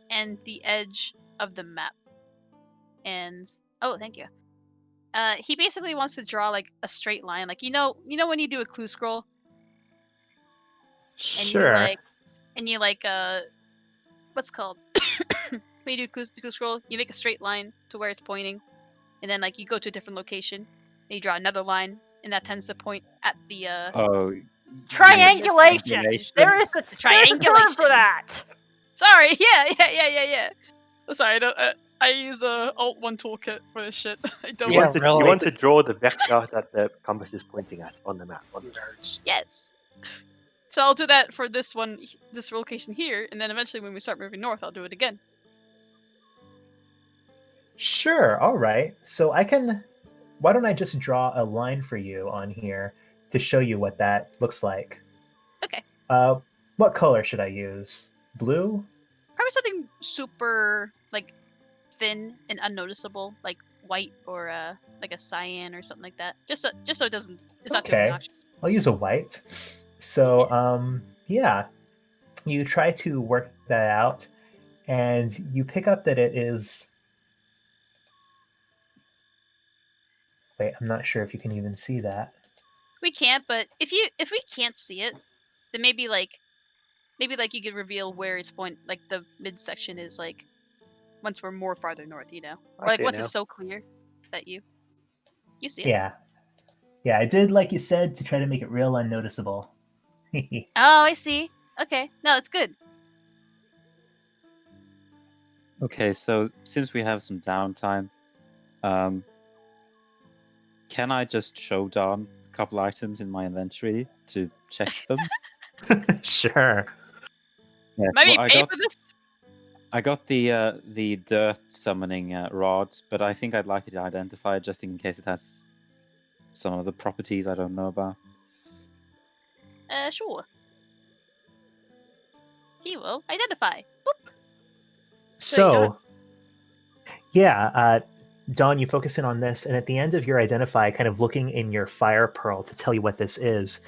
and the edge of the map. And oh, thank you. He basically wants to draw like a straight line, like when you do a clue scroll and Sure. you like what's called when you do clue scroll, you make a straight line to where it's pointing, and then like you go to a different location and you draw another line, and that tends to point at the Oh, Triangulation. triangulation? There's a term triangulation. for that. Sorry, yeah. Oh, sorry, I don't. I use Alt 1 toolkit for this shit. I don't. You Yeah, want to really. you want to draw the vector that the compass is pointing at on the map. Nerds. Yes. So I'll do that for this location here, and then eventually when we start moving north, I'll do it again. Sure. All right. So why don't I just draw a line for you on here to show you what that looks like? Okay. What color should I use? Blue? Probably something super like thin and unnoticeable, like white or like a cyan or something like that. Just so it's not too Okay. obnoxious. I'll use a white. So, yeah, you try to work that out, and you pick up that it is. Wait, I'm not sure if you can even see that. We can't, but if we can't see it, then maybe you could reveal where it's point, like the midsection is, like once we're more farther north, or like once it's so clear that you see it. Yeah. Yeah, I did, like you said, to try to make it real unnoticeable. Oh, I see. Okay, no, it's good. Okay, so since we have some downtime, can I just show Don a couple items in my inventory to check them? Sure. Yeah, Maybe well, pay for this. I got the dirt summoning rod, but I think I'd like it identified just in case it has some of the properties I don't know about. Sure. He will identify. Boop. So, yeah, Don, you focus in on this, and at the end of your identify, kind of looking in your fire pearl to tell you what this is,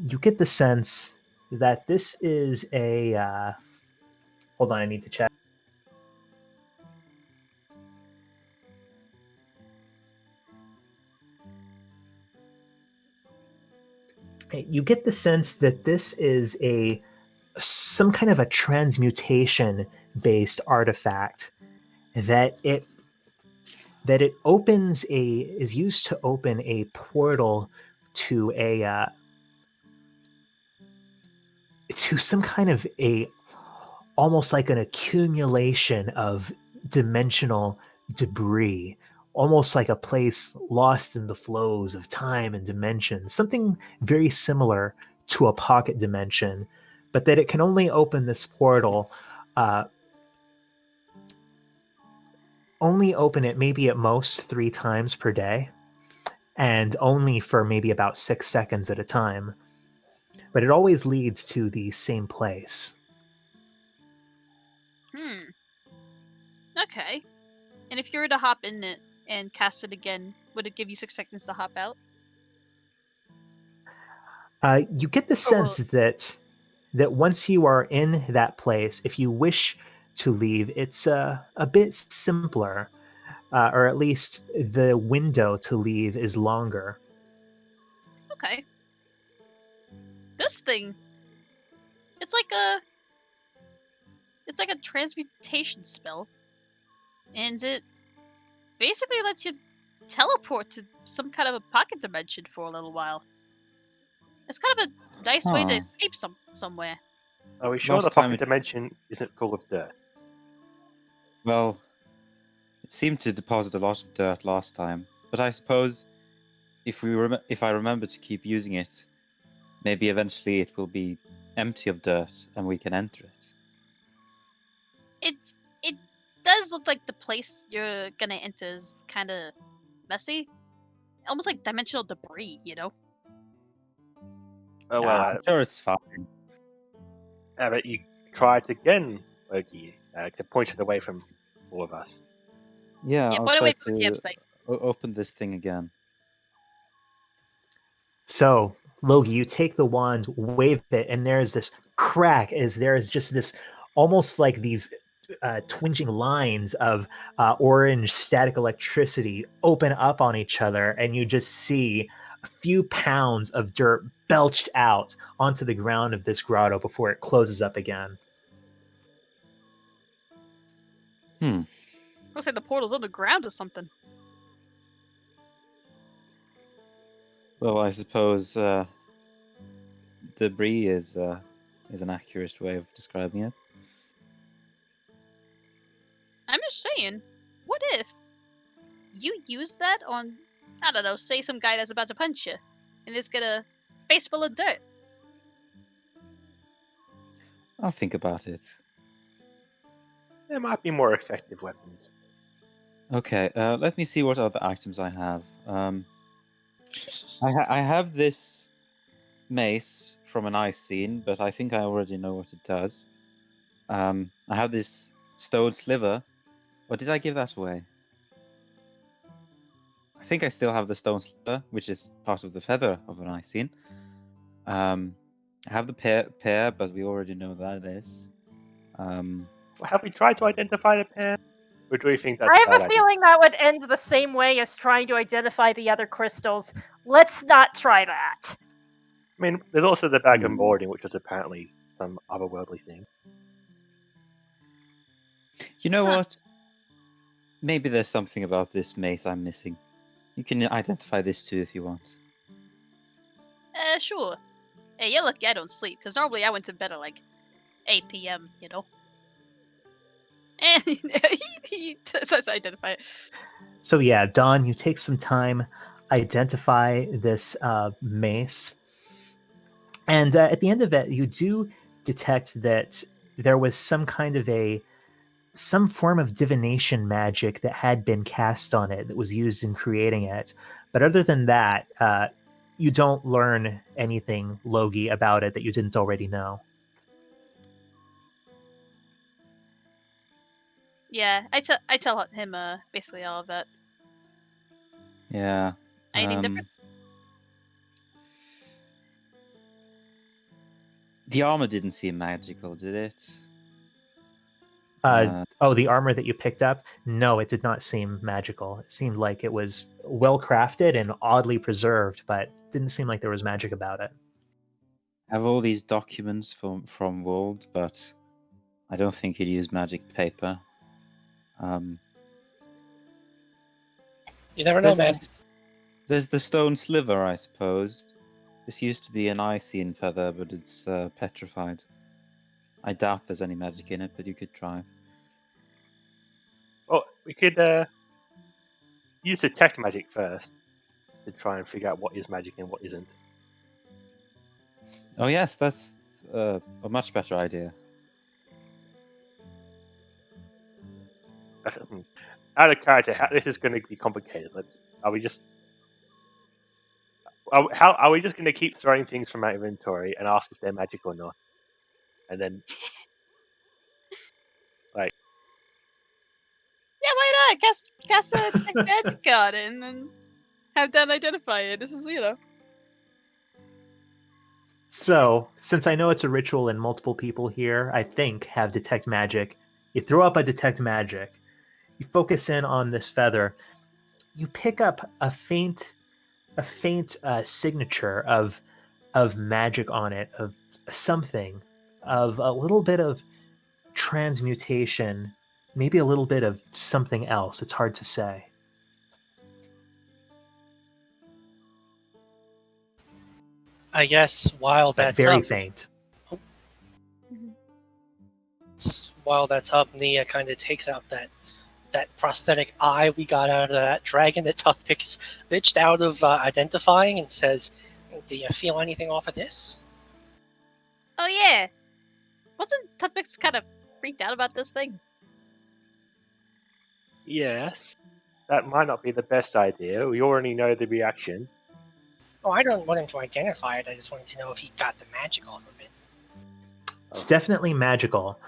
you get the sense that this is a. Hold on, I need to check. You get the sense that this is some kind of a transmutation based artifact that it is used to open a portal to to some kind of almost like an accumulation of dimensional debris, almost like a place lost in the flows of time and dimension, something very similar to a pocket dimension, but that it can only open this portal, only open it maybe at most 3 times per day, and only for maybe about 6 seconds at a time. But it always leads to the same place. Okay. And if you were to hop in it and cast it again, would it give you 6 seconds to hop out? You get the sense that once you are in that place, if you wish to leave, it's a bit simpler, or at least the window to leave is longer. Okay. This thing, it's like a transmutation spell, and it basically lets you teleport to some kind of a pocket dimension for a little while. It's kind of a nice way to Huh. escape somewhere. Are we sure Last the time pocket it- dimension isn't full of dirt? Well, it seemed to deposit a lot of dirt last time, but I suppose if I remember to keep using it, maybe eventually it will be empty of dirt and we can enter it. It does look like the place you're gonna enter is kind of messy, almost like dimensional debris. You know. Oh Yeah, well, I'm sure it's fine. but you tried again, Loki, to point it away from all of us. Yeah, Yeah, I'll point try away from the to campsite. open this thing again. So, Logi, you take the wand, wave it, and there's this crack as there is just this almost like these twinging lines of orange static electricity open up on each other, and you just see a few pounds of dirt belched out onto the ground of this grotto before it closes up again. Looks like the portal's underground or something. Well, I suppose debris is an accurate way of describing it. I'm just saying, what if you use that on, I don't know, say some guy that's about to punch you, and it's got a face full of dirt. I'll think about it. There might be more effective weapons. Okay, let me see what other items I have. I have this mace from an ice scene, but I think I already know what it does. I have this stone sliver. Or did I give that away? I think I still have the stone sliver, which is part of the feather of an ice scene. I have the pear, but we already know that is. Well, have we tried to identify the pair? Or do we think that's I a have bad a idea? feeling that would end the same way as trying to identify the other crystals. Let's not try that. I mean, there's also the bag of Hmm. molding, which was apparently some otherworldly thing. You know Huh. what? Maybe there's something about this mace I'm missing. You can identify this too if you want. Sure. Hey, you're lucky I don't sleep, because normally I went to bed at like 8 p.m., you know? And he says identify it. So yeah, Don, you take some time, identify this mace, and at the end of it, you do detect that there was some kind of some form of divination magic that had been cast on it that was used in creating it. But other than that, you don't learn anything, Logi, about it that you didn't already know. Yeah, I tell him basically all of that. Yeah. Anything different? The armor didn't seem magical, did it? Oh, the armor that you picked up? No, it did not seem magical. It seemed like it was well crafted and oddly preserved, but didn't seem like there was magic about it. I have all these documents from Wold, but I don't think he'd use magic paper. You never know, man. There's the stone sliver, I suppose. This used to be an Icene feather, but it's petrified. I doubt there's any magic in it, but you could try. Well, we could use detect magic first to try and figure out what is magic and what isn't. Oh yes, that's a much better idea. Out of character, this is going to be complicated. Are we just going to keep throwing things from our inventory and ask if they're magic or not, and then Yeah, why not? Cast a detect magic on it and then have Dan identify it. This is, you know. So, since I know it's a ritual and multiple people here, I think, have detect magic, you throw up a detect magic. You focus in on this feather. You pick up a faint faint signature of magic on it, of something, of a little bit of transmutation, maybe a little bit of something else. It's hard to say. I guess while But that's very up, faint. Nia kind of takes out that prosthetic eye we got out of that dragon that Toothpicks bitched out of identifying and says, "Do you feel anything off of this?" Oh yeah, wasn't Tupix kind of freaked out about this thing? Yes, that might not be the best idea. We already know the reaction. Oh, I don't want him to identify it. I just wanted to know if he got the magic off of it. It's definitely magical.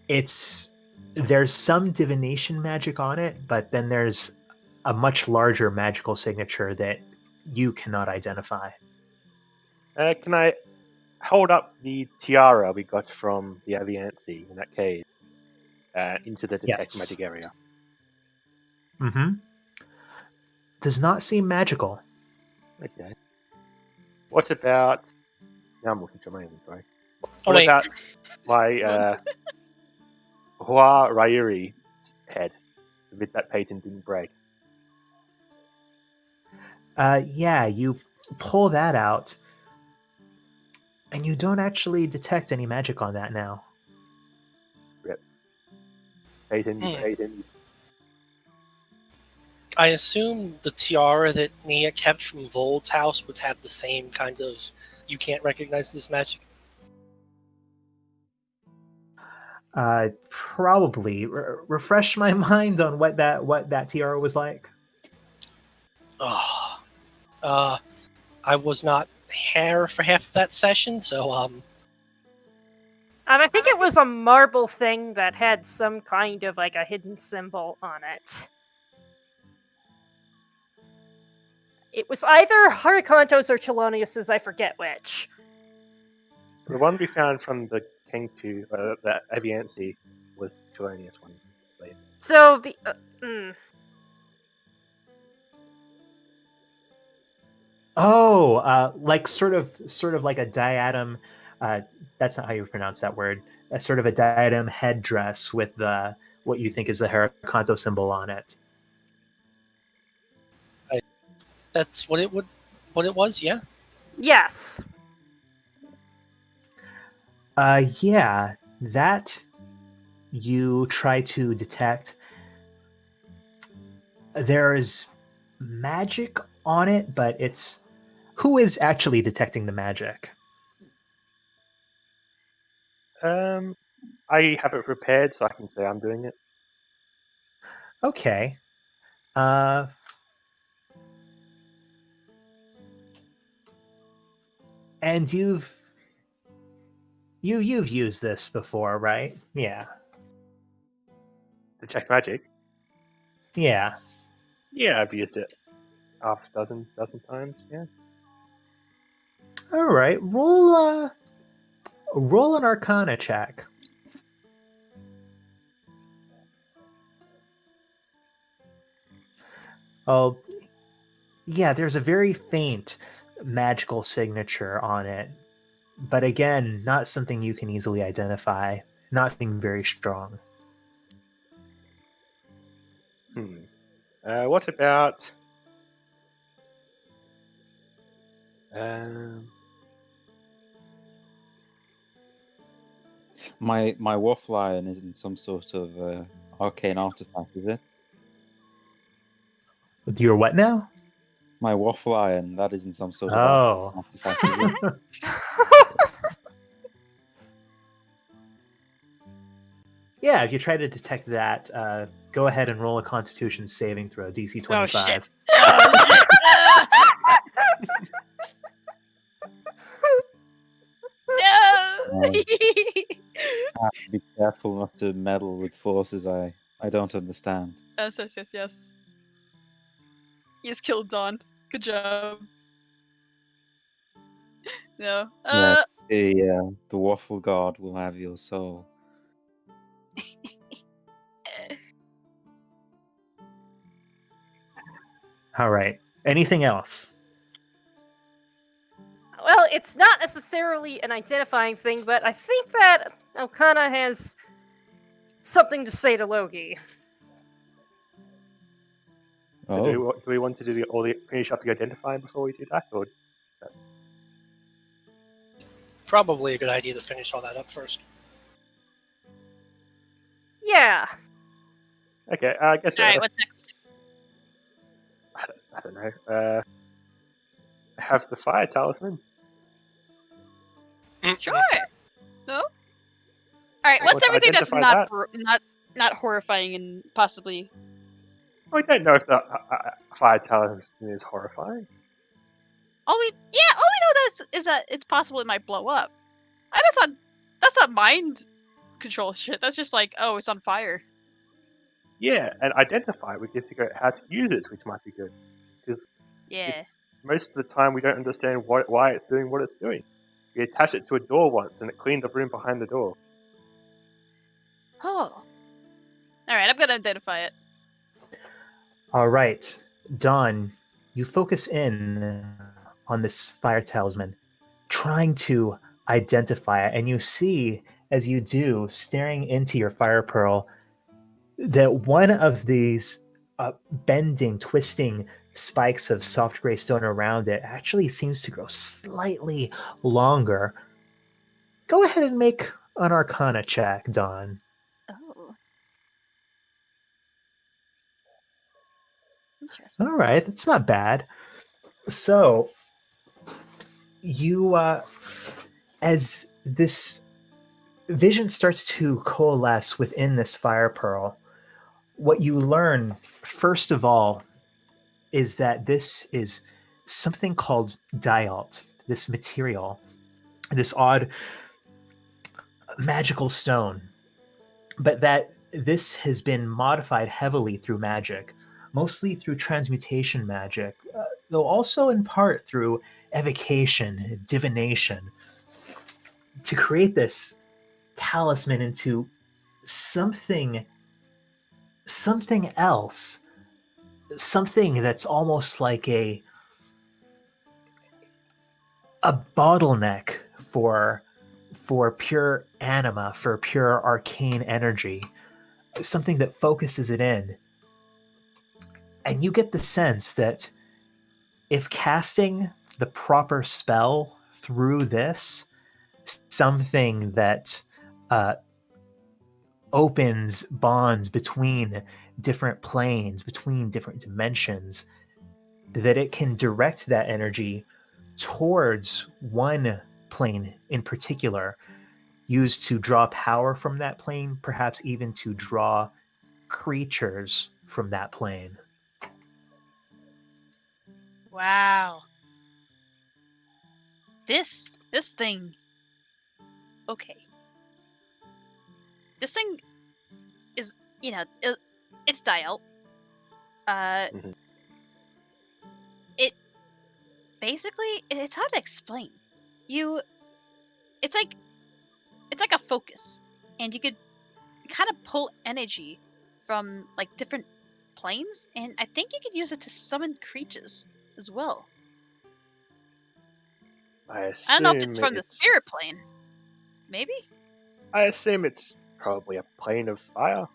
There's some divination magic on it, but then there's a much larger magical signature that you cannot identify. Can I hold up the tiara we got from the Aviancy in that cave into the detect Yes. magic area? Mm-hmm. Does not seem magical. Okay. What about... Now I'm looking through my inventory. Oh, What wait. about my Hua Rairi head? The bit that Peyton didn't break. Yeah, you pull that out, and you don't actually detect any magic on that now. Peyton, Hmm. Peyton. I assume the tiara that Nia kept from Vold's house would have the same kind of "you can't recognize this magic." Probably refresh my mind on what that tiara was like. Oh, I was not here for half of that session, so I think it was a marble thing that had some kind of like a hidden symbol on it. It was either Harikanto's or Chelonius's, I forget which. The one we found from the Kenku, the Aviancy, was the Colonius one. So the Oh, like sort of like a diadem. That's not how you pronounce that word. A sort of a diadem headdress with the what you think is the Harakanto symbol on it. that's what it was. Yeah. yes. Yeah, that you try to detect. There is magic on it, but it's who is actually detecting the magic? I have it prepared, so I can say I'm doing it. Okay. Uh, and you've used this before, right? Yeah. Detect magic. Yeah. Yeah, I've used it half a dozen times. Yeah. All right. Roll an Arcana check. Oh, yeah. There's a very faint magical signature on it, but again, not something you can easily identify. Nothing very strong. What about? Um, My waffle iron isn't some sort of arcane artifact, is it? Your what now? My waffle iron, that isn't some sort of Oh. artifact, is it? Yeah, if you try to detect that, go ahead and roll a Constitution saving throw, DC 25. Oh shit! Oh shit! No! I have to be careful not to meddle with forces I don't understand. Yes. You just killed Dawn. Good job. No. Yeah, the waffle god will have your soul. All right. Anything else? Well, it's not necessarily an identifying thing, but I think that Elkanah has something to say to Loki. So Oh, do we want to do finish up the identifying before we do that, or Probably a good idea to finish all that up first. Yeah. okay? I guess All right, what's next? I don't know. Have the fire talisman. Sure. No. All right. want What's to everything that's identify not horrifying and possibly? I don't know if the fire talisman is horrifying. All we know is that it's possible it might blow up. And that's not mind control shit. That's just like, oh, it's on fire. Yeah, and identify, we can figure out how to use it, which might be good. Because Yeah. most of the time we don't understand why it's doing what it's doing. We attached it to a door once, and it cleaned the room behind the door. Oh. All right, I'm gonna identify it. All right, Dawn, you focus in on this fire talisman, trying to identify it, and you see, as you do, staring into your fire pearl, that one of these bending, twisting spikes of soft gray stone around it actually seems to grow slightly longer. Go ahead and make an Arcana check, Dawn. Oh. Interesting. All right, that's not bad. So, you, as this vision starts to coalesce within this fire pearl, what you learn, first of all, is that this is something called dialt, this material, this odd magical stone, but that this has been modified heavily through magic, mostly through transmutation magic, though also in part through evocation, divination, to create this talisman into something else, something that's almost like a bottleneck for pure anima, for pure arcane energy, something that focuses it in. And you get the sense that if casting the proper spell through this, something that opens bonds between different planes, between different dimensions, that it can direct that energy towards one plane in particular, used to draw power from that plane, perhaps even to draw creatures from that plane. Wow. This thing. Okay. This thing is, it's dial. Mhm. It basically, it's hard to explain. It's like a focus, and you could kind of pull energy from like different planes, and I think you could use it to summon creatures as well. I I don't know if it's assume from the spirit plane. Maybe? I assume it's probably a plane of fire,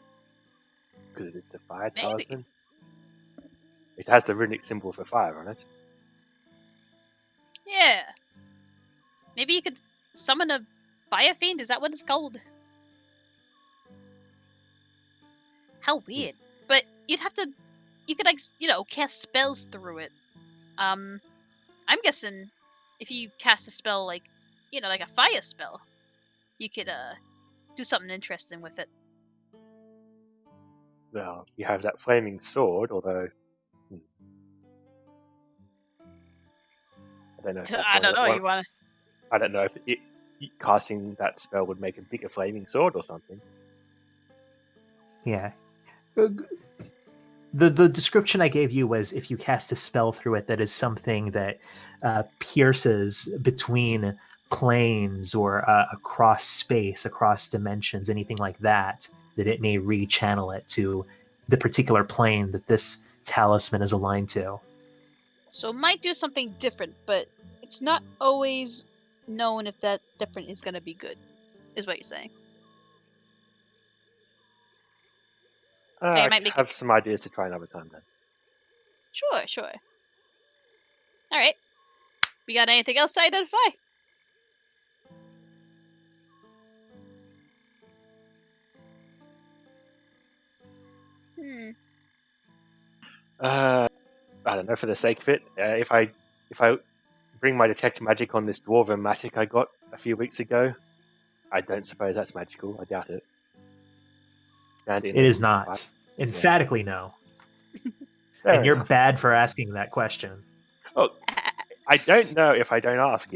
because it's a fire Maybe. talisman. It has the runic symbol for fire on it. Yeah. Maybe you could summon a fire fiend? Is that what it's called? How weird. But you could like, cast spells through it. I'm guessing if you cast a spell like, like a fire spell, you could do something interesting with it. Well, you have that flaming sword, although I don't know. If that's I don't know. You wanna? I don't know if casting that spell would make a bigger flaming sword or something. Yeah. The description I gave you was if you cast a spell through it that is something that pierces between planes or across space, across dimensions, anything like that, that it may rechannel it to the particular plane that this talisman is aligned to. So it might do something different, but it's not always known if that different is going to be good, is what you're saying. I might make have some ideas to try another time then. Sure. Alright. We got anything else to identify? I don't know. For the sake of it, if I bring my detect magic on this dwarven matic I got a few weeks ago, I don't suppose that's magical. I doubt it. And It is not. Emphatically no. Fair And you're enough. bad for asking that question. Oh, I don't know if I don't ask.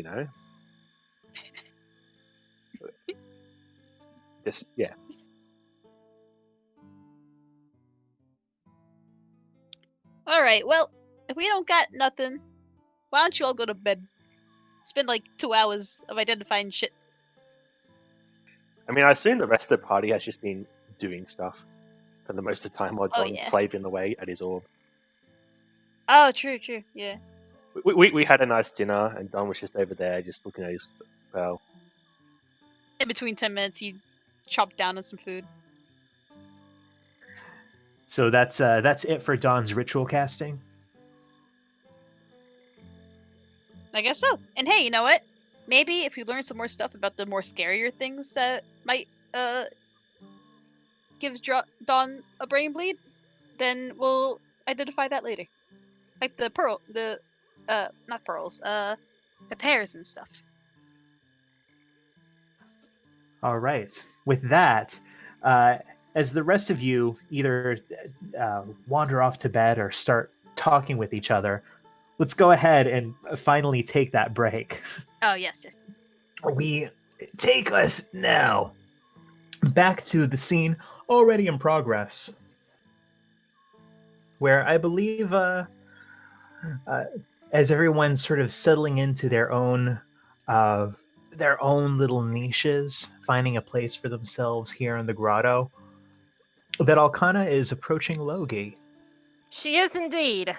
Just yeah. Alright, well, if we don't got nothing, why don't you all go to bed? It's been like 2 hours of identifying shit. I mean, I assume the rest of the party has just been doing stuff for the most of the time while Oh, John's yeah. slaving away at his orb. Oh, true, yeah. We had a nice dinner, and Don was just over there, just looking at his spell. In between 10 minutes, he chopped down on some food. So that's it for Dawn's ritual casting. I guess so. And hey, you know what? Maybe if you learn some more stuff about the more scarier things that might give Dawn a brain bleed, then we'll identify that later. Like the not pearls, the pears and stuff. All right. With that, as the rest of you either wander off to bed or start talking with each other, let's go ahead and finally take that break. Oh, yes. We take us now back to the scene already in progress, where I believe as everyone's sort of settling into their own little niches, finding a place for themselves here in the grotto, that Alcana is approaching Logi. She is indeed.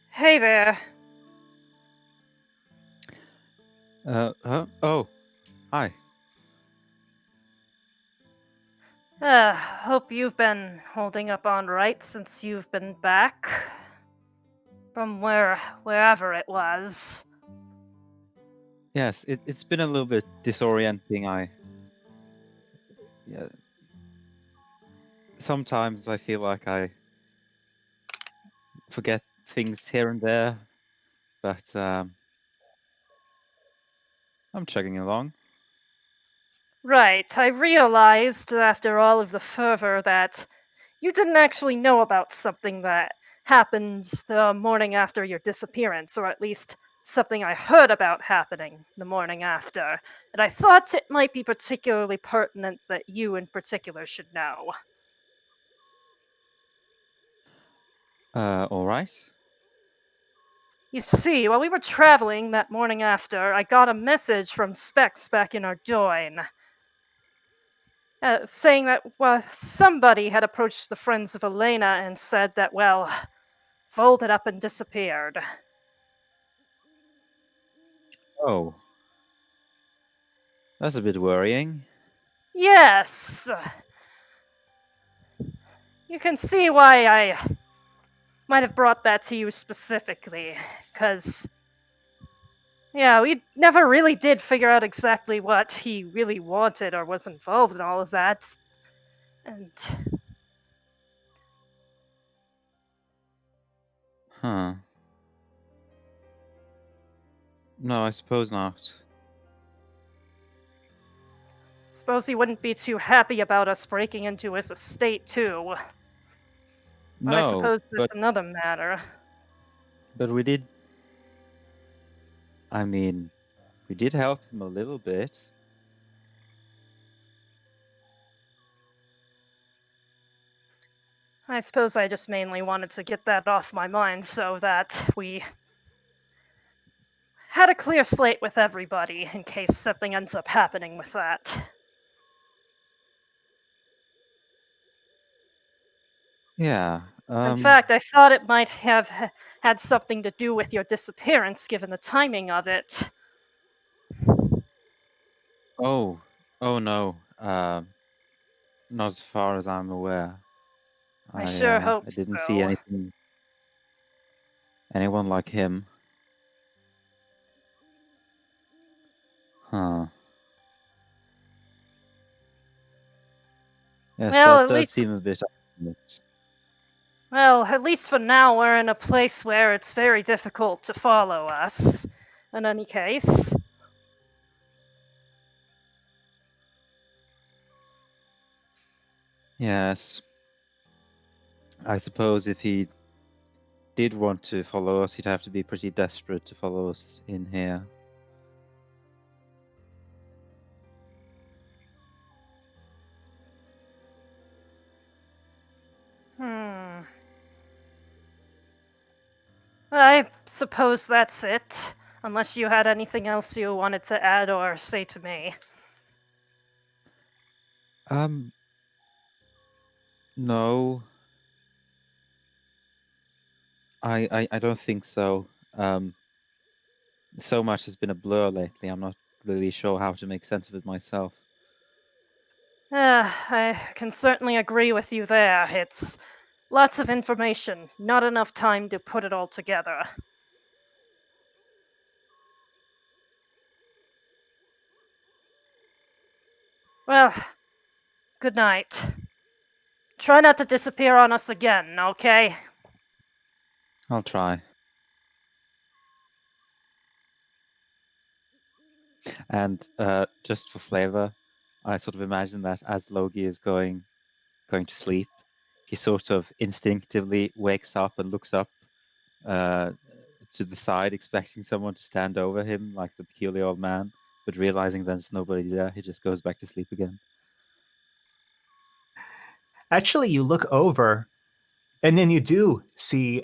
Hey there. Oh, hi. Hope you've been holding up all right since you've been back. From wherever it was. Yes, it's been a little bit disorienting. Yeah. Sometimes I feel like I forget things here and there, but I'm chugging along. Right, I realized after all of the fervor that you didn't actually know about something that happened the morning after your disappearance, or at least something I heard about happening the morning after, and I thought it might be particularly pertinent that you in particular should know. All right. You see, while we were traveling that morning after, I got a message from Specs back in Ardoin, saying that, somebody had approached the friends of Elena and said that, folded up and disappeared. Oh. That's a bit worrying. Yes! You can see why I might have brought that to you specifically, because, we never really did figure out exactly what he really wanted or was involved in all of that. And Huh. No, I suppose not. suppose he wouldn't be too happy about us breaking into his estate, too. But I No, suppose that's but another matter. we did. I mean, we did help him a little bit. I suppose I just mainly wanted to get that off my mind so that we had a clear slate with everybody in case something ends up happening with that. Yeah. In fact, I thought it might have had something to do with your disappearance, given the timing of it. Oh. Oh no. Not as far as I'm aware. I sure hope I didn't see so. anyone like him. Huh. Yes, Well, that at does least seem a bit obvious. Well, at least for now, we're in a place where it's very difficult to follow us. In any case. Yes. I suppose if he did want to follow us, he'd have to be pretty desperate to follow us in here. I suppose that's it. Unless you had anything else you wanted to add or say to me. No. I don't think so. So much has been a blur lately. I'm not really sure how to make sense of it myself. I can certainly agree with you there. It's lots of information, not enough time to put it all together. Well, good night. Try not to disappear on us again, okay? I'll try. And just for flavor, I sort of imagine that as Logi is going to sleep, he sort of instinctively wakes up and looks up to the side, expecting someone to stand over him, like the peculiar old man, but realizing there's nobody there, he just goes back to sleep again. Actually, you look over, and then you do see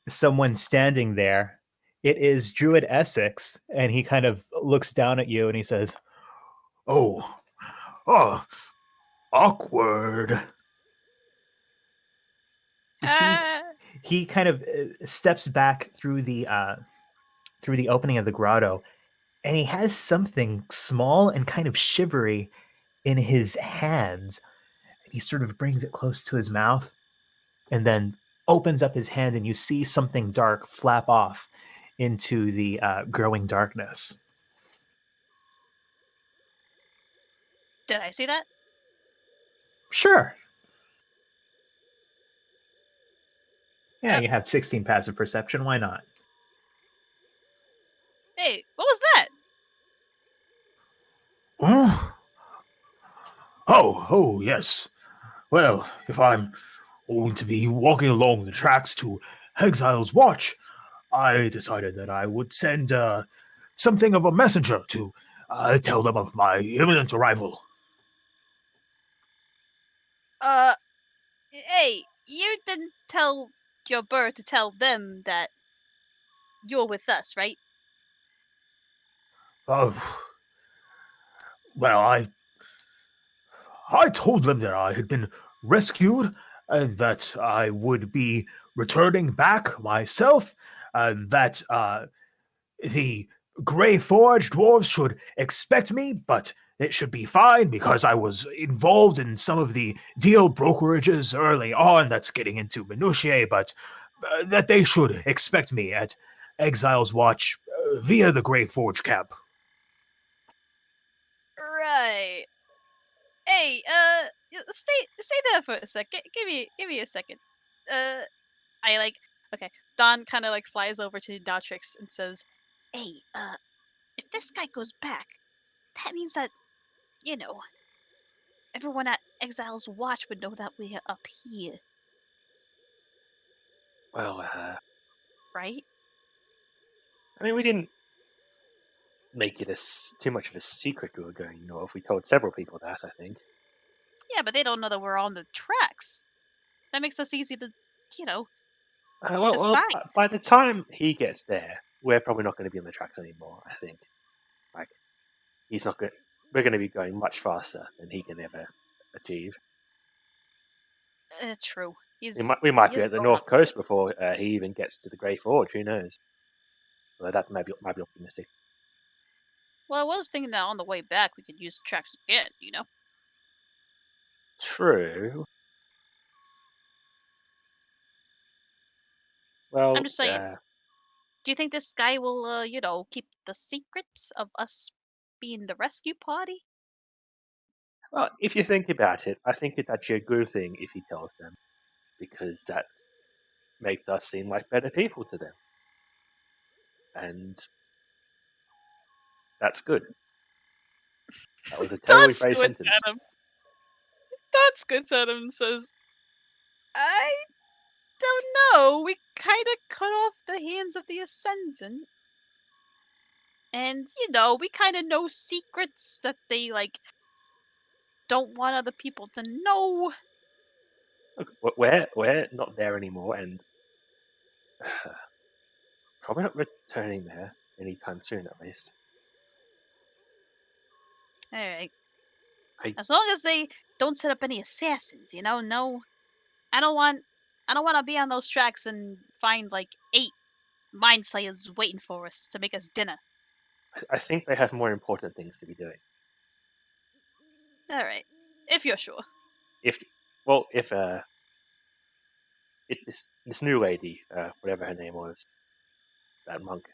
someone standing there. It is Druid Essex, and he kind of looks down at you and he says, "Oh, oh, awkward." You see, he kind of steps back through the opening of the grotto, and he has something small and kind of shivery in his hands. He sort of brings it close to his mouth, and then opens up his hand, and you see something dark flap off into the growing darkness. Did I see that? Sure. Yeah, you have 16 passive perception. Why not? Hey, what was that? Huh? Oh, yes. Well, if I'm going to be walking along the tracks to Exile's Watch, I decided that I would send something of a messenger to tell them of my imminent arrival. Hey, you didn't tell your bird to tell them that you're with us, right? Well, I told them that I had been rescued and that I would be returning back myself, and that the Grey Forge dwarves should expect me, but it should be fine because I was involved in some of the deal brokerages early on. That's getting into minutiae, but that they should expect me at Exile's Watch via the Grey Forge camp. Right. Hey, stay there for a second. Give me a second. I like. Okay. Don kind of like flies over to Datrix and says, "Hey, if this guy goes back, that means that, you know, everyone at Exile's Watch would know that we're up here, Well, right?" I mean, we didn't make it too much of a secret we were going north. We told several people that, I think. Yeah, but they don't know that we're on the tracks. That makes us easy to, you know, Well, find. by the time he gets there, we're probably not going to be on the tracks anymore, I think. Like, he's not going. We're going to be going much faster than he can ever achieve. True. We might he be is at the going north up. coast before he even gets to the Grey Forge. Who knows? Well, that might be optimistic. Well, I was thinking that on the way back we could use the tracks again, you know? True. Well, I'm just saying. Do you think this guy will, you know, keep the secrets of us being the rescue party? well, if you think about it, I think it's actually a good thing if he tells them, because that makes us seem like better people to them, and that's good. That was a terribly That's phrased good, sentence. Adam. That's good, Adam says. I don't know. We kind of cut off the hands of the Ascendant. And, you know, we kind of know secrets that they, like, don't want other people to know. Look, we're not there anymore, and probably not returning there anytime soon, at least. Alright. I- As long as they don't set up any assassins, you know? No. I don't want to be on those tracks and find, like, 8 Mind Slayers waiting for us to make us dinner. I think they have more important things to be doing. Alright. If you're sure. If this new lady, whatever her name was, that monk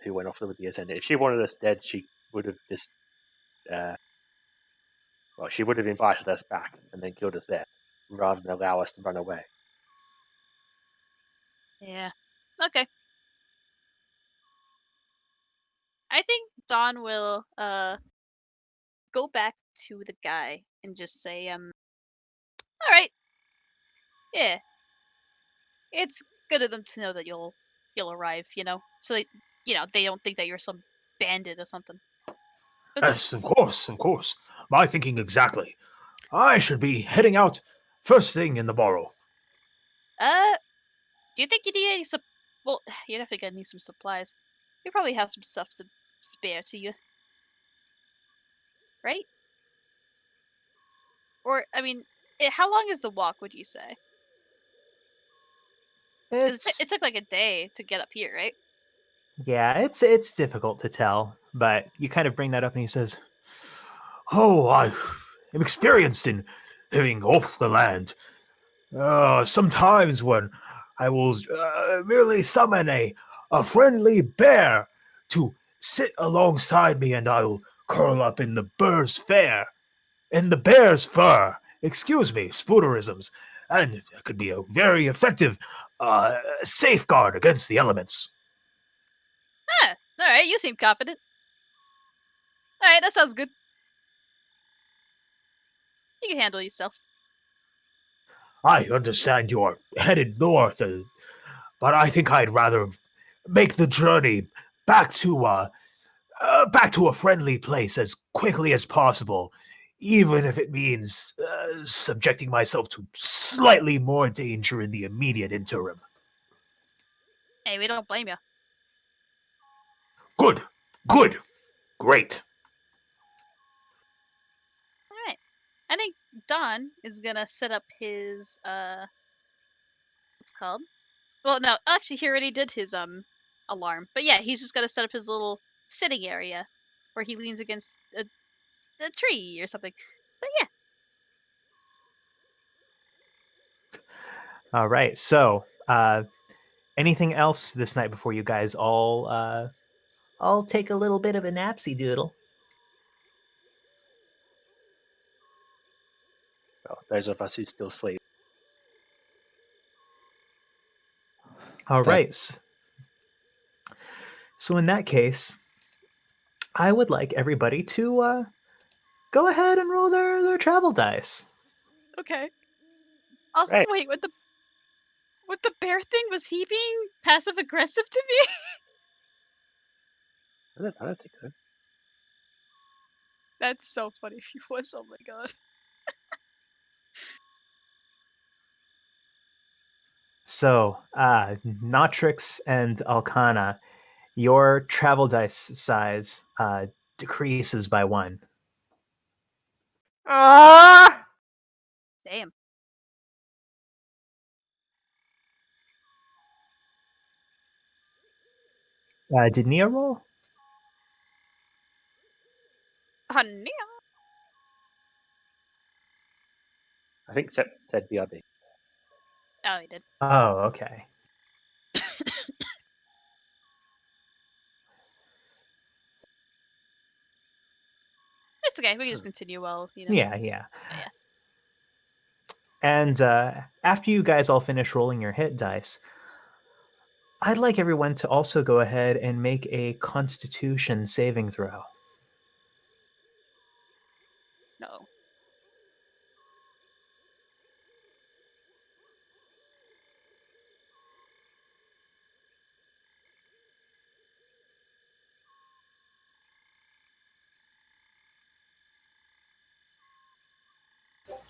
who went off with the Ascendant, if she wanted us dead, she would have just she would have invited us back and then killed us there, rather than allow us to run away. Yeah. Okay. I think Don will go back to the guy and just say, alright, yeah. It's good of them to know that you'll arrive, you know? So they they don't think that you're some bandit or something. Okay. Yes, of course, of course. My thinking exactly. I should be heading out first thing in the morrow. Do you think you need any well, you're definitely gonna need some supplies. You probably have some stuff to spare to you. Right? Or, I mean, how long is the walk, would you say? 'Cause It's it took like a day to get up here, right? yeah, it's difficult to tell, but you kind of bring that up, and he says, Oh, I am experienced in living off the land. Sometimes when I will merely summon a friendly bear to sit alongside me, and I will curl up in the bear's fur. Excuse me, spoonerisms, and it could be a very effective safeguard against the elements. Ah, alright, you seem confident. Alright, that sounds good. You can handle yourself. I understand you are headed north, but I think I'd rather make the journey back to a friendly place as quickly as possible, even if it means subjecting myself to slightly more danger in the immediate interim. Hey, we don't blame you. Good, good, great. Alright. I think Don is gonna set up his what's it called? Well, no, actually he already did his alarm. But yeah, he's just gonna set up his little sitting area where he leans against a tree or something. But yeah. "All right, so anything else this night before you guys all take a little bit of a napsy doodle?" Well, those of us who still sleep. All That- right. So in that case, I would like everybody to go ahead and roll their travel dice. Okay. Also, Right. wait, with the bear thing, was he being passive aggressive to me? I don't think so. That's so funny if he was. Oh my god. So, Notrix and Alcana, your travel dice size decreases by 1. Ah! Damn. Did Nia roll? Honey. I think Seth said BRB. Oh, he did. Oh, okay. It's okay. We can just continue while Yeah. Yeah. And after you guys all finish rolling your hit dice, I'd like everyone to also go ahead and make a Constitution saving throw. No.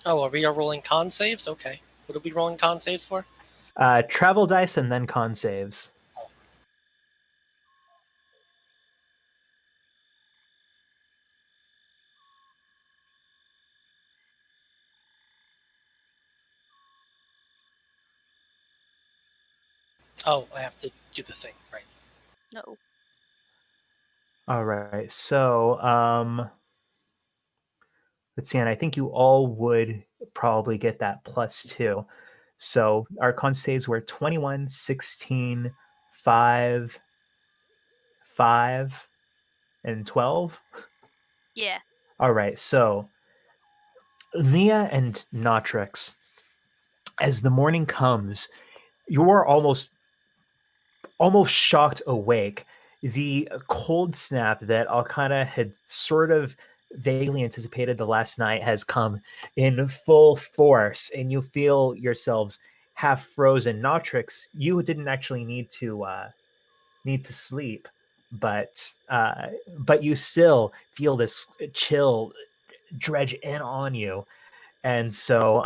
Oh, are we rolling con saves? Okay. What are we rolling con saves for? Travel dice and then con saves. Oh, I have to do the thing, right? No. All right. So, let's see. And I think you all would probably get that +2. So our con saves were 21, 16, 5, 5, and 12. Yeah. All right. So Nia and Notrix, as the morning comes, you're almost shocked awake. The cold snap that Alcana had sort of vaguely anticipated the last night has come in full force, and you feel yourselves half frozen. Notrix, you didn't actually need to sleep, but you still feel this chill dredge in on you, and so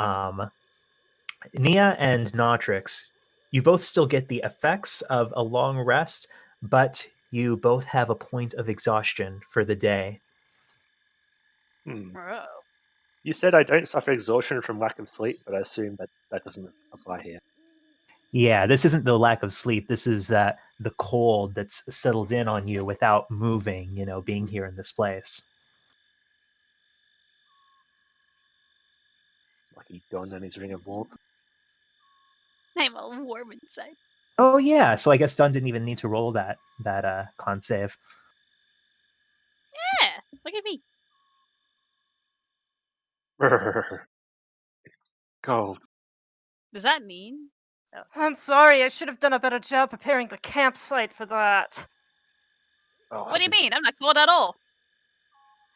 Nia and Notrix, you both still get the effects of a long rest, but you both have a point of exhaustion for the day. Oh. You said I don't suffer exhaustion from lack of sleep, but I assume that doesn't apply here. Yeah, this isn't the lack of sleep. This is that the cold that's settled in on you without moving, being here in this place. Lucky Don and his ring of warmth. I'm all warm inside. Oh yeah, so I guess Dunn didn't even need to roll that con save. Yeah. Look at me. It's cold. Does that mean? I'm sorry, I should have done a better job preparing the campsite for that. Oh, What do you mean? I'm not cold at all.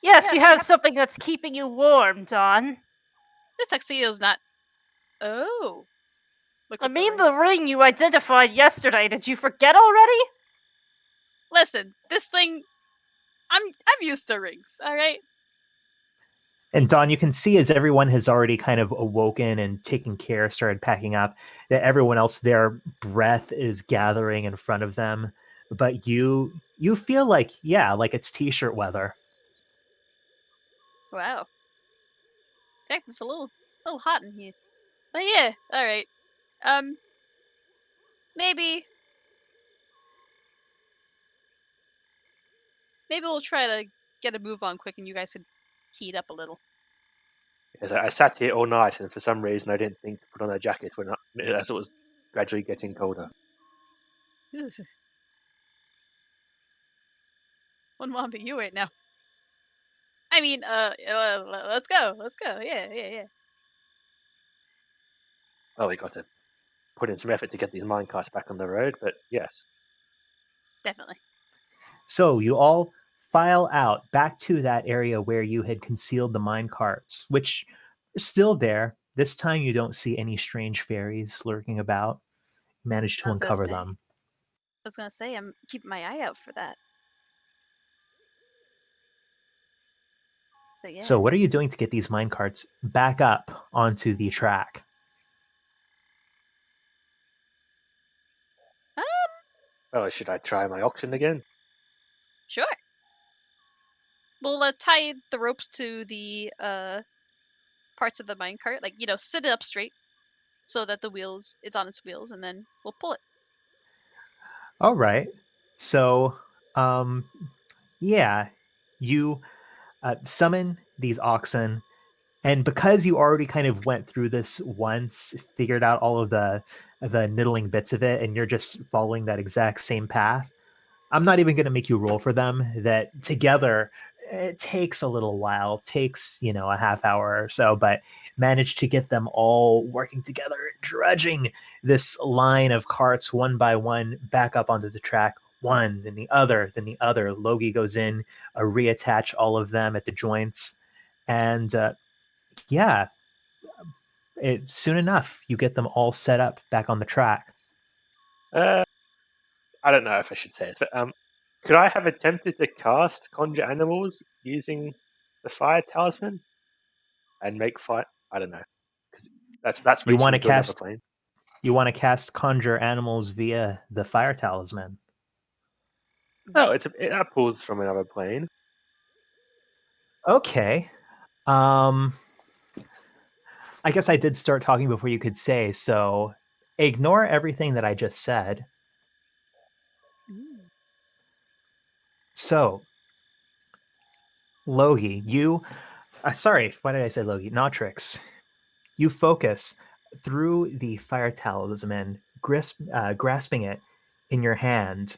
Yes, you have something that's keeping you warm, Don. This tuxedo's not. Oh. Looks I at mean ring. the ring you identified yesterday. Did you forget already? Listen, this thing. I'm used to rings. All right. And Don, you can see as everyone has already kind of awoken and taken care, started packing up, that everyone else, their breath is gathering in front of them. But you feel like it's t-shirt weather. Wow. In fact, it's a little hot in here. But yeah. All right. Maybe we'll try to get a move on quick, and you guys could heat up a little. As I sat here all night, and for some reason I didn't think to put on a jacket as it was gradually getting colder. Wouldn't want to be you right now. I mean, let's go. Yeah. Well, we got to put in some effort to get these minecarts back on the road, but yes. Definitely. So you all file out back to that area where you had concealed the mine carts, which are still there. This time you don't see any strange fairies lurking about. You managed to uncover them. I was gonna say, I'm keeping my eye out for that. But yeah. So what are you doing to get these mine carts back up onto the track? Oh, should I try my auction again? Sure. We'll tie the ropes to the parts of the minecart, like sit it up straight, so that it's on its wheels, and then we'll pull it. All right. So, yeah, you summon these oxen, and because you already kind of went through this once, figured out all of the niddling bits of it, and you're just following that exact same path, I'm not even going to make you roll for them. That together, it takes a little while, takes, a half hour or so, but manage to get them all working together, drudging this line of carts one by one back up onto the track. One, then the other, then the other. Logie goes in, reattach all of them at the joints. And yeah, soon enough, you get them all set up back on the track. I don't know if I should say it, but could I have attempted to cast conjure animals using the fire talisman and make fire? I don't know, because that's You reaching want to into another cast plane. conjure animals via the fire talisman. No, that pulls from another plane. Okay. I guess I did start talking before you could say, so ignore everything that I just said. Mm. So, Logie, you sorry, why did I say Logie? Notrix. You focus through the fire talisman, grasping it in your hand,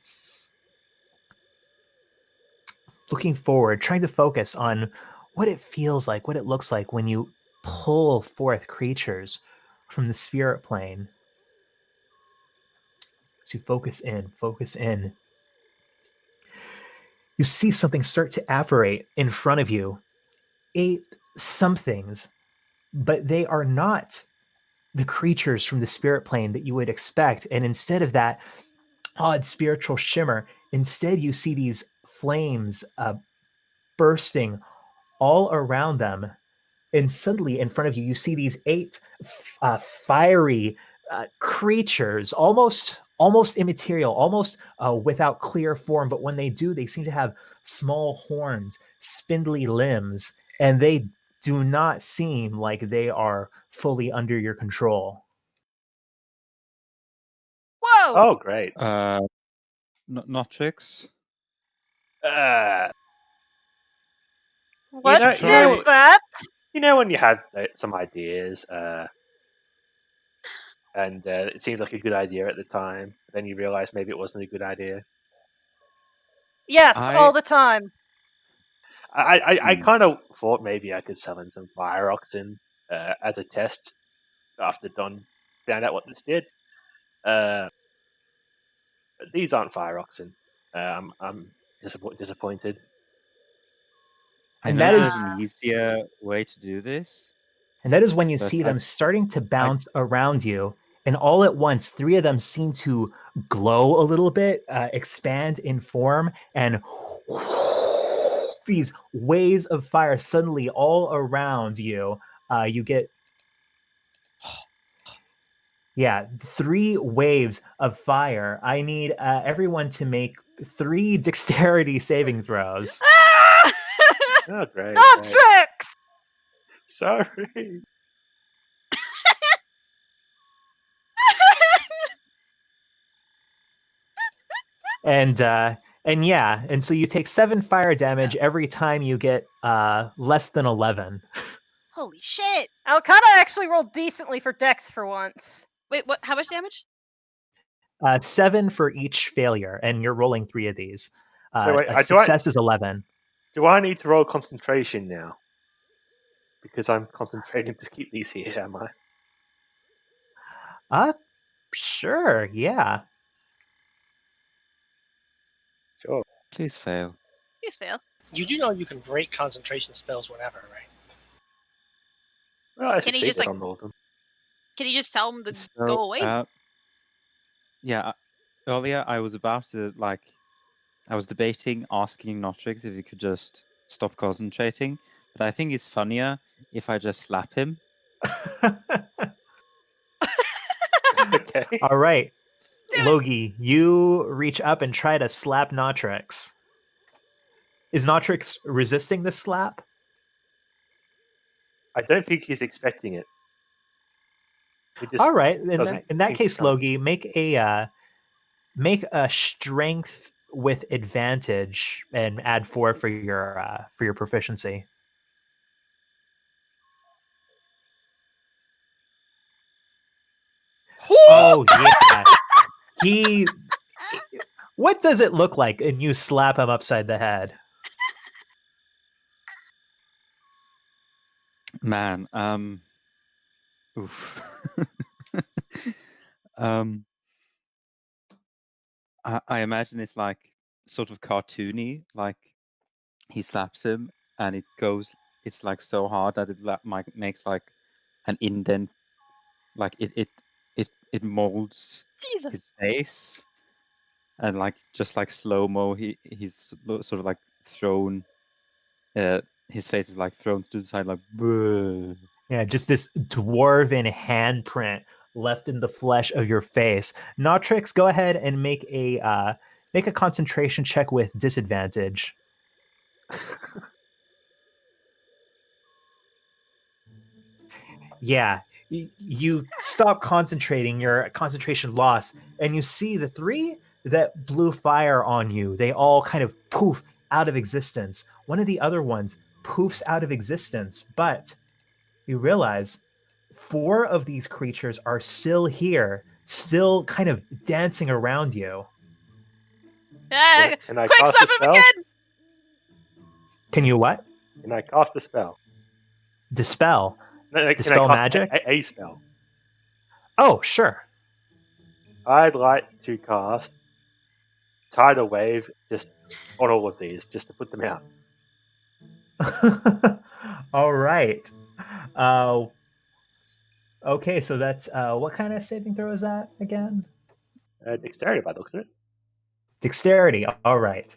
looking forward, trying to focus on what it feels like, what it looks like when you pull forth creatures from the spirit plane. So you focus in. You see something start to apparate in front of you. 8 somethings, but they are not the creatures from the spirit plane that you would expect. And instead of that odd spiritual shimmer, instead you see these flames bursting all around them. And suddenly in front of you, you see these 8 fiery creatures, almost immaterial, almost without clear form. But when they do, they seem to have small horns, spindly limbs, and they do not seem like they are fully under your control. Whoa! Oh, great! Notrix. What know- is you know- that? When you have some ideas, and it seemed like a good idea at the time, but then you realize maybe it wasn't a good idea. Yes, all I the time. I kind of thought maybe I could summon some fire oxen as a test after Don found out what this did. But these aren't fire oxen. I'm disappointed. I And know that is there's an easier way to do this. And that is when you But see them starting to I bounce around you. And all at once, 3 of them seem to glow a little bit, expand in form, and these waves of fire suddenly all around you. You get, 3 waves of fire. I need everyone to make 3 dexterity saving throws. Ah! Oh, great! Notrix! Sorry. And so you take 7 fire damage every time you get less than 11. Holy shit! Alcana actually rolled decently for Dex for once. Wait, what? How much damage? 7 for each failure, and you're rolling 3 of these. So wait, A success is 11. Do I need to roll concentration now? Because I'm concentrating to keep these here, am I? Sure, yeah. Sure. please fail. Please fail. You do know you can break concentration spells whenever, right? Well, I Can he succeeded just, like- on all of them. Can you just tell him to So, go away? Yeah, earlier I was about to I was debating asking Notrix if he could just stop concentrating, but I think it's funnier if I just slap him. Okay. All right. Damn it. Logie, you reach up and try to slap Notrix. Is Notrix resisting this slap? I don't think he's expecting it. He just All right. In doesn't that think case, it's coming. Logie, make a strength with advantage and add 4 for your proficiency. Oh yeah. He What does it look like? And you slap him upside the head. Man, oof. um, I imagine it's like sort of cartoony, like he slaps him and it goes, it's like so hard that makes like an indent, like it molds his Jesus. face, and like just like slow-mo, he's sort of like thrown, his face is like thrown to the side, like "Bleh." Yeah, just this dwarven handprint left in the flesh of your face. Nautrix, go ahead and make a concentration check with disadvantage. Yeah, you stop concentrating, your concentration loss, and you see the 3 that blew fire on you. They all kind of poof out of existence. One of the other ones poofs out of existence, but you realize 4 of these creatures are still here, still kind of dancing around you. Ah, Can I quick, cast slap a him spell? again! Can you what? Can I cast a spell? Dispel. No, can I Dispel cast magic? a spell? Oh, sure. I'd like to cast Tidal Wave just on all of these, just to put them out. All right. Okay, so that's what kind of saving throw is that again? Dexterity by the looks of it. Dexterity. All right.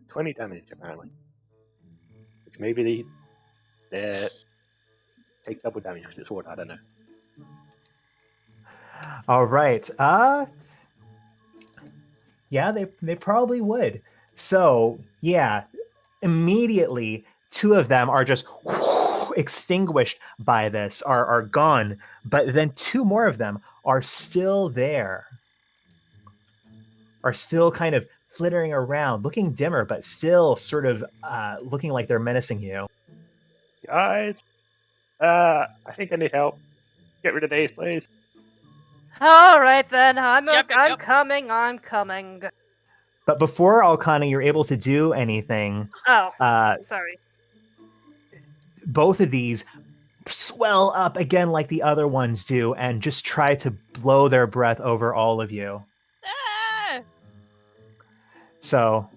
20 damage, apparently. Which maybe they take double damage with this sword, I don't know. All right. Yeah, they probably would. So, yeah, immediately 2 of them are just extinguished by this, are gone, but then 2 more of them are still there. Are still kind of flittering around, looking dimmer, but still sort of looking like they're menacing you. Guys, I think I need help. Get rid of these, please. All right then, I'm Yep. coming. I'm coming. But before Alcana, you're able to do anything. Oh, Uh, sorry. both of these swell up again like the other ones do and just try to blow their breath over all of you. Ah! So,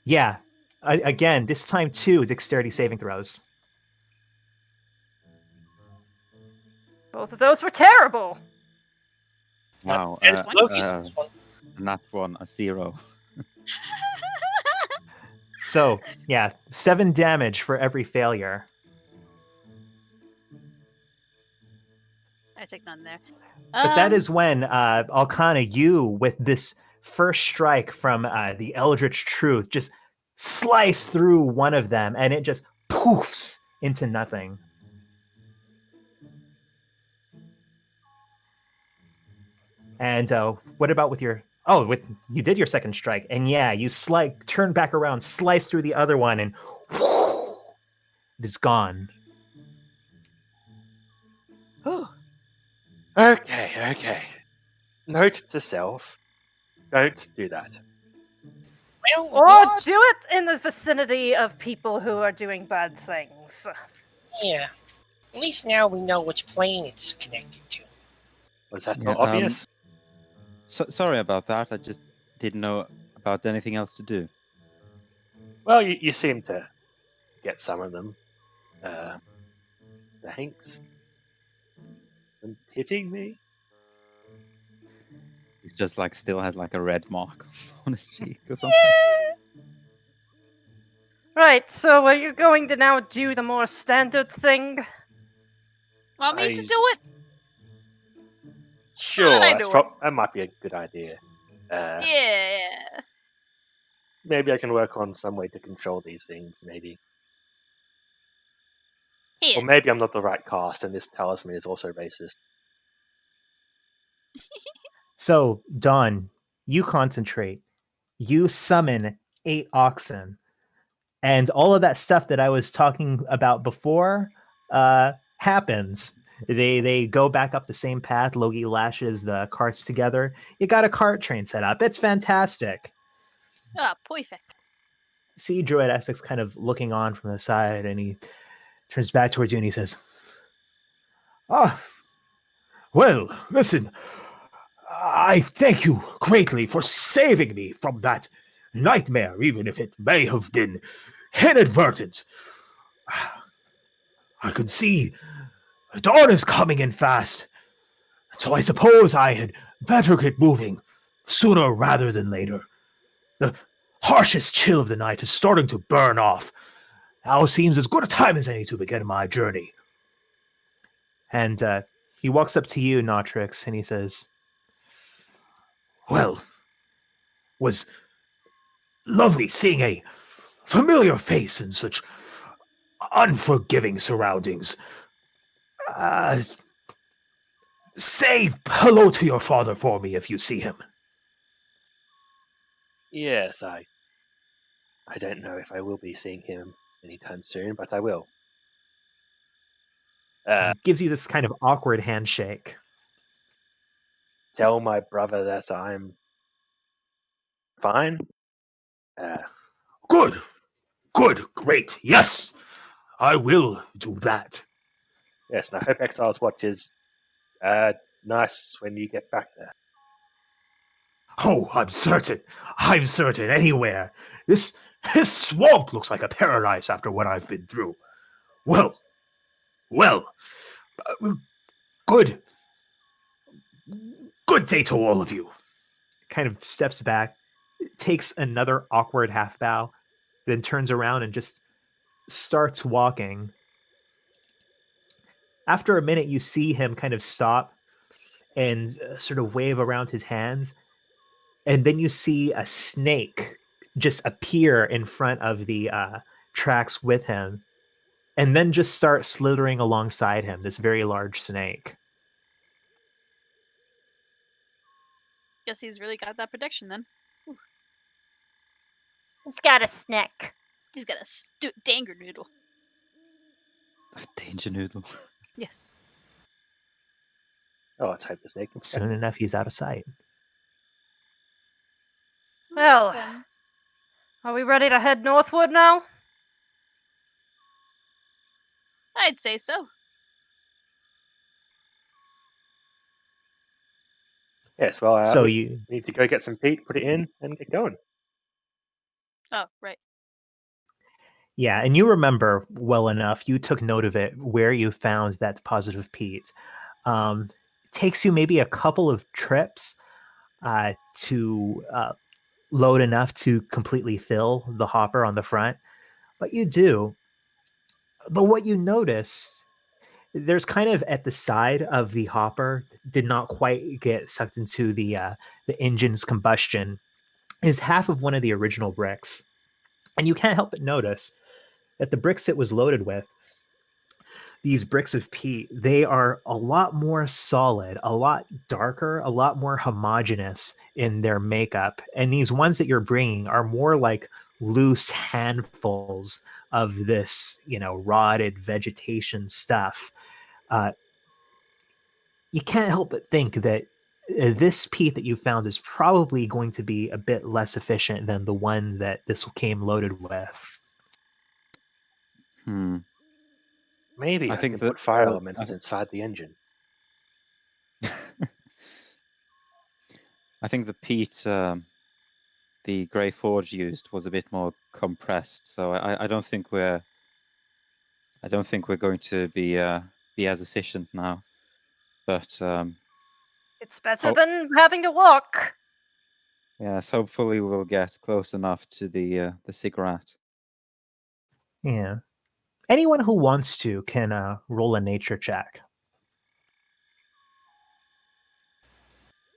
yeah. Again, this time 2 dexterity saving throws. Both of those were terrible. Wow, And Loki's on this one. nat 1, a 0. So, yeah, 7 damage for every failure. I take none there. But that is when, Alcana, you, with this first strike from the Eldritch Truth, just slice through one of them, and it just poofs into nothing. And what about with your... Oh, you did your second strike, and yeah, you turn back around, slice through the other one, and whoo, it is gone. Okay. Note to self, don't do that. Well, Or do it in the vicinity of people who are doing bad things. yeah. At least now we know which plane it's connected to. Was that Yeah, not obvious? Sorry about that. I just didn't know about anything else to do. Well, you seem to get some of them. Thanks. And hitting me? He just like still has like a red mark on his cheek or something. Right, so are you going to now do the more standard thing? Want me to do it? Sure, I do it? that might be a good idea. Yeah. Maybe I can work on some way to control these things, maybe. Here. Or maybe I'm not the right cast and this talisman is also racist. So, Dawn, You concentrate. You summon 8 oxen. And all of that stuff that I was talking about before happens. They go back up the same path. Logi lashes the carts together. You got a cart train set up. It's fantastic. Ah, perfect. See Druid Essex kind of looking on from the side, and he turns back towards you and he says, Ah, well, listen, I thank you greatly for saving me from that nightmare, even if it may have been inadvertent. I could see dawn is coming in fast, so I suppose I had better get moving sooner rather than later. The harshest chill of the night is starting to burn off. Now seems as good a time as any to begin my journey. and he walks up to you, Notrix, and he says, Well, was lovely seeing a familiar face in such unforgiving surroundings. Uh, say hello to your father for me if you see him. Yes, I don't know if I will be seeing him anytime soon, but I will. gives you this kind of awkward handshake. Tell my brother that I'm fine. Good, great, yes, I will do that. Yes, and I hope Exiles watches nice when you get back there. Oh, I'm certain. Anywhere. This swamp looks like a paradise after what I've been through. Well, good day to all of you. Kind of steps back, takes another awkward half bow, then turns around and just starts walking. After a minute, you see him kind of stop and sort of wave around his hands. And then you see a snake just appear in front of the tracks with him, and then just start slithering alongside him, this very large snake. Guess he's really got that protection then. He's got a snack. He's got a danger noodle. A danger noodle. Yes. Oh, let's hope the snake can protect Soon me. enough, he's out of sight. Well, Then, are we ready to head northward now? I'd say so. Yes, well, So we you, need to go get some peat, put it in, and get going. Oh, right. yeah, and you remember well enough. You took note of it where you found that positive peat. It takes you maybe a couple of trips to load enough to completely fill the hopper on the front, but you do. But what you notice, there's kind of at the side of the hopper, did not quite get sucked into the engine's combustion, is half of one of the original bricks. And you can't help but notice that the bricks it was loaded with, these bricks of peat, they are a lot more solid, a lot darker, a lot more homogeneous in their makeup. And these ones that you're bringing are more like loose handfuls of this, rotted vegetation stuff. You can't help but think that this peat that you found is probably going to be a bit less efficient than the ones that this came loaded with. Hmm. Maybe I I think can that, put fire I elementals inside the engine. I think the peat the Grey Forge used was a bit more compressed, so I don't think we're going to be as efficient now. But It's better Oh. than having to walk. yes, hopefully we'll get close enough to the cigarette. Yeah. Anyone who wants to can roll a nature check.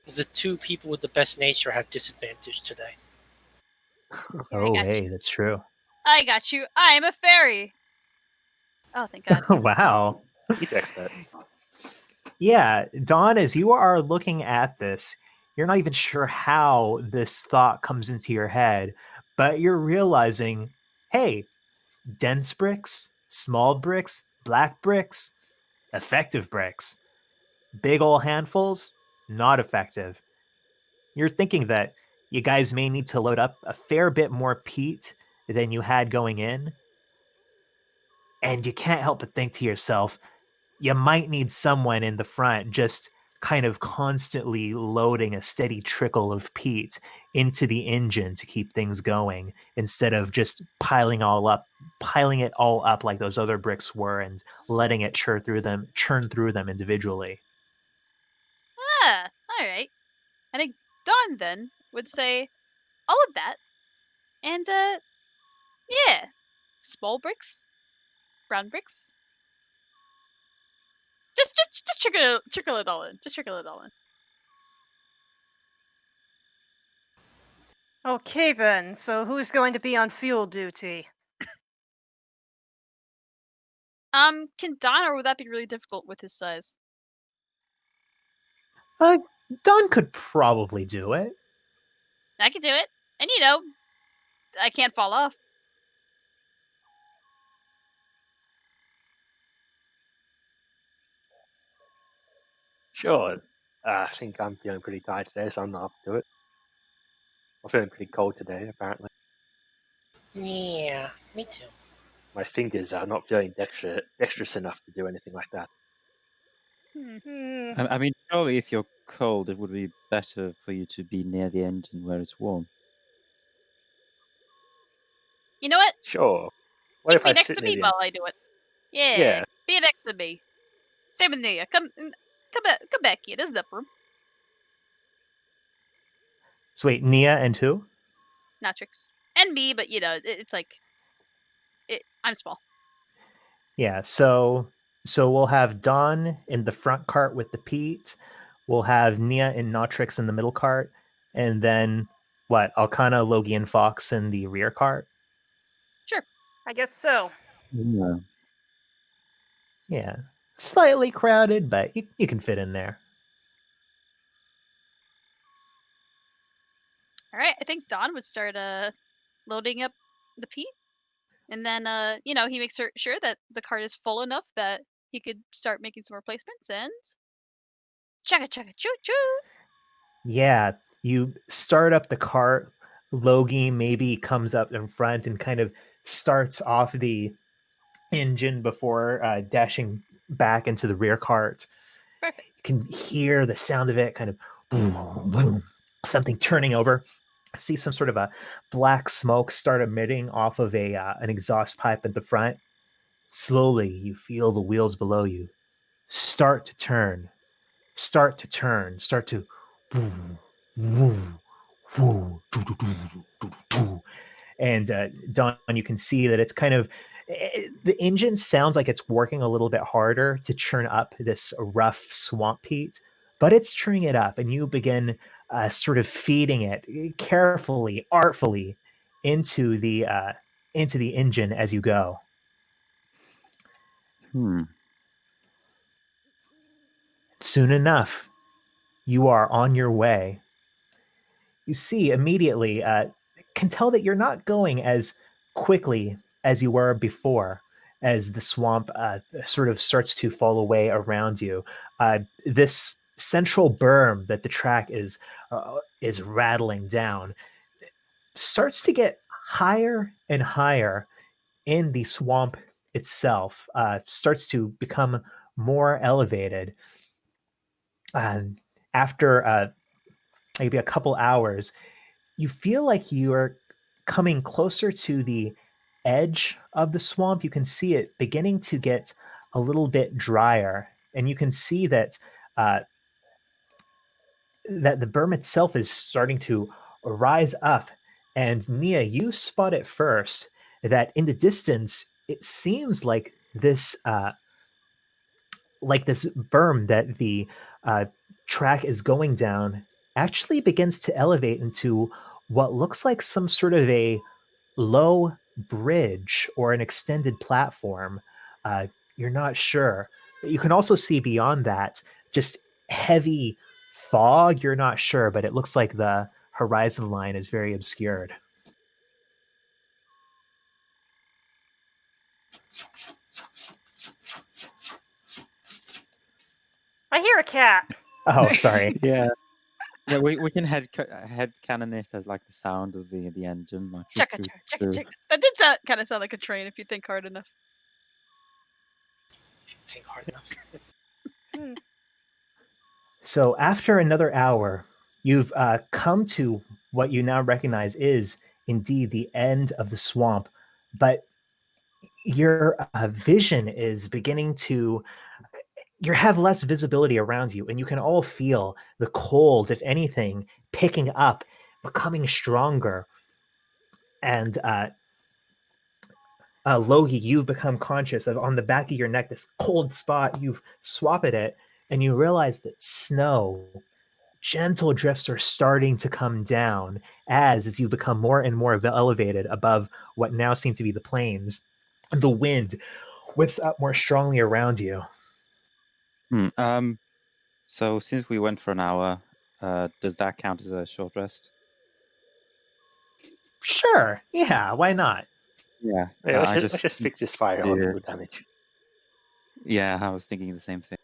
The two people with the best nature have disadvantage today. Here, I Oh, got hey, you. that's true. I got you. I'm a fairy. Oh, thank God. Wow. Peat expert. Yeah, Dawn, as you are looking at this, You're not even sure how this thought comes into your head, but you're realizing, hey, dense bricks, small bricks, black bricks, effective bricks. Big ol' handfuls, not effective. You're thinking that you guys may need to load up a fair bit more peat than you had going in. And you can't help but think to yourself, you might need someone in the front just kind of constantly loading a steady trickle of peat into the engine to keep things going instead of just piling it all up like those other bricks were and letting it churn through them individually. Ah, all right. I think Dawn then would say all of that, and yeah, small bricks, brown bricks. Just trickle it all in. Just trickle it all in. Okay then, so who's going to be on field duty? Can Don, or would that be really difficult with his size? Don could probably do it. I could do it, and I can't fall off. Sure. I think I'm feeling pretty tired today, so I'm not up to it. I'm feeling pretty cold today, apparently. Yeah, me too. My fingers are not feeling dexterous enough to do anything like that. Hmm. I mean, surely if you're cold, it would be better for you to be near the engine where it's warm. You know what? Sure. What You if can I be next sit to near me the while end? I do it. Yeah, Yeah. be next to me. Same with Nia. Come back here. There's enough room. So wait, Nia and who? Natrix and me, but it's like I'm small. Yeah, so we'll have Don in the front cart with the peat. We'll have Nia and Notrix in the middle cart, and then what? Alcana, Logie, and Fox in the rear cart. Sure. I guess so. Yeah. Yeah, slightly crowded, but you can fit in there. All right. I think Don would start loading up the peat, and then he makes sure that the cart is full enough that he could start making some replacements and chugga chugga choo choo. Yeah, you start up the cart. Logie maybe comes up in front and kind of starts off the engine before dashing back into the rear cart. Perfect. You can hear the sound of it kind of boom, boom, something turning over. See some sort of a black smoke start emitting off of an exhaust pipe at the front. Slowly, you feel the wheels below you start to turn, start to turn, start to woo, woo, woo, doo, doo, doo, doo, doo, doo. And Don, you can see that it's kind of the engine sounds like it's working a little bit harder to churn up this rough swamp peat, but it's churning it up, and you begin sort of feeding it carefully, artfully into the engine as you go. Hmm. Soon enough, you are on your way. You see immediately, can tell that you're not going as quickly as you were before, as the swamp sort of starts to fall away around you. This central berm that the track is rattling down starts to get higher and higher in the swamp itself. Starts to become more elevated. After maybe a couple hours, you feel like you are coming closer to the edge of the swamp. You can see it beginning to get a little bit drier, and you can see that that the berm itself is starting to rise up. And Nia, you spot it first that in the distance it seems like this berm that the track is going down actually begins to elevate into what looks like some sort of a low bridge or an extended platform. You're not sure. You can also see beyond that just heavy, fog, you're not sure, but it looks like the horizon line is very obscured. I hear a cat. Oh, sorry. Yeah. Yeah, we can head cannon it as like the sound of the engine. Like, Checka, choo, checka, choo, checka, choo. checka. That did kind of sound like a train if you think hard enough. Think hard enough. So after another hour, you've come to what you now recognize is indeed the end of the swamp, but your vision is beginning to you have less visibility around you, and you can all feel the cold, if anything, picking up, becoming stronger. And Logi, you've become conscious of on the back of your neck this cold spot. You've swapped it, and you realize that snow, gentle drifts are starting to come down as you become more and more elevated above what now seem to be the plains. The wind whips up more strongly around you. So since we went for an hour, does that count as a short rest? Sure, yeah, why not? Yeah. Yeah, I let's just fix this fire on Yeah. all the damage. Yeah, I was thinking the same thing.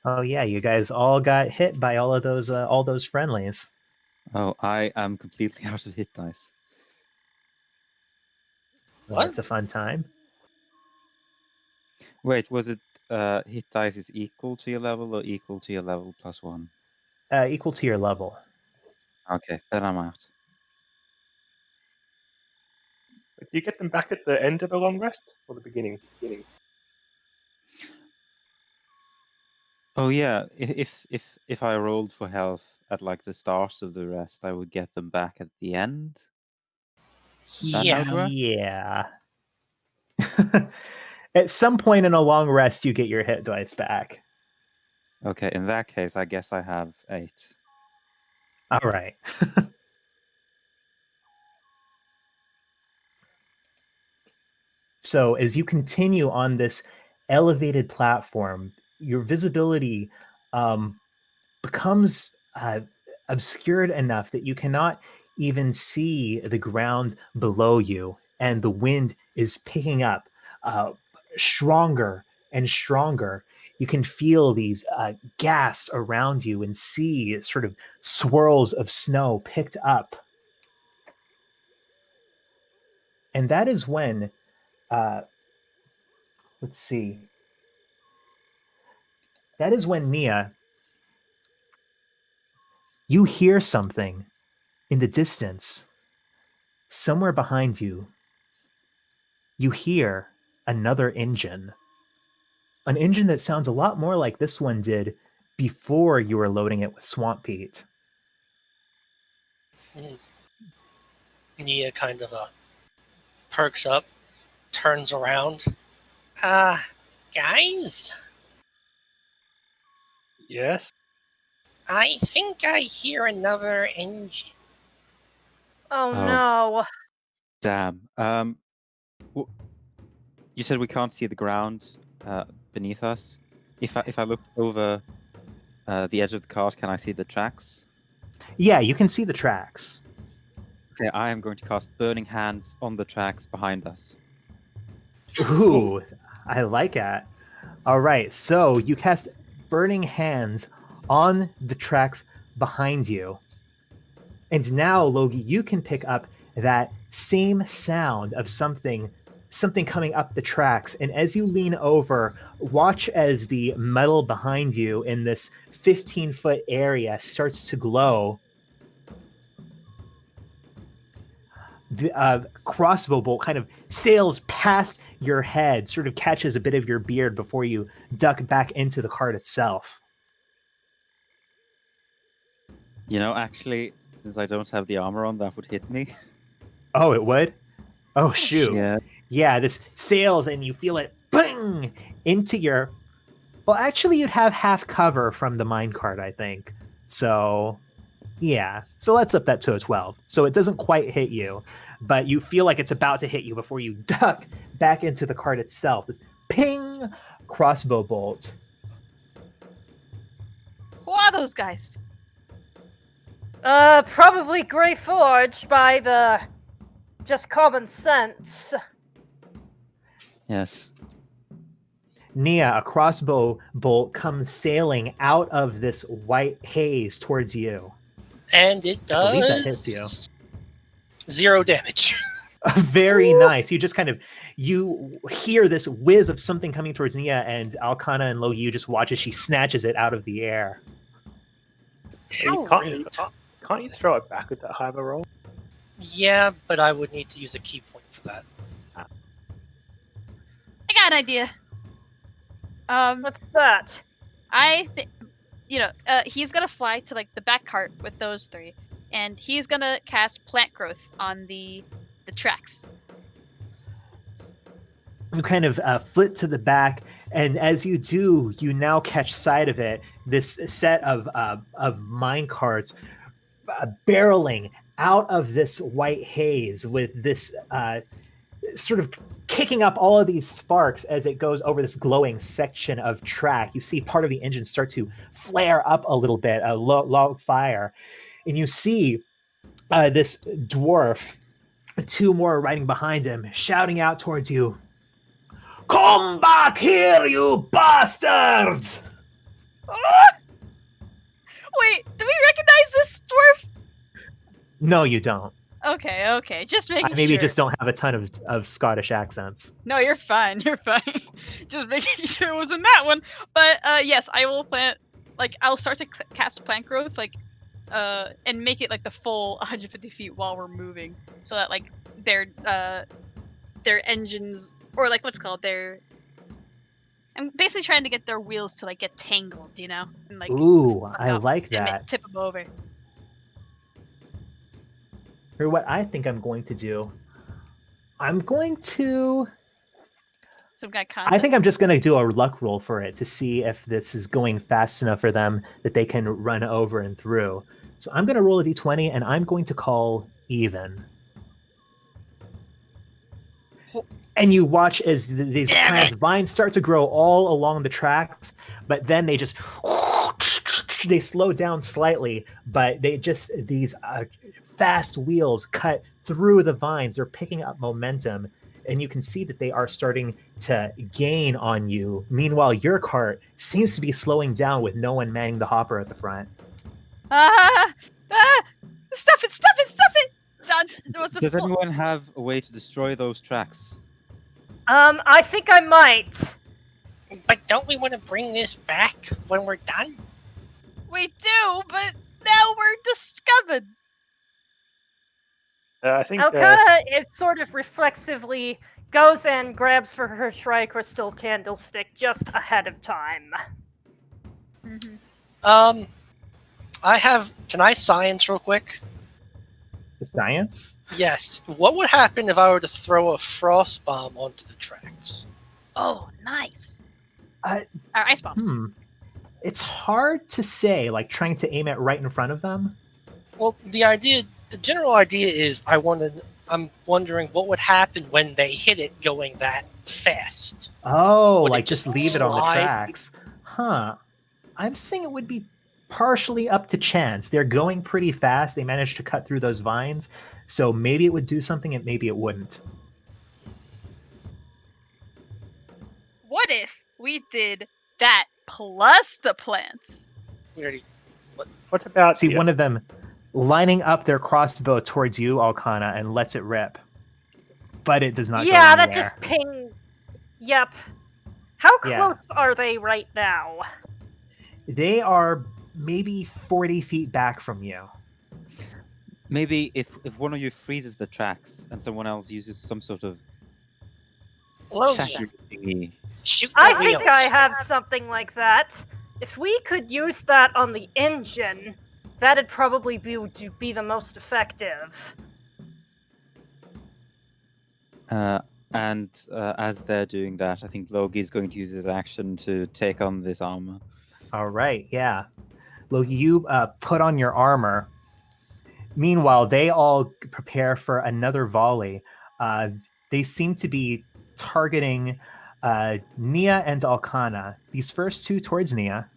Oh yeah, you guys all got hit by all those friendlies. Oh, I am completely out of hit dice. Well, What? it's a fun time. Wait, was it hit dice is equal to your level or equal to your level plus 1? Equal to your level. Okay, then I'm out. Do you get them back at the end of the long rest or the beginning? Oh yeah, if I rolled for health at like the start of the rest, I would get them back at the end. That how it Yeah. works? Yeah. At some point in a long rest, you get your hit dice back. Okay, in that case, I guess I have 8. All right. So as you continue on this elevated platform, your visibility becomes obscured enough that you cannot even see the ground below you, and the wind is picking up stronger and stronger. You can feel these gusts around you and see sort of swirls of snow picked up. And that is when, let's see, that is when, Nia, you hear something in the distance, somewhere behind you. You hear another engine. An engine that sounds a lot more like this one did before you were loading it with Swamp Pete. Nia kind of perks up, turns around. Guys, Yes. I think I hear another engine. Oh, Oh. no. Damn. You said we can't see the ground beneath us. If I look over the edge of the cart, can I see the tracks? Yeah, you can see the tracks. Okay, I am going to cast Burning Hands on the tracks behind us. Ooh, I like that. All right, so you cast Burning Hands on the tracks behind you. And now, Logi, you can pick up that same sound of something coming up the tracks. And as you lean over, watch as the metal behind you in this 15-foot area starts to glow. The crossbow bolt kind of sails past your head, sort of catches a bit of your beard before you duck back into the cart itself. You know, actually, since I don't have the armor on, that would hit me. Oh, it would? Oh, shoot. Yeah. Yeah, this sails and you feel it bang into your. Well, actually, you'd have half cover from the minecart, I think. So Yeah, so let's up that to a 12. So it doesn't quite hit you, but you feel like it's about to hit you before you duck back into the cart itself. This ping crossbow bolt. Who are those guys? Probably Grey Forge by the just common sense. Yes. Nia, a crossbow bolt comes sailing out of this white haze towards you. And it I believe that hits does 0 damage. Very nice. You just you hear this whiz of something coming towards Nia, and Alcana and Lo Yu just watch as she snatches it out of the air. How can't, rude. can't you throw it back with that high of a roll? Yeah, but I would need to use a key point for that. I got an idea. What's that? He's gonna fly to like the back cart with those three, and he's gonna cast plant growth on the tracks. You kind of flit to the back, and as you do, you now catch sight of it. This set of mine carts barreling out of this white haze with this sort of kicking up all of these sparks as it goes over this glowing section of track. You see part of the engine start to flare up a little bit, a log fire, and you see this dwarf, two more riding behind him, shouting out towards you, "Come back here, you bastards!" Wait, do we recognize this dwarf? No, you don't. Okay, just making I maybe sure. just don't have a ton of Scottish accents. No, you're fine. Just making sure it wasn't that one. But yes, I will plant. Like, I'll start to cast plant growth, like, and make it like the full 150 feet while we're moving, so that like their engines, or like what's called their. I'm basically trying to get their wheels to like get tangled, you know, and like. Ooh, I up like and that. tip them over. Or what I think I'm going to do, I'm going to. Some guy. I think I'm just going to do a luck roll for it to see if this is going fast enough for them that they can run over and through. So I'm going to roll a d20 and I'm going to call even. And you watch as these kind of vines start to grow all along the tracks, but then they just they slow down slightly, but these fast wheels cut through the vines. They're picking up momentum, and you can see that they are starting to gain on you. Meanwhile, your cart seems to be slowing down with no one manning the hopper at the front. Stop it! Does anyone have a way to destroy those tracks? I think I might. But don't we want to bring this back when we're done? We do, but now we're discovered. I think Alcana is sort of reflexively goes and grabs for her tri-crystal candlestick just ahead of time. Mm-hmm. Can I science real quick? Science? Yes. What would happen if I were to throw a frost bomb onto the tracks? Oh, nice. Our ice bombs. It's hard to say, like trying to aim it right in front of them. Well, the general idea is I'm wondering what would happen when they hit it going that fast. Oh, Would it like just just leave it on the slide? tracks. Huh. I'm saying it would be partially up to chance. They're going pretty fast. They managed to cut through those vines. So maybe it would do something and maybe it wouldn't. What if we did that plus the plants? We already. What about See one of them lining up their crossbow towards you, Alcana, and lets it rip. But it does not go Yeah, anywhere. that just pinged. Yep. How Yeah. close are they right now? They are maybe 40 feet back from you. Maybe if one of you freezes the tracks and someone else uses some sort of shatter thingy. Shoot I the think wheels. I have something like that. If we could use that on the engine, that'd probably be the most effective. And as they're doing that, I think Logi is going to use his action to take on this armor. All right, yeah. Loki, you put on your armor, Meanwhile, they all prepare for another volley. They seem to be targeting Nia and Alcana. These first two towards Nia.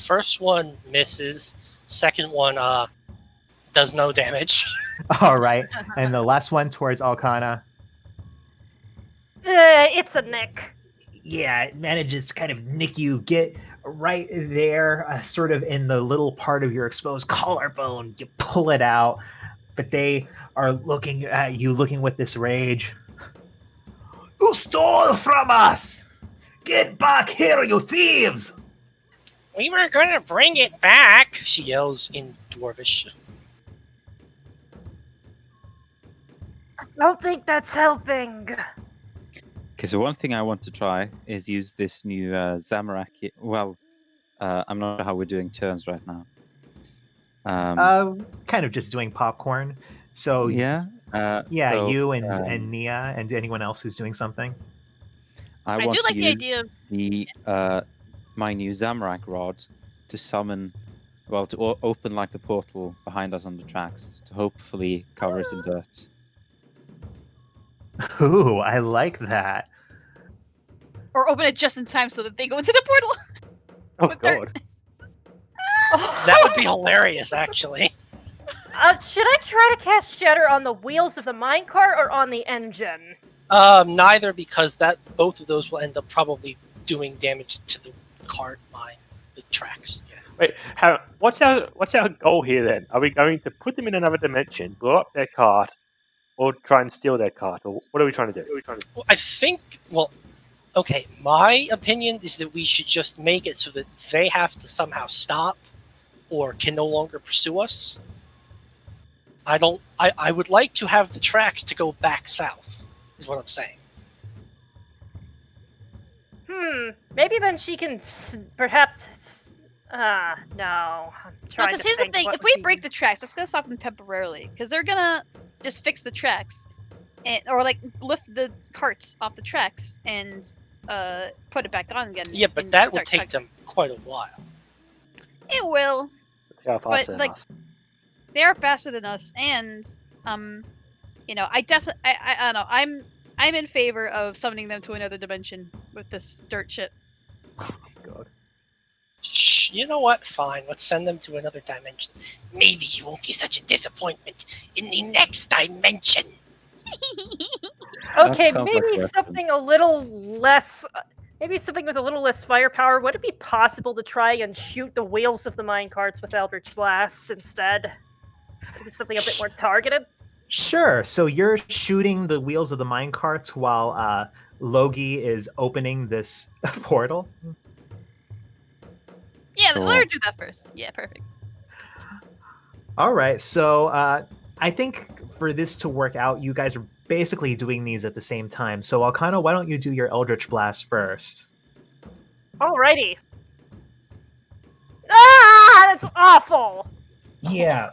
First one misses. Second one does no damage. All right. And the last one towards Alcana. It's a nick. Yeah, it manages to kind of nick you, get right there, sort of in the little part of your exposed collarbone. You pull it out, but they are looking at you, looking with this rage. You stole from us! Get back here, you thieves! We were gonna bring it back, she yells in Dwarvish. I don't think that's helping. Okay, so one thing I want to try is use this new Zamorak. Well, I'm not sure how we're doing turns right now. Kind of just doing popcorn. So Yeah. yeah, so, you and Nia and anyone else who's doing something. I I want do to like the use idea of the my new Zamorak rod to summon, well, to open like the portal behind us on the tracks to hopefully cover it in dirt. Ooh, I like that. or open it just in time so that they go into the portal. Oh With their- god. That would be hilarious, actually. Should I try to cast Shatter on the wheels of the minecart or on the engine? Neither, because both of those will end up probably doing damage to the cart mine, the tracks. Yeah. Wait, what's our goal here then? Are we going to put them in another dimension, blow up their cart, or try and steal their cart? Or what are we trying to do? Well, I think, okay, my opinion is that we should just make it so that they have to somehow stop or can no longer pursue us. I would like to have the tracks to go back south, is what I'm saying. Maybe then she can perhaps. No. I'm trying Because to here's the think thing: what if would we be- break the tracks, that's gonna stop them temporarily. Because they're gonna just fix the tracks, or like lift the carts off the tracks and put it back on again. Yeah, but and that would start take them quite a while. It will. How fast But, than like, us? They are faster than us, and I definitely, I don't know. I'm in favor of summoning them to another dimension with this dirt shit. God. Shh, you know what? Fine, let's send them to another dimension. Maybe you won't be such a disappointment in the next dimension. Okay, sounds like maybe Weston. something a little less. Maybe something with a little less firepower. Would it be possible to try and shoot the wheels of the minecarts with Eldritch Blast instead? Maybe something a bit more targeted? Sure. So you're shooting the wheels of the minecarts while Logi is opening this portal. Yeah, Sure. let her do that first. Yeah, perfect. All right. So I think for this to work out, you guys are basically doing these at the same time. So Alcana, why don't you do your Eldritch Blast first? Alrighty. Ah, that's awful. Yeah.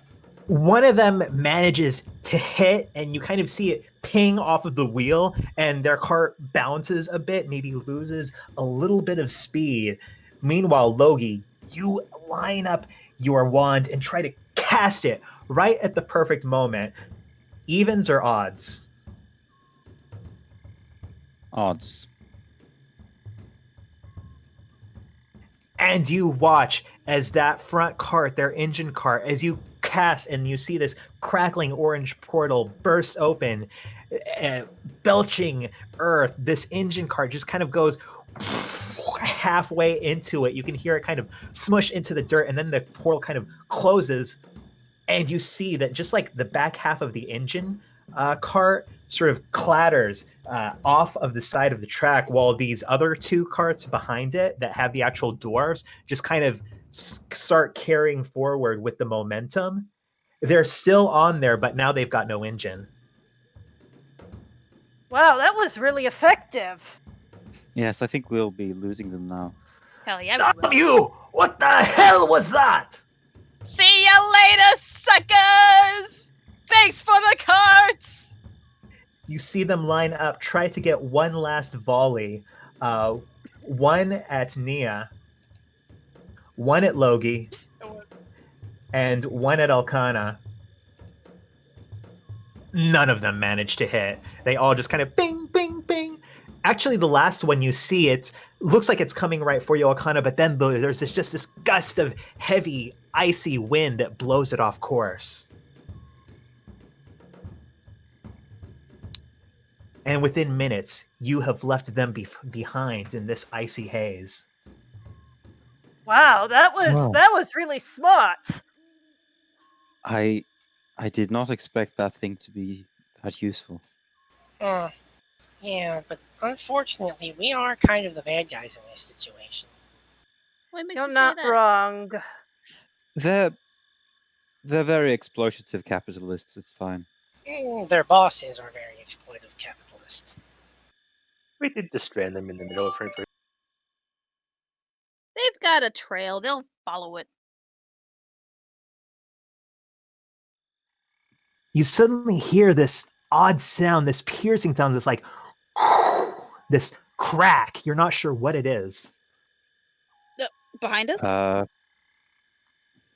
One of them manages to hit, and you kind of see it ping off of the wheel, and their cart bounces a bit, maybe loses a little bit of speed. Meanwhile, Logi, you line up your wand and try to cast it right at the perfect moment. Evens or odds? Odds. And you watch as that front cart, their engine cart, as you cast and you see this crackling orange portal burst open, belching earth. This engine cart just kind of goes halfway into it. You can hear it kind of smush into the dirt, and then the portal kind of closes, and you see that just like the back half of the engine cart sort of clatters off of the side of the track, while these other two carts behind it that have the actual dwarves just kind of start carrying forward with the momentum. They're still on there, but now they've got no engine. Wow, that was really effective. Yes, I think we'll be losing them now. Hell yeah, we Stop will. you! What the hell was that? See ya later, suckers! Thanks for the carts! You see them line up, try to get one last volley. One at Nia, one at Logi, and one at Elkanah. None of them managed to hit. They all just kind of bing, bing, bing. Actually, the last one you see, it looks like it's coming right for you, Elkanah, but then there's just this gust of heavy, icy wind that blows it off course. And within minutes, you have left them behind in this icy haze. Wow, that Wow. was really smart. I did not expect that thing to be that useful. Yeah, but unfortunately, we are kind of the bad guys in this situation. What makes You're you not say that? wrong. They're very exploitative capitalists. It's fine. Their bosses are very exploitive capitalists. We did just strand them in the middle of Frankfurt. They've got a trail. They'll follow it. You suddenly hear this odd sound, this piercing sound, this like this crack. You're not sure what it is. Behind us?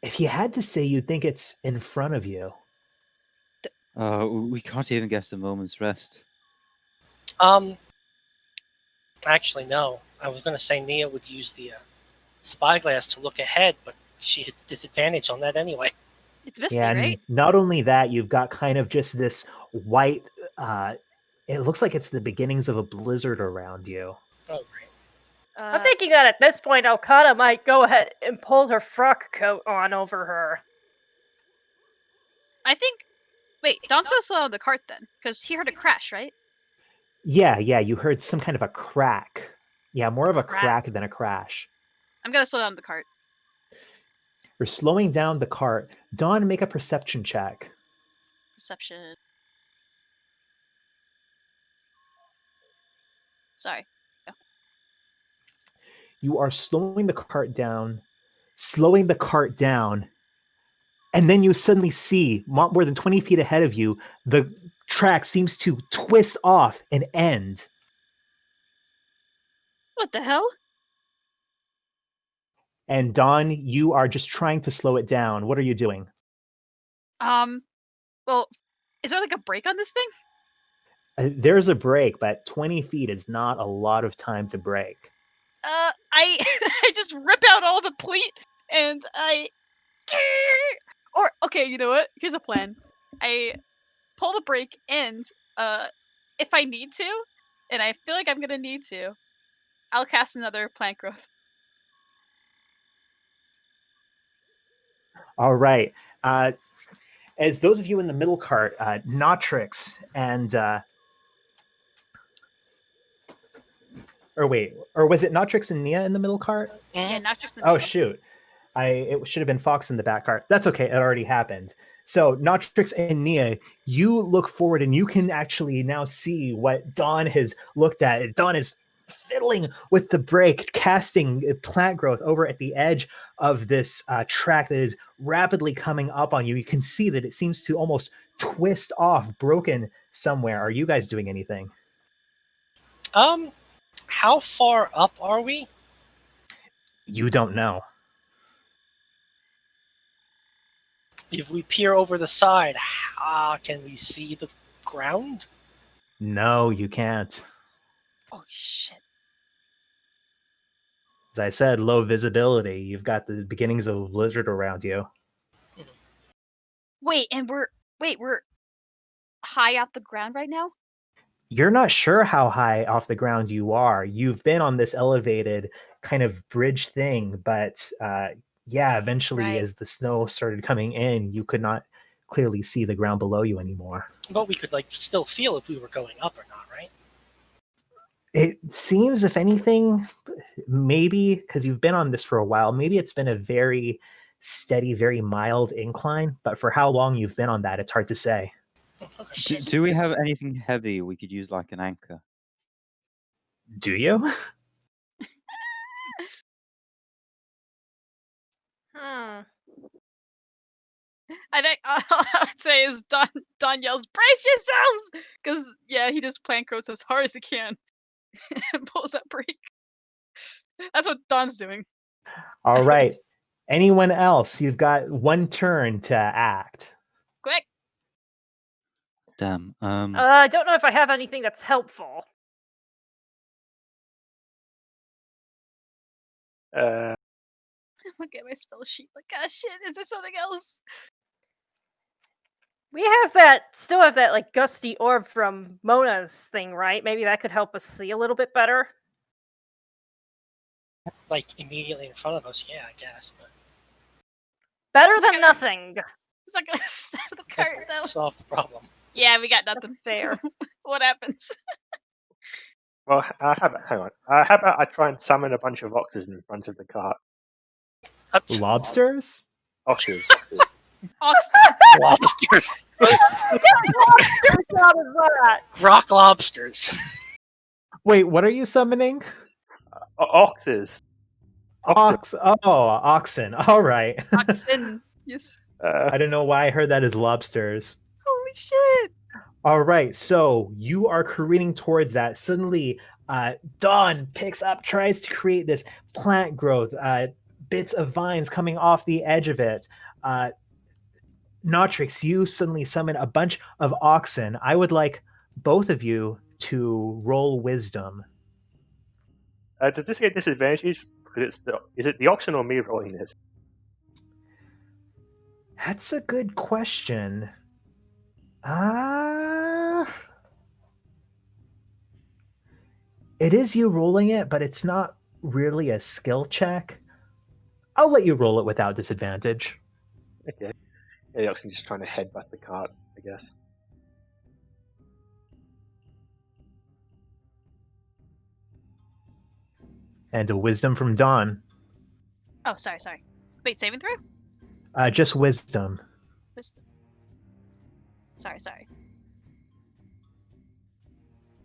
If you had to say, you'd think it's in front of you. We can't even get a moment's rest. Actually, no. I was going to say Nia would use the spyglass to look ahead, but she had disadvantage on that anyway. It's misty, Yeah, and right? not only that, you've got kind of just this white. It looks like it's the beginnings of a blizzard around you. Oh, right. I'm thinking that at this point, Okada might go ahead and pull her frock coat on over her. I think. Wait, Don's gonna slow down the cart then, because he heard a crash, right? Yeah, you heard some kind of a crack. Yeah, more of a crack than a crash. I'm gonna slow down the cart. You're slowing down the cart. Dawn, make a perception check. Perception. Sorry. You are slowing the cart down, and then you suddenly see, more than 20 feet ahead of you, the track seems to twist off and end. What the hell? And Dawn, you are just trying to slow it down. What are you doing? Well, is there like a brake on this thing? There's a brake, but 20 feet is not a lot of time to brake. I I just rip out all the pleat and or okay, you know what? Here's a plan. I pull the brake and if I need to, and I feel like I'm gonna need to, I'll cast another plant growth. All right. As those of you in the middle cart, Notrix and or was it Notrix and Nia in the middle cart? Yeah, not just Oh shoot. It should have been Fox in the back cart. That's okay, it already happened. So Notrix and Nia, you look forward and you can actually now see what Dawn has looked at. Dawn is fiddling with the brake, casting plant growth over at the edge of this track that is rapidly coming up on you. You can see that it seems to almost twist off, broken somewhere. Are you guys doing anything? How far up are we? You don't know. If we peer over the side, can we see the ground? No, you can't. Oh shit. As I said, low visibility. You've got the beginnings of a blizzard around you. Wait, and we're high off the ground right now? You're not sure how high off the ground you are. You've been on this elevated kind of bridge thing, but eventually Right. as the snow started coming in, you could not clearly see the ground below you anymore. But we could still feel if we were going up or not, right? It seems, if anything, maybe because you've been on this for a while, maybe it's been a very steady, very mild incline, but for how long you've been on that, it's hard to say. Do we have anything heavy we could use like an anchor? Do you? I think all I would say is Don yells, "Brace yourselves!" Because he just plant grows as hard as he can and pulls that brake. That's what Don's doing. All right. Anyone else? You've got one turn to act. Quick. Damn. I don't know if I have anything that's helpful. Look at my spell sheet. Like, ah, shit. Is there something else? We still have that like gusty orb from Mona's thing, right? Maybe that could help us see a little bit better. Like immediately in front of us, yeah, I guess. But Better It's not than gonna- nothing. It's not gonna stop the that cart won't though. solve the problem. Yeah, we got That's nothing. fair. What happens? Well, hang on. How about I try and summon a bunch of oxes in front of the cart? Lobsters? Oxes. Oxen. Lobsters. Whose job is that? Rock lobsters. Wait, what are you summoning? Oxes. Oxen. All right. Oxen. Yes. I don't know why I heard that as lobsters. Holy shit. All right, so you are careening towards that. Suddenly, Dawn picks up, tries to create this plant growth, bits of vines coming off the edge of it. Notrix, you suddenly summon a bunch of oxen. I would like both of you to roll wisdom. Does this get disadvantage? Because is it the oxen or me rolling this? That's a good question. It is you rolling it, but it's not really a skill check. I'll let you roll it without disadvantage. Okay. Yeah, the oxen just trying to headbutt the cart, I guess. And a wisdom from Dawn. Oh, sorry. Wait, saving throw? Just wisdom. Wisdom. Sorry.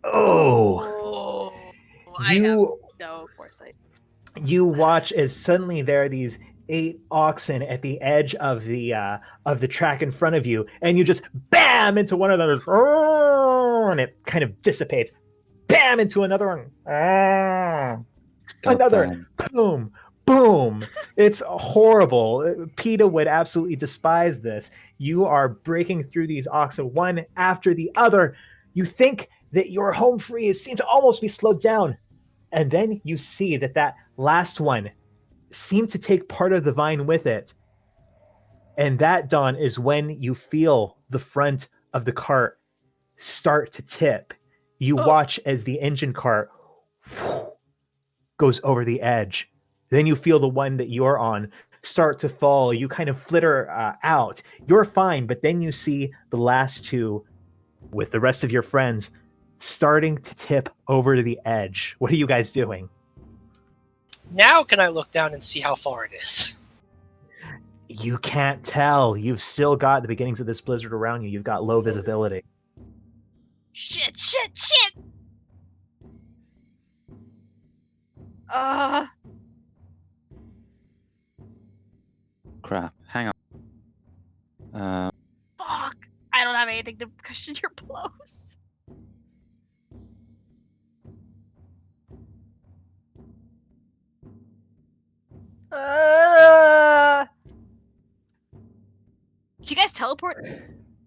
Oh! I have no foresight. You watch as suddenly there are these 8 oxen at the edge of the track in front of you, and you just bam into one of them, and it kind of dissipates. Bam into another one. Another. Boom. Boom. It's horrible. PETA would absolutely despise this. You are breaking through these oxen one after the other. You think that your home free seem to almost be slowed down. And then you see that last one seemed to take part of the vine with it. And that, Dawn, is when you feel the front of the cart start to tip. You watch as the engine cart goes over the edge. Then you feel the one that you're on start to fall. You kind of flitter out. You're fine, but then you see the last two with the rest of your friends starting to tip over to the edge. What are you guys doing? Now can I look down and see how far it is? You can't tell. You've still got the beginnings of this blizzard around you. You've got low visibility. Shit. Crap. Hang on. Fuck. I don't have anything to cushion your blows. Do you guys teleport?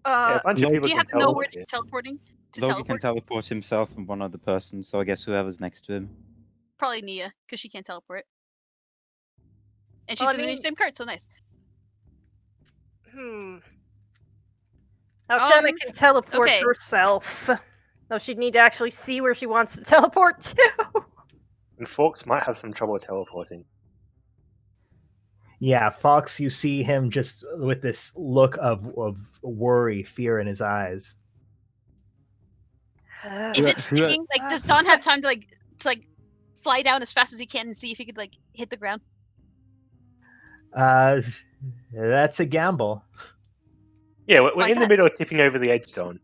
Yeah, a bunch of people Do you can have to know where teleport you're here. teleporting to Loki teleport? can teleport himself and one other person, so I guess whoever's next to him. Probably Nia, because she can't teleport. And she's Well, I in the mean- same cart, so nice. Now Shanna can teleport okay. herself. Though she'd need to actually see where she wants to teleport to. And Forks might have some trouble teleporting. Yeah, Fox, you see him just with this look of worry, fear in his eyes. Is it sticking? Like, does Don have time to fly down as fast as he can and see if he could hit the ground? That's a gamble. Yeah, we're Why in is the that? middle of tipping over the edge, Don.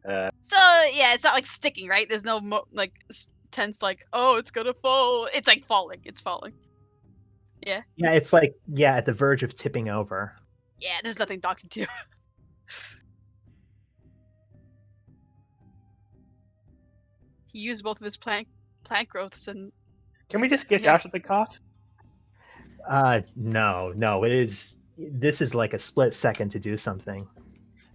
So yeah, it's not sticking, right? There's no tense oh, it's gonna fall. It's falling. It's falling. Yeah. Yeah, it's at the verge of tipping over. Yeah, there's nothing Doc can do. He used both of his plant growths and Can we just get Yeah. out of the cart? No. This is like a split second to do something.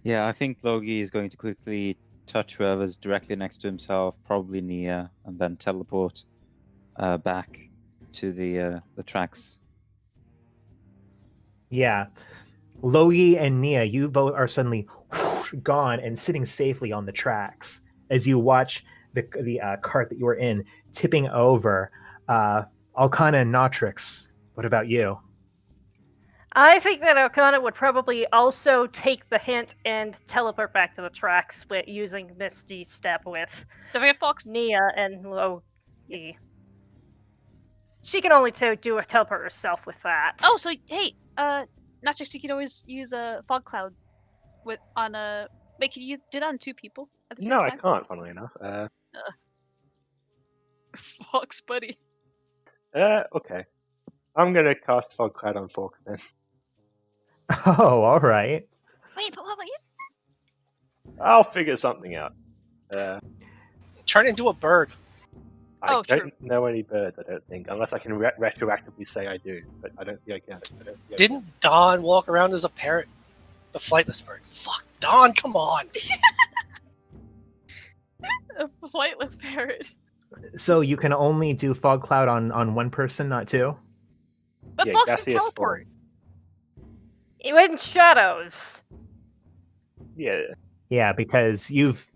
Yeah, I think Logi is going to quickly touch whoever's directly next to himself, probably Nia, and then teleport back to the tracks. Yeah. Logi and Nia, you both are suddenly gone and sitting safely on the tracks as you watch the cart that you were in tipping over. Alcana and Notrix, what about you? I think that Okana would probably also take the hint and teleport back to the tracks with using Misty Step with Don't forget Fox. Nia and Logi. Yes. She can only do a teleport herself with that. Oh, so hey, not just you can always use a fog cloud with on a. Wait, can you do that on 2 people at the same No, I time? can't. Funnily enough. Fox, buddy. Okay. I'm gonna cast Fog Cloud on Fox then. Oh, all right. Wait, but what? I'll figure something out. Turn into a bird. I Oh, don't true. know any birds, I don't think, unless I can retroactively say I do, but I don't think I can. Didn't Dawn walk around as a parrot? A flightless bird. Fuck, Dawn, come on! A flightless parrot. So you can only do fog cloud on one person, not 2? But Yeah, Fox can gaseous teleport. In shadows. Yeah. Yeah, because you've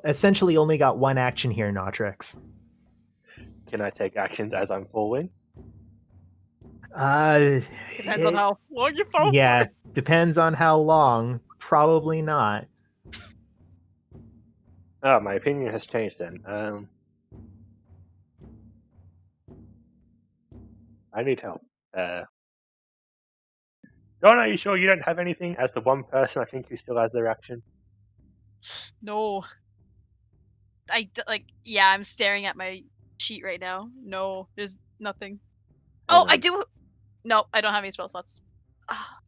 essentially only got one action here, Notrix. Can I take actions as I'm falling? Depends on how long you fall. Yeah, depends on how long. Probably not. Oh, my opinion has changed then. I need help. Don, are you sure you don't have anything as the one person I think who still has their action? No. Yeah, I'm staring at my sheet right now. No, there's nothing. Oh, I do. No, I don't have any spell slots. Oh,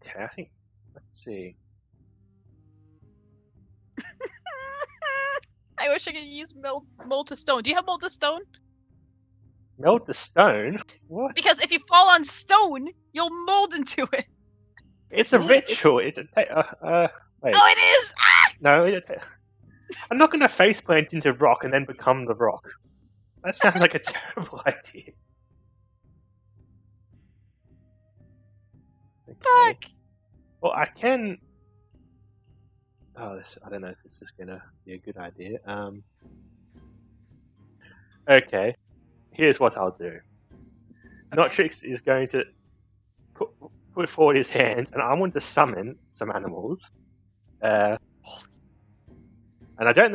Okay, I think. Let's see. I wish I could use mold to stone. Do you have mold to stone? Melt the stone? What? Because if you fall on stone, you'll mold into it. It's a ritual. It's a. Wait. Oh, it is! Ah! No, I'm not going to faceplant into rock and then become the rock. That sounds like a terrible idea. Okay. Fuck! Well, I can. Oh, I don't know if this is going to be a good idea. Okay. Here's what I'll do. Notrix is going to put forward his hand, and I want to summon some animals. And I don't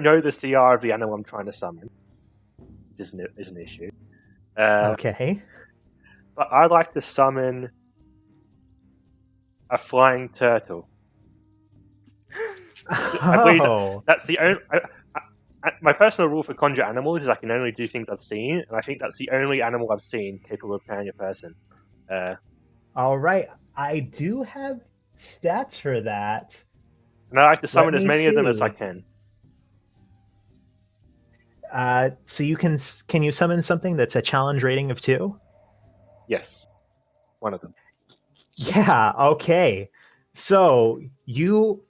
know the CR of the animal I'm trying to summon, which is an issue. Okay. But I'd like to summon a flying turtle. I believe that's the only. My personal rule for conjure animals is I can only do things I've seen, and I think that's the only animal I've seen capable of carrying a person. All right, I do have stats for that. And I like to summon as many of them as see. I can. So you can you summon something that's a challenge rating of 2? Yes, one of them. Yeah. Okay. So you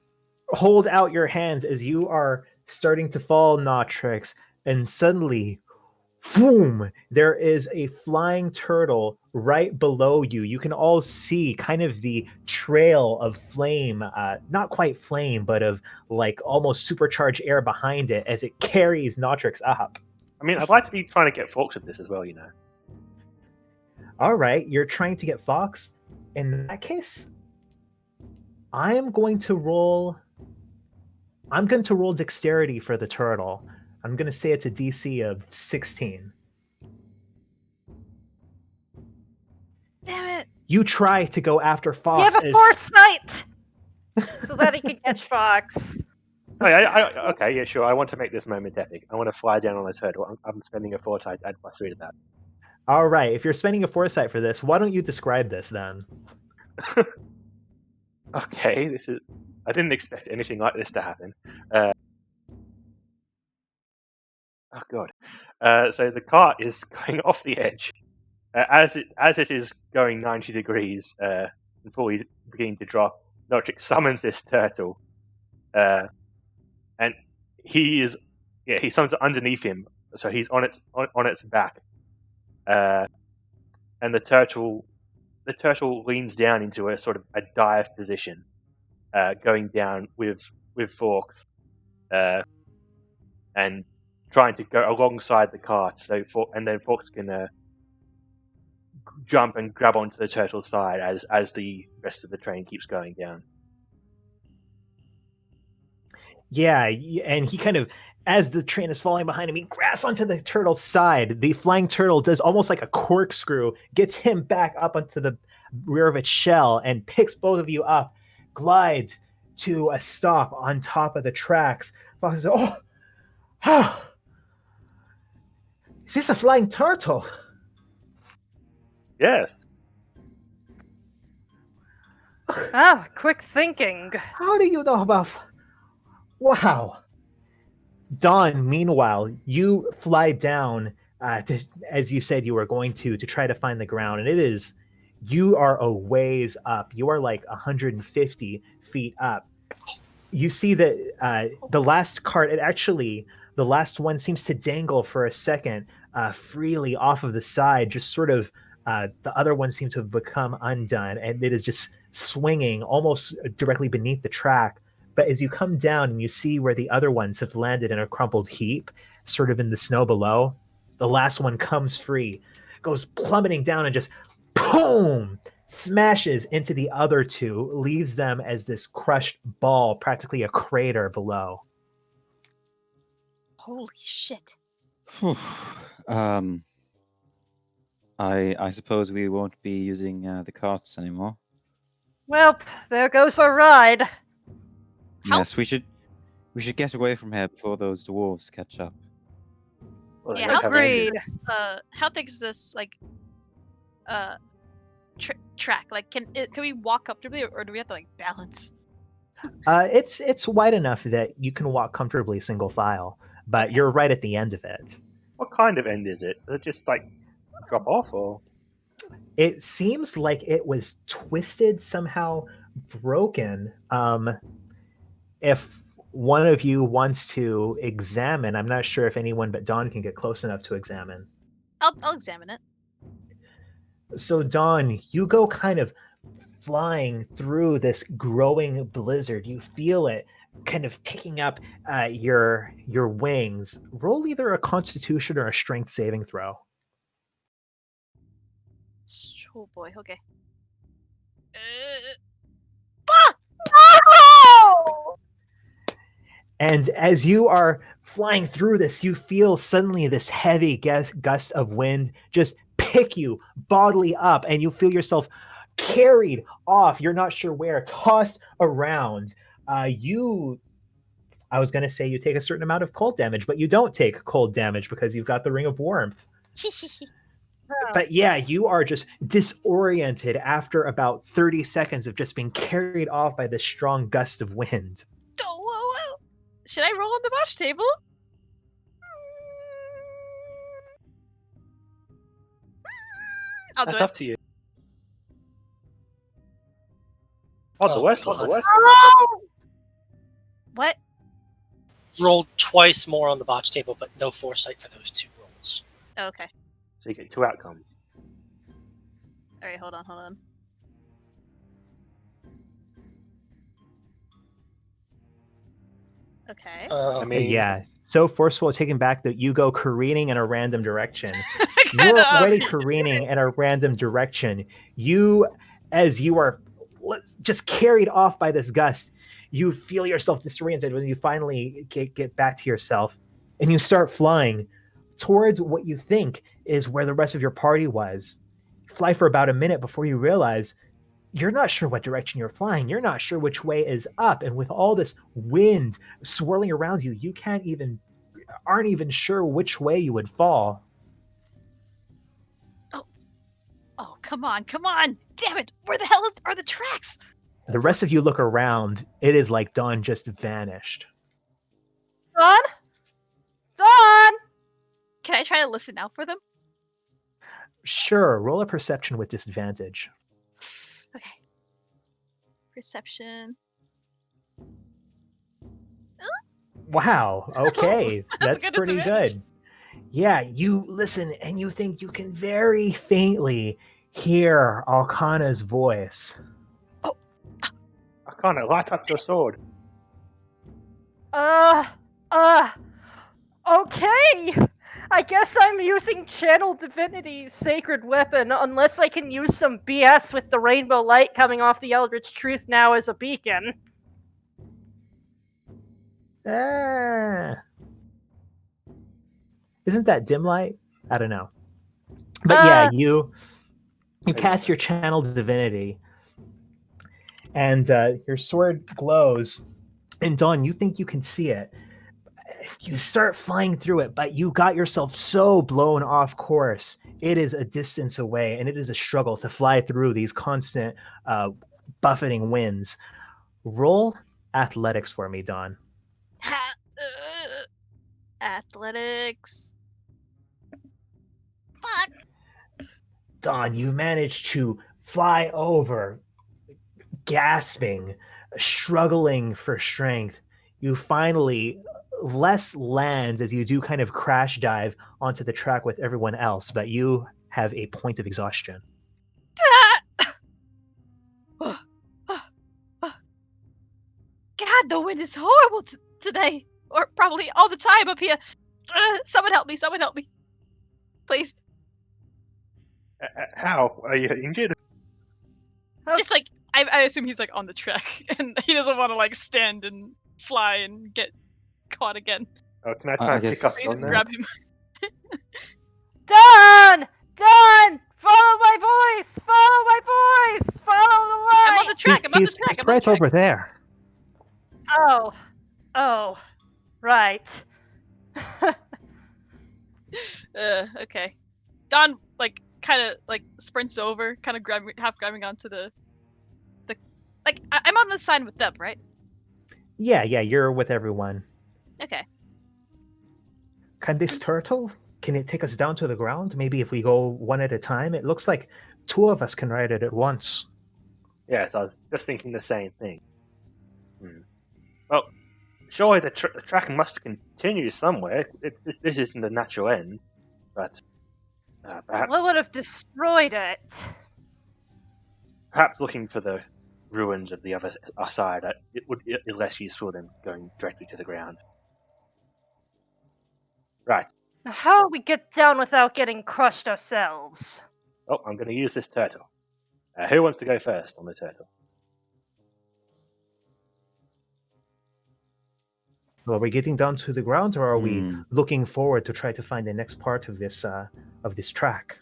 hold out your hands as you are starting to fall, Notrix, and suddenly, boom! There is a flying turtle right below you. You can all see kind of the trail of flame, not quite flame, but of like almost supercharged air behind it as it carries Notrix up. I mean, I'd like to be trying to get Fox with this as well, you know. All right, you're trying to get Fox. In that case, I'm going to roll dexterity for the turtle. I'm going to say it's a DC of 16. Damn it! You try to go after You Fox. have a foresight! So that he can catch Fox. Okay, yeah, sure. I want to make this moment epic. I want to fly down on a turtle. I'm spending a foresight add +3 to that. All right, if you're spending a foresight for this, why don't you describe this then? Okay, this is I didn't expect anything like this to happen. Oh god. So the cart is going off the edge. As it is going 90 degrees, before we begin to drop, Notric summons this turtle, and he summons it underneath him, so he's on its back, and the turtle leans down into a sort of a dive position, going down with Forks, and trying to go alongside the cart. So and then Forks can jump and grab onto the turtle's side as the rest of the train keeps going down. Yeah, and he kind of, as the train is falling behind him, he grabs onto the turtle's side. The flying turtle does almost like a corkscrew, gets him back up onto the rear of its shell, and picks both of you up, glides to a stop on top of the tracks. Fox says, oh, is this a flying turtle? Yes. Ah, quick thinking. How do you know about... Wow. Dawn, meanwhile, you fly down, as you said you were going to try to find the ground, and you are a ways up. You are like 150 feet up. You see that the last cart, the last one seems to dangle for a second freely off of the side, just sort of, the other one seems to have become undone, and it is just swinging almost directly beneath the track. But as you come down and you see where the other ones have landed in a crumpled heap, sort of in the snow below, the last one comes free, goes plummeting down and just boom, smashes into the other two, leaves them as this crushed ball, practically a crater below. Holy shit. I suppose we won't be using the carts anymore. Well, there goes our ride. How- Yes, we should get away from here before those dwarves catch up. Well, they Yeah, don't how have thick any- is this? How thick is this track? Like, can we walk comfortably, or do we have to like balance? It's wide enough that you can walk comfortably single file, but Okay. you're right at the end of it. What kind of end is it? Does it just like drop off, or? It seems like it was twisted, somehow broken. If one of you wants to examine, I'm not sure if anyone but Dawn can get close enough to examine. I'll examine it. So Dawn, you go kind of flying through this growing blizzard. You feel it kind of picking up your wings. Roll either a Constitution or a Strength saving throw. Oh boy. Okay. No! And as you are flying through this, you feel suddenly this heavy gust of wind just pick you bodily up, and you feel yourself carried off. You're not sure where, tossed around. I was going to say you take a certain amount of cold damage, but you don't take cold damage because you've got the Ring of Warmth. But yeah, you are just disoriented after about 30 seconds of just being carried off by this strong gust of wind. Whoa. Should I roll on the botch table? I'll do That's it. up to you. What the Oh, worst? What the God. worst? What? Rolled twice more on the botch table, but no foresight for those 2 rolls. Oh, okay. So you get 2 outcomes. All right. Hold on. Okay. I mean, Yeah, so forceful at taking back that you go careening in a random direction. Kinda You're up. already careening in a random direction. You, as you are just carried off by this gust, you feel yourself disoriented when you finally get back to yourself, and you start flying towards what you think is where the rest of your party was. You fly for about a minute before you realize you're not sure what direction you're flying. You're not sure which way is up. And with all this wind swirling around you, you aren't even sure which way you would fall. Oh, come on. Damn it. Where the hell are the tracks? The rest of you look around. It is like Dawn just vanished. Dawn? Dawn! Can I try to listen out for them? Sure, roll a perception with disadvantage. Okay. Perception. Wow, okay. That's That's good pretty disadvantage. good. Yeah, you listen and you think you can very faintly hear Alkana's voice. I can't light up your sword. Okay. I guess I'm using Channel Divinity's sacred weapon, unless I can use some BS with the rainbow light coming off the Eldritch Truth now as a beacon. Ah. Isn't that dim light? I don't know. But yeah, you cast your channel divinity, and your sword glows. And Dawn, you think you can see it. You start flying through it, but you got yourself so blown off course. It is a distance away, and it is a struggle to fly through these constant buffeting winds. Roll athletics for me, Dawn. Athletics. Fuck. Dawn, you managed to fly over, gasping, struggling for strength. You finally less lands as you do kind of crash dive onto the track with everyone else, but you have a point of exhaustion. God, the wind is horrible today. Or probably all the time up here. Someone help me, someone help me. Please. How? Are you injured? Just like, I assume he's like on the track and he doesn't want to like stand and fly and get caught again. Oh, can I try and pick up Please on that? grab him. Dawn! Dawn! Follow my voice! Follow my voice! Follow the light! I'm on the track, I'm on the track, He's I'm on right the track. over there. Oh, right. Okay. Don like kind of like sprints over, kind of half grabbing onto the like I'm on the side with them, right? Yeah, you're with everyone. Okay. Can this turtle, can it take us down to the ground? Maybe if we go one at a time? It looks like two of us can ride it at once. Yes, I was just thinking the same thing. Well, surely the tracking must continue somewhere. This isn't the natural end, but perhaps What would have destroyed it? perhaps looking for the ruins of the other side is less useful than going directly to the ground. Right. Now, how do we get down without getting crushed ourselves? Oh, I'm going to use this turtle. Who wants to go first on the turtle? Well, are we getting down to the ground, or are we Hmm. looking forward to try to find the next part of this track?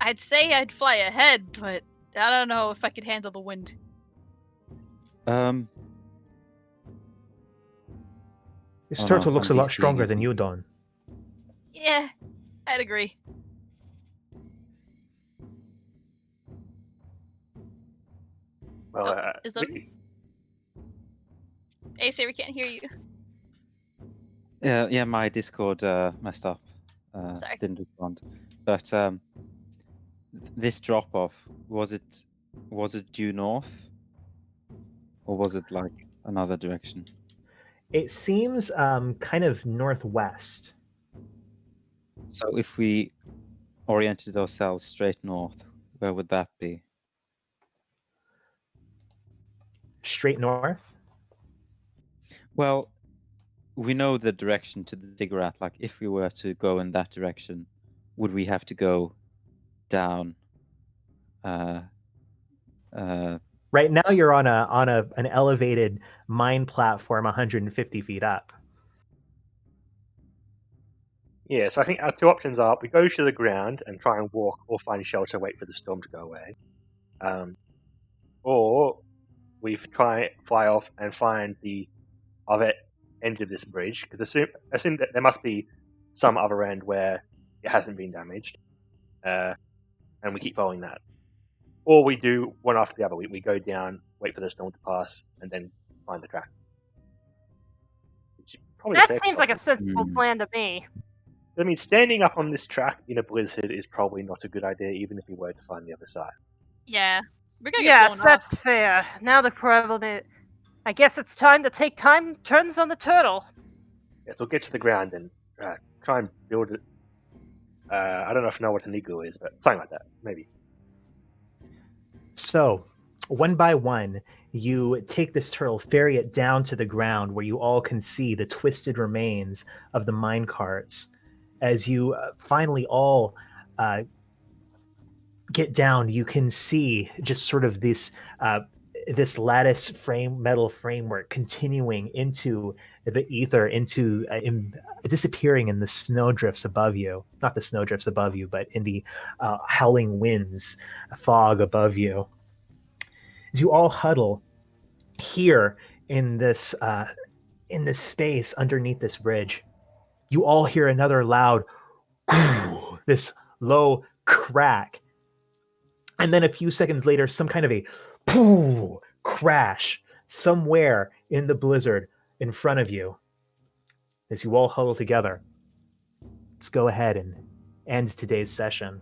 I'd say I'd fly ahead, but I don't know if I could handle the wind. This Oh, turtle no, looks I'm a lot DCing stronger than it. you, Don. Yeah, I'd agree. Well, Is that Hey, Siri, can't hear you. Yeah, my Discord messed up. Sorry. Didn't respond. But this drop off, was it due north, or was it like another direction? It seems kind of northwest. So if we oriented ourselves straight north, where would that be? Straight north? Well, we know the direction to the ziggurat. Like, if we were to go in that direction, would we have to go down? Right now, you're on an elevated mine platform, 150 feet up. yeah, so I think our two options are we go to the ground and try and walk or find shelter, wait for the storm to go away. Or we fly off and find the other end of this bridge, because assume that there must be some other end where it hasn't been damaged, and we keep following that. Or we do one after the other. We go down, wait for the storm to pass, and then find the track. Which is probably the That safest seems like a option. sensible plan to me. I mean, standing up on this track in a blizzard is probably not a good idea, even if we were to find the other side. Yeah. We're gonna get Yes, blown off. that's fair. Now the problem is, I guess it's time to take turns on the turtle. Yes, we'll get to the ground and try and build it. I don't know if I know what an igloo is, but something like that, maybe. So, one by one, you take this turtle, ferry it down to the ground where you all can see the twisted remains of the mine carts. As you finally all get down, you can see just sort of this lattice metal framework continuing into the ether, into disappearing in the snowdrifts above you. Not the snowdrifts above you, but in the howling winds, fog above you. As you all huddle here in this space underneath this bridge, you all hear another loud, this low crack, and then a few seconds later, some kind of a crash somewhere in the blizzard in front of you. As you all huddle together, let's go ahead and end today's session.